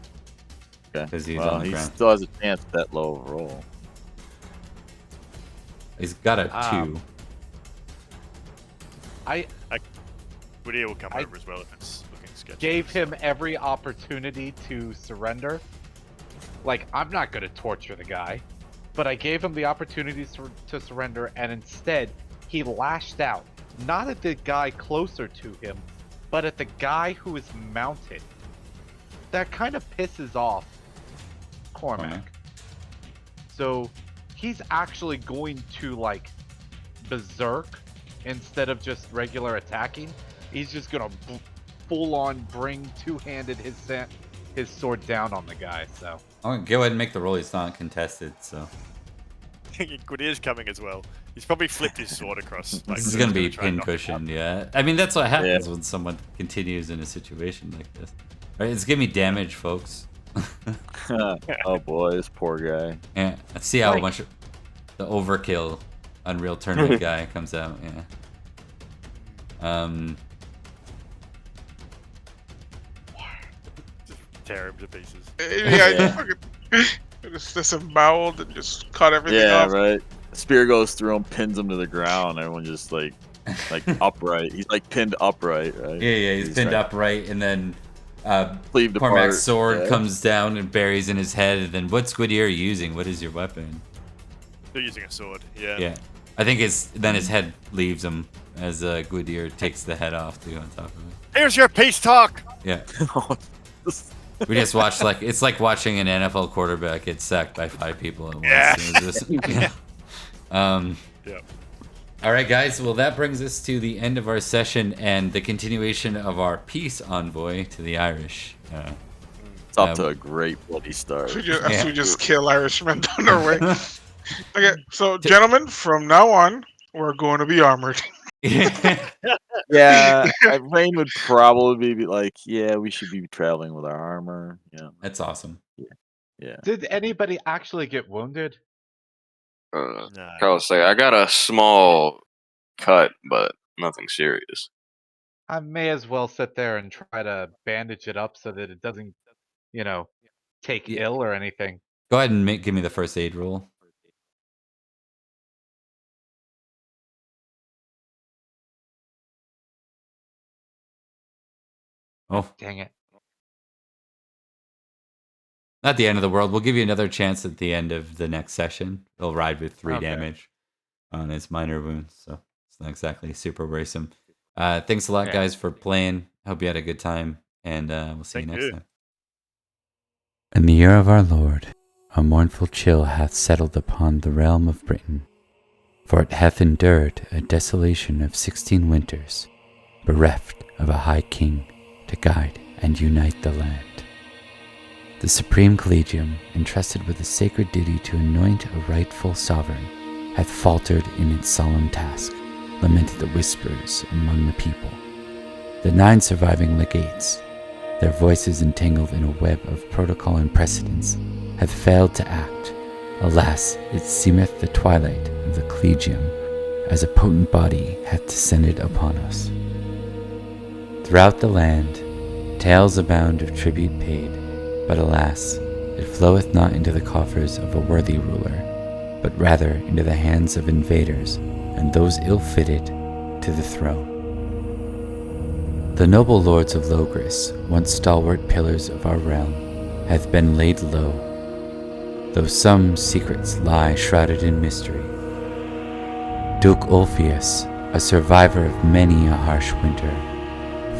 Okay. Because he's on the ground. He still has a chance at that low of a roll. He's got a 2. Woody will come over as well if it's looking sketchy. Gave him every opportunity to surrender. Like, I'm not going to torture the guy, but I gave him the opportunity to surrender, and instead, he lashed out. Not at the guy closer to him, but at the guy who is mounted. That kind of pisses off Cormac. So he's actually going to like berserk instead of just regular attacking. He's just gonna full on bring two-handed his sword down on the guy. So I'm gonna go ahead and make the roll. It's not contested, so Gwydir's coming as well. He's probably flipped his sword across. Like, this is gonna be pin cushioned. Yeah, I mean that's what happens when someone continues in a situation like this. All right, let's give me damage, folks. Oh boy, this poor guy. Yeah, let's see how Like- much the overkill Unreal Tournament guy comes out. Yeah. Just tear him to pieces. Yeah, Yeah. just disemboweled and just cut everything Yeah, off. right. Spear goes through him, pins him to the ground. Everyone just like upright. He's like pinned upright, right? Yeah, he's pinned trying- upright, and then Cleaved apart, Cormac's sword yeah. comes down and buries in his head. And then, what's Gwydir using? What is your weapon? They're using a sword. Yeah. Yeah, I think then his head leaves him as Gwydir takes the head off too on top of it. Here's your peace talk. Yeah, we just watched it's like watching an NFL quarterback get sacked by 5 people at once. Yeah. It was just- yeah. Yeah. All right, guys. Well, that brings us to the end of our session and the continuation of our peace envoy to the Irish. It's off to a great bloody start. We Yeah. just kill Irishmen down our way. Okay, so gentlemen, from now on, we're going to be armored. Yeah, Rain would probably be like, yeah, we should be traveling with our armor. Yeah, That's awesome. yeah. Did anybody actually get wounded? Nah. Nah. I'll say I got a small cut, but nothing serious. I may as well sit there and try to bandage it up so that it doesn't, take Yeah. ill or anything. Go ahead and give me the first aid roll. Oh, Dang it. not the end of the world. We'll give you another chance at the end of the next session. He'll ride with 3 Okay. damage on his minor wounds, so it's not exactly super worrisome. Thanks a lot, Yeah. guys, for playing. Hope you had a good time, and we'll see you Thank next you. time. In the year of our Lord, a mournful chill hath settled upon the realm of Britain, for it hath endured a desolation of 16 winters, bereft of a high king to guide and unite the land. The Supreme Collegium, entrusted with the sacred duty to anoint a rightful sovereign, hath faltered in its solemn task, lamented the whispers among the people. The 9 surviving legates, their voices entangled in a web of protocol and precedence, have failed to act. Alas, it seemeth the twilight of the Collegium, as a potent body hath descended upon us. Throughout the land, tales abound of tribute paid, but alas, it floweth not into the coffers of a worthy ruler, but rather into the hands of invaders and those ill-fitted to the throne. The noble lords of Logris, once stalwart pillars of our realm, hath been laid low, though some secrets lie shrouded in mystery. Duke Ulfius, a survivor of many a harsh winter,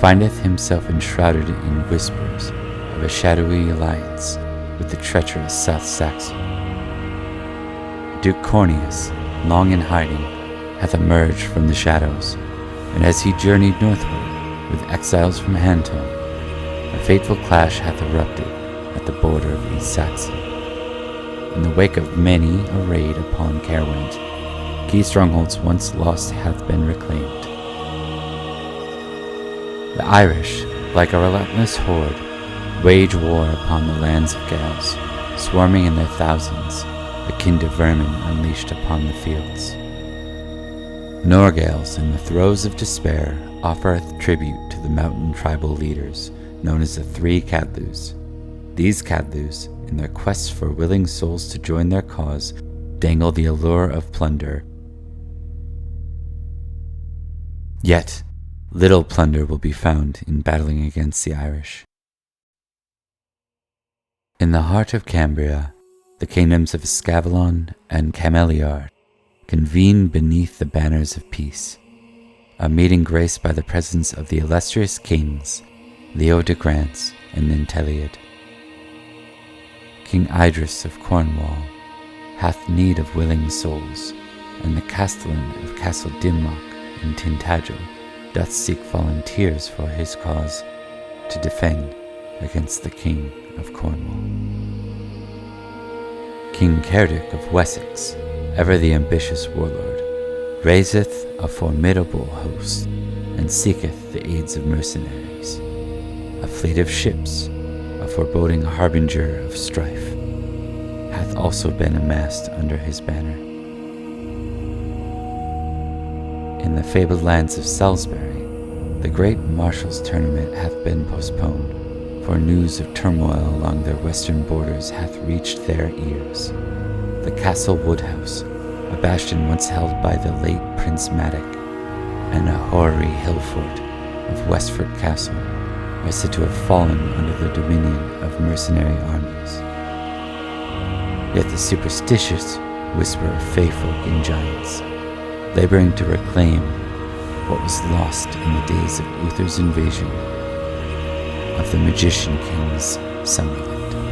findeth himself enshrouded in whispers of a shadowy alliance with the treacherous South Saxon. Duke Corneus, long in hiding, hath emerged from the shadows, and as he journeyed northward with exiles from Hanton, a fateful clash hath erupted at the border of East Saxon. In the wake of many a raid upon Caerwent, key strongholds once lost hath been reclaimed. The Irish, like a relentless horde, wage war upon the lands of Gales, swarming in their thousands, akin to vermin unleashed upon the fields. Norgales, in the throes of despair, offereth tribute to the mountain tribal leaders, known as the 3 Cadlus. These Cadlus, in their quest for willing souls to join their cause, dangle the allure of plunder. Yet, little plunder will be found in battling against the Irish. In the heart of Cambria, the kingdoms of Escavalon and Cameliard convene beneath the banners of peace, a meeting graced by the presence of the illustrious kings Leo de Grance and Nanteleod. King Idris of Cornwall hath need of willing souls, and the castellan of Castle Dimmock in Tintagel doth seek volunteers for his cause to defend against the King of Cornwall. King Cerdic of Wessex, ever the ambitious warlord, raiseth a formidable host, and seeketh the aids of mercenaries. A fleet of ships, a foreboding harbinger of strife, hath also been amassed under his banner. In the fabled lands of Salisbury, the great Marshal's tournament hath been postponed, for news of turmoil along their western borders hath reached their ears. The Castle Woodhouse, a bastion once held by the late Prince Madoc, and a hoary hill fort of Westford Castle, are said to have fallen under the dominion of mercenary armies. Yet the superstitious whisper of fey-folk and giants, laboring to reclaim what was lost in the days of Uther's invasion of the Magician King's Summerland.